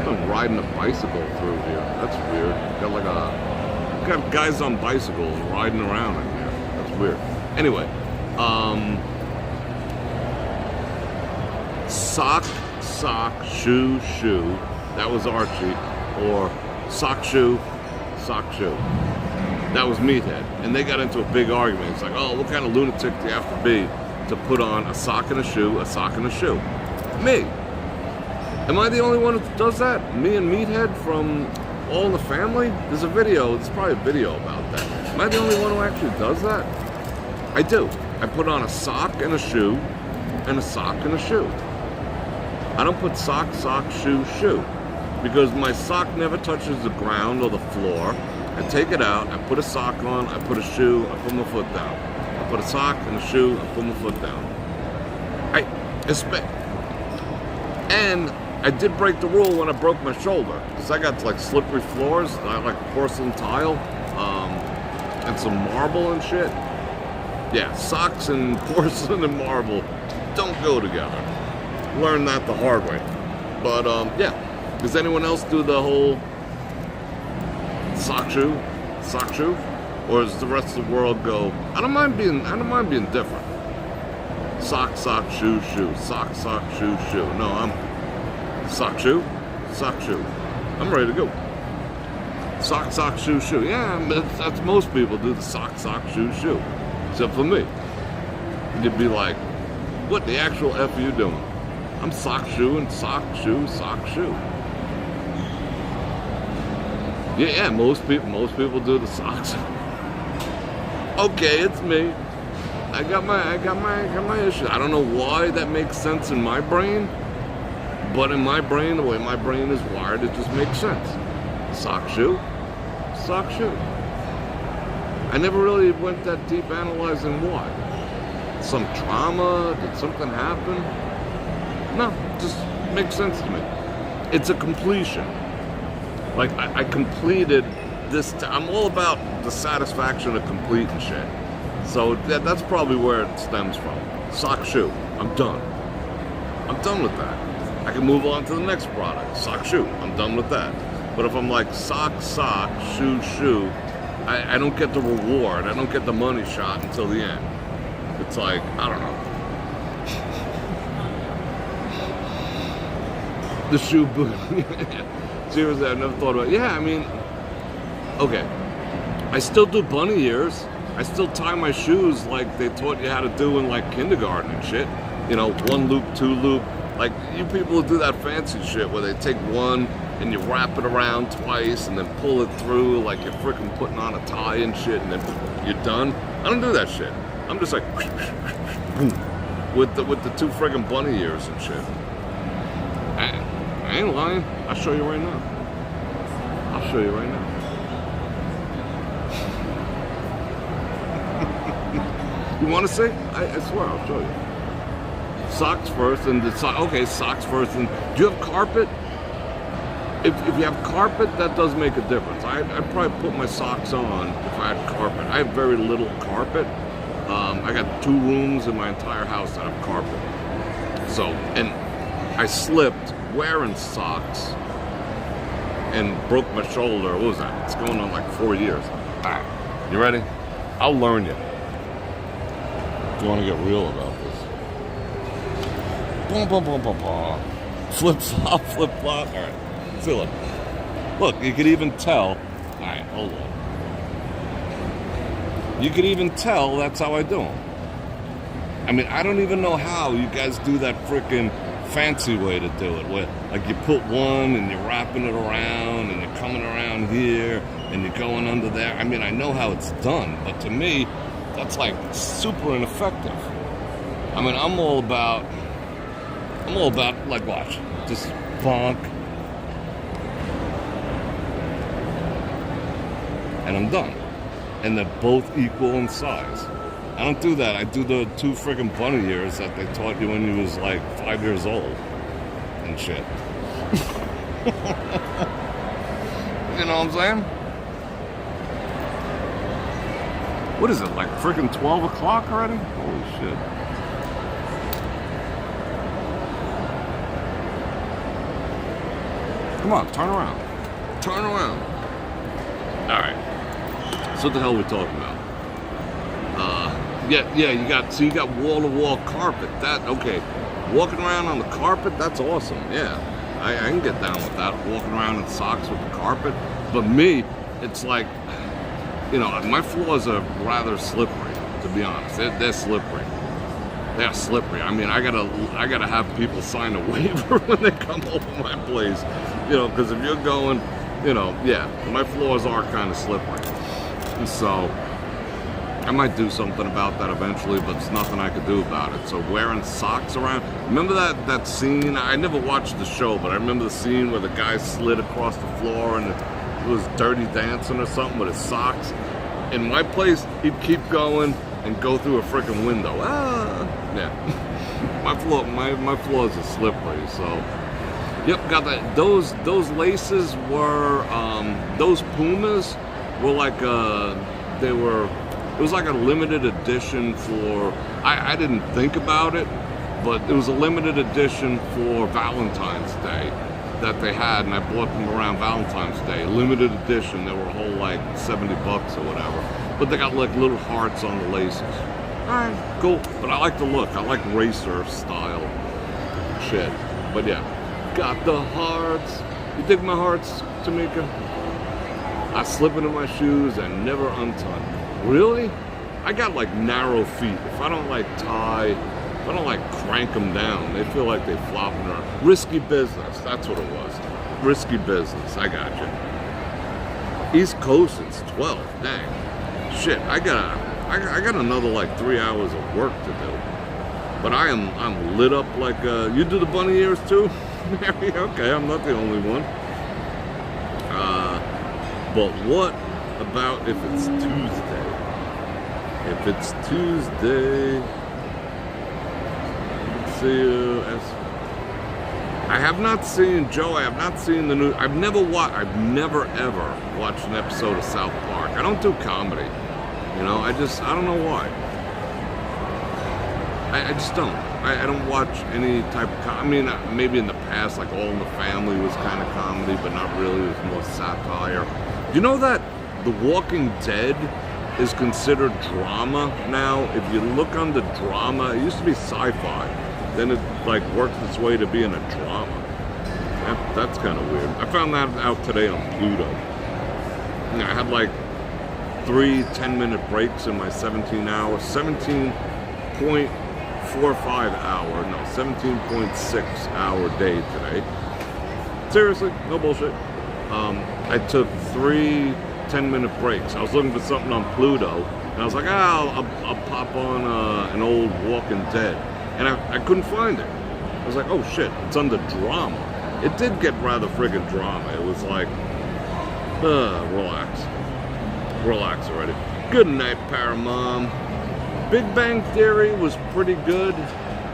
I'm riding a bicycle through here. That's weird. Got guys on bicycles riding around in here. That's weird. Anyway, sock, shoe. That was Archie. Or sock, shoe. That was Meathead. And they got into a big argument. It's like, oh, what kind of lunatic do you have to be to put on a sock and a shoe, Me. Am I the only one that does that? Me and Meathead from All in the Family? There's probably a video about that. Am I the only one who actually does that? I do. I put on a sock and a shoe, and a sock and a shoe. I don't put sock, shoe. Because my sock never touches the ground or the floor. I take it out, I put a sock on, I put a shoe, I put my foot down. I put a sock and a shoe, I put my foot down. And I did break the rule when I broke my shoulder. Because I got like slippery floors, I like porcelain tile, and some marble and shit. Yeah, socks and porcelain and marble don't go together. Learned that the hard way. But yeah. Does anyone else do the whole sock shoe? Or does the rest of the world go, I don't mind being different. Sock, shoe. Sock, shoe. No, I'm sock, shoe. I'm ready to go. Sock, shoe. Yeah, that's most people do the sock, shoe. Except for me. You'd be like, what the actual F are you doing? I'm sock, shoe, and sock, shoe. Yeah, most people do the socks. Okay, it's me. I got my issue. I don't know why that makes sense in my brain, but in my brain, the way my brain is wired, it just makes sense. Sock, shoe. I never really went that deep analyzing why. Some trauma? Did something happen? No, it just makes sense to me. It's a completion. Like, I completed this. I'm all about the satisfaction of completing shit. So that's probably where it stems from. Sock, shoe. I'm done. I'm done with that. I can move on to the next product. Sock, shoe. I'm done with that. But if I'm like sock, shoe, I don't get the reward. I don't get the money shot until the end. It's like, I don't know. The shoe boot. Seriously, I've never thought about it. Yeah, I mean, okay. I still do bunny ears. I still tie my shoes like they taught you how to do in like kindergarten and shit. You know, 1 loop, 2 loop. Like, you people who do that fancy shit where they take one and you wrap it around twice and then pull it through like you're freaking putting on a tie and shit and then you're done. I don't do that shit. I'm just like, boom, with the 2 friggin' bunny ears and shit. I ain't lying. I'll show you right now. You want to see? I swear, I'll show you. Socks first, and socks first. And do you have carpet? If you have carpet, that does make a difference. I'd probably put my socks on if I had carpet. I have very little carpet. I got 2 rooms in my entire house that have carpet. So, and I slipped wearing socks and broke my shoulder. What was that? It's going on like 4 years. All right, you ready? I'll learn you. If you want to get real about this. Boom, boom, boom, boom, boom. Flip flop. All right, feel it. Look, you could even tell. All right, hold on. You could even tell that's how I do them. I mean, I don't even know how you guys do that freaking fancy way to do it, where like you put one and you're wrapping it around and you're coming around here and you're going under there. I mean, I know how it's done, but to me, that's like super ineffective. I mean, I'm all about like, watch, just bonk, and I'm done. And they're both equal in size. I don't do that. I do the 2 friggin' bunny ears that they taught you when you was like 5 years old and shit. You know what I'm saying? What is it, like freaking 12 o'clock already? Holy shit. Come on, turn around. Turn around. Alright. So what the hell are we talking about? Yeah, you got wall-to-wall carpet. Okay. Walking around on the carpet, that's awesome. Yeah. I can get down with that. Walking around in socks with the carpet. But me, it's like, you know, my floors are rather slippery, to be honest. They're slippery. They're slippery. I mean, I gotta have people sign a waiver when they come over my place. You know, because if you're going, you know, yeah, my floors are kind of slippery. And so I might do something about that eventually, but there's nothing I could do about it. So wearing socks around. Remember that scene? I never watched the show, but I remember the scene where the guy slid across the floor and it was Dirty Dancing or something with his socks. In my place, he'd keep going and go through a freaking window. Yeah. My floors are slippery, so. Yep, got that. Those laces were, those Pumas were like, it was like a limited edition for, I didn't think about it, but it was a limited edition for Valentine's Day that they had, and I bought them around Valentine's Day. Limited edition, they were a whole like $70 or whatever. But they got like little hearts on the laces. Alright, cool. But I like the look. I like racer style shit. But yeah, got the hearts. You dig my hearts, Tamika? I slip into my shoes and never untie. Really? I got like narrow feet. If I don't like tie, if I don't like crank them down, they feel like they flopping around. Risky business, that's what it was. Risky business, I got you. East Coast, it's 12, dang. Shit, I got another like 3 hours of work to do. But I'm lit up like, you do the bunny ears too? Mary? Okay, I'm not the only one. But what about if it's Tuesday? If it's Tuesday, see you. I have not seen Joe. I have not seen the new. I've never ever watched an episode of South Park. I don't do comedy. You know, I don't know why. I just don't. I don't watch any type of comedy. I mean, maybe in the past, like All in the Family was kind of comedy, but not really. It was more satire. You know that The Walking Dead is considered drama now? If you look under drama, it used to be sci-fi. Then it like worked its way to being a drama. That's kind of weird. I found that out today on Pluto. I had like 3 10-minute breaks in my 17.45 hour, no, 17.6 hour day today. Seriously, no bullshit. I took 3 10-minute breaks. I was looking for something on Pluto, and I was like, I'll pop on an old Walking Dead. And I couldn't find it. I was like, oh shit, it's under drama. It did get rather friggin' drama. It was like, relax. Relax already. Good night, Paramom. Big Bang Theory was pretty good.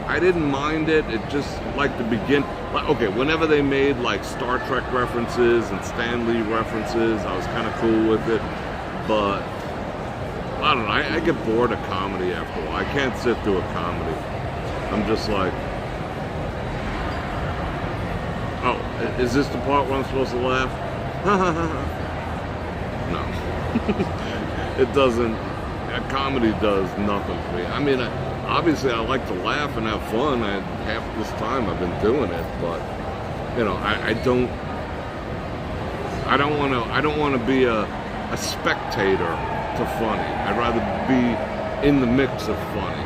I didn't mind it. It just, like, the begin. Okay, whenever they made, like, Star Trek references and Stan Lee references, I was kind of cool with it. But, I don't know. I get bored of comedy after a while. I can't sit through a comedy. I'm just like, oh, is this the part where I'm supposed to laugh? No. It doesn't. A comedy does nothing for me. I mean, obviously I like to laugh and have fun. Half this time I've been doing it, but you know, I don't want to be a spectator to funny. I'd rather be in the mix of funny.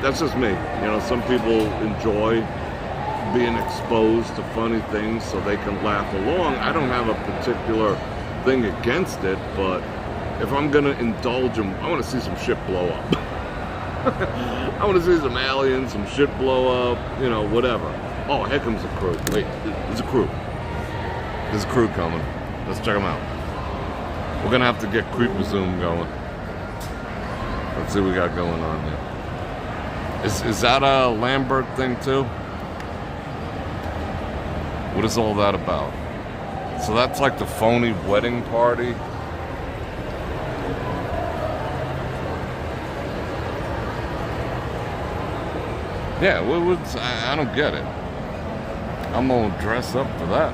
That's just me. You know, some people enjoy being exposed to funny things so they can laugh along. I don't have a particular thing against it, but if I'm gonna indulge them, I want to see some shit blow up. I want to see some aliens, some shit blow up, you know, whatever. Oh, here comes the crew. Wait, there's a crew. There's a crew coming. Let's check them out. We're gonna have to get Creeper Zoom going. Let's see what we got going on there. Is that a Lambert thing too? What is all that about? So that's like the phony wedding party. Yeah, I don't get it. I'm gonna dress up for that.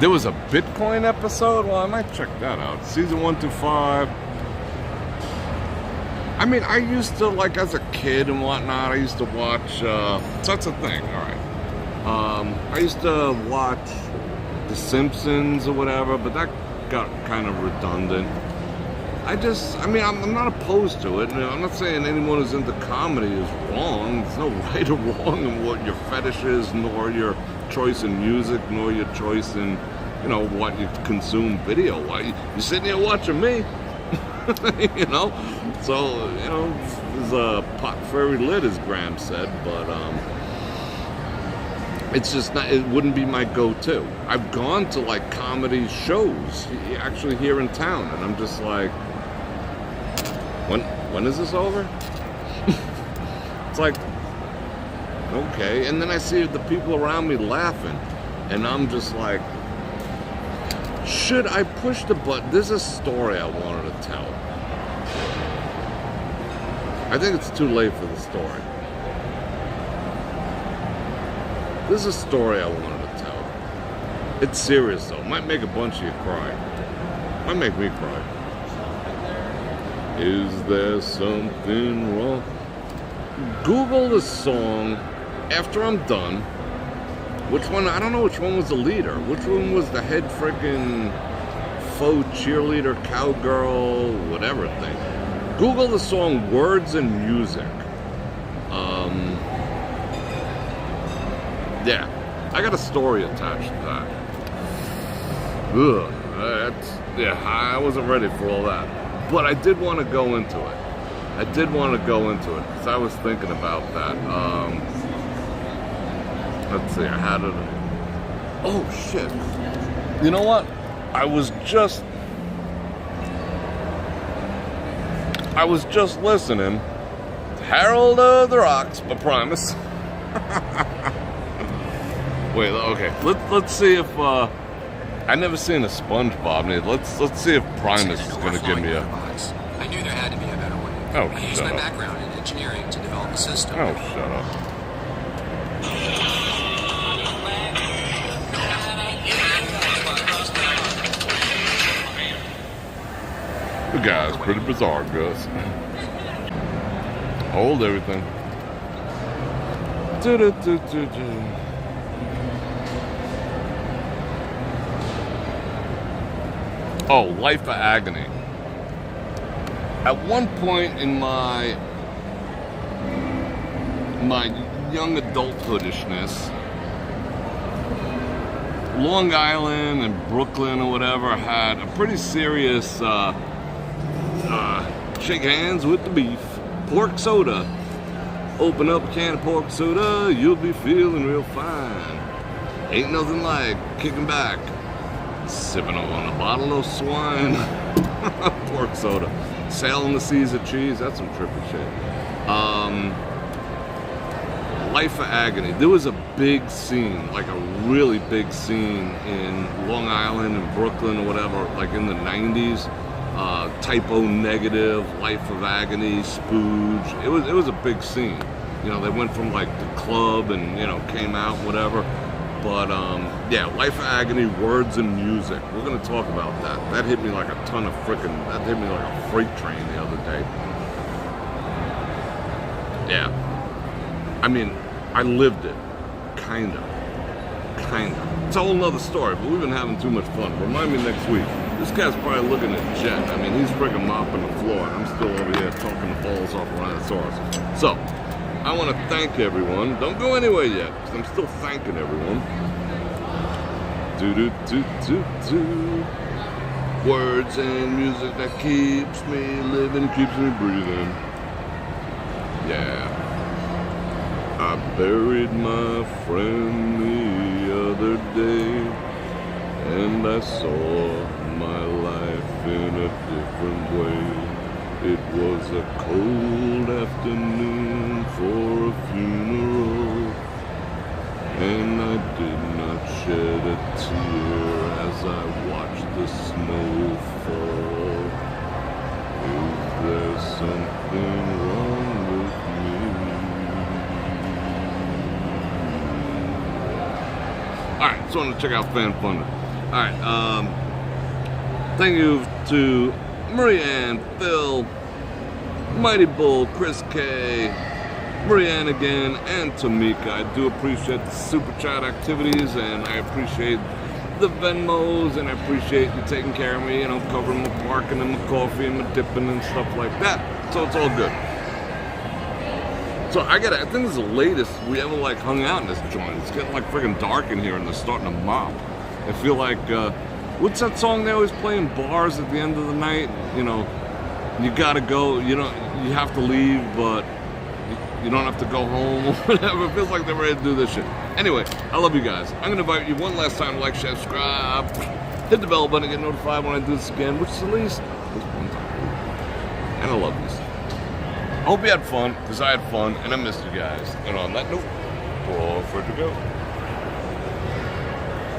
There was a Bitcoin episode? Well, I might check that out. Season 1 through 5. I mean, I used to, like, as a kid and whatnot, I used to watch, so that's a thing, alright. I used to watch The Simpsons or whatever, but that got kind of redundant. I mean, I'm not opposed to it. I'm not saying anyone who's into comedy is wrong. There's no right or wrong in what your fetish is, nor your choice in music, nor your choice in, you know, what you consume video-wise. You're sitting here watching me, you know? So, you know, there's a pot very lit, as Graham said, but it's just not, it wouldn't be my go-to. I've gone to, like, comedy shows, actually here in town, and I'm just like, when is this over? It's like, okay. And then I see the people around me laughing, and I'm just like, should I push the button? There's a story I wanted to tell. I think it's too late for the story. This is a story I wanted to tell. It's serious though. Might make a bunch of you cry. Might make me cry. Is there something wrong? Google the song after I'm done. Which one? I don't know which one was the leader. Which one was the head freaking faux cheerleader, cowgirl, whatever thing. Google the song Words and Music. Yeah, I got a story attached to that. Ugh, I wasn't ready for all that. But I did want to go into it. Because I was thinking about that. Let's see, I had it. Oh, shit. You know what? I was just listening to Harold of the Rocks by Primus. Wait, okay. Let's see if I never seen a SpongeBob. Let's see if Primus is gonna give me a. I knew there had to be a better way. Oh, I used my background in engineering to develop a system. Oh, shut up. The guy's pretty bizarre, Gus. Hold everything. Oh, Life of Agony. At one point in my young adulthoodishness, Long Island and Brooklyn or whatever had a pretty serious shake hands with the beef, pork soda. Open up a can of pork soda, you'll be feeling real fine. Ain't nothing like kicking back, sipping on a bottle of swine. Pork soda. Sailing the seas of cheese, that's some trippy shit. Life of Agony. There was a big scene, like a really big scene in Long Island and Brooklyn or whatever, like in the 90s. Typo Negative, Life of Agony, Spooge. It was a big scene. You know, they went from like the club and, you know, came out, whatever. But, yeah, Life of Agony, Words and Music. We're going to talk about that. That hit me like a ton of that hit me like a freight train the other day. Yeah. I mean, I lived it. Kinda. It's a whole nother story, but we've been having too much fun. Remind me next week. This guy's probably looking at Jet. I mean, he's freaking mopping the floor, and I'm still over here talking the balls off Rhinoceros. So, I want to thank everyone. Don't go anywhere yet, because I'm still thanking everyone. Words and music that keeps me living, keeps me breathing. Yeah. I buried my friend the other day, and I saw my life in a different way. It was a cold afternoon for a funeral, and I did not shed a tear as I watched the snow fall. Is there something wrong with me? also want to check out Fan Fun. All right. Thank you to Marianne, Phil, Mighty Bull, Chris K, Marianne again, and Tamika. I do appreciate the super chat activities, and I appreciate the Venmos, and I appreciate you taking care of me, you know, covering my parking and my coffee and my dipping and stuff like that. So it's all good. So I think this is the latest we ever like hung out in this joint. It's getting like freaking dark in here, and they're starting to mop. I feel like, what's that song they always play in bars at the end of the night? You know, you gotta go, you have to leave, but you don't have to go home or whatever. It feels like they're ready to do this shit. Anyway, I love you guys. I'm going to invite you one last time to like, share, subscribe, hit the bell button to get notified when I do this again, which is at least one time. And I love you. I hope you had fun, because I had fun, and I missed you guys. And on that note, Bror Fredrik.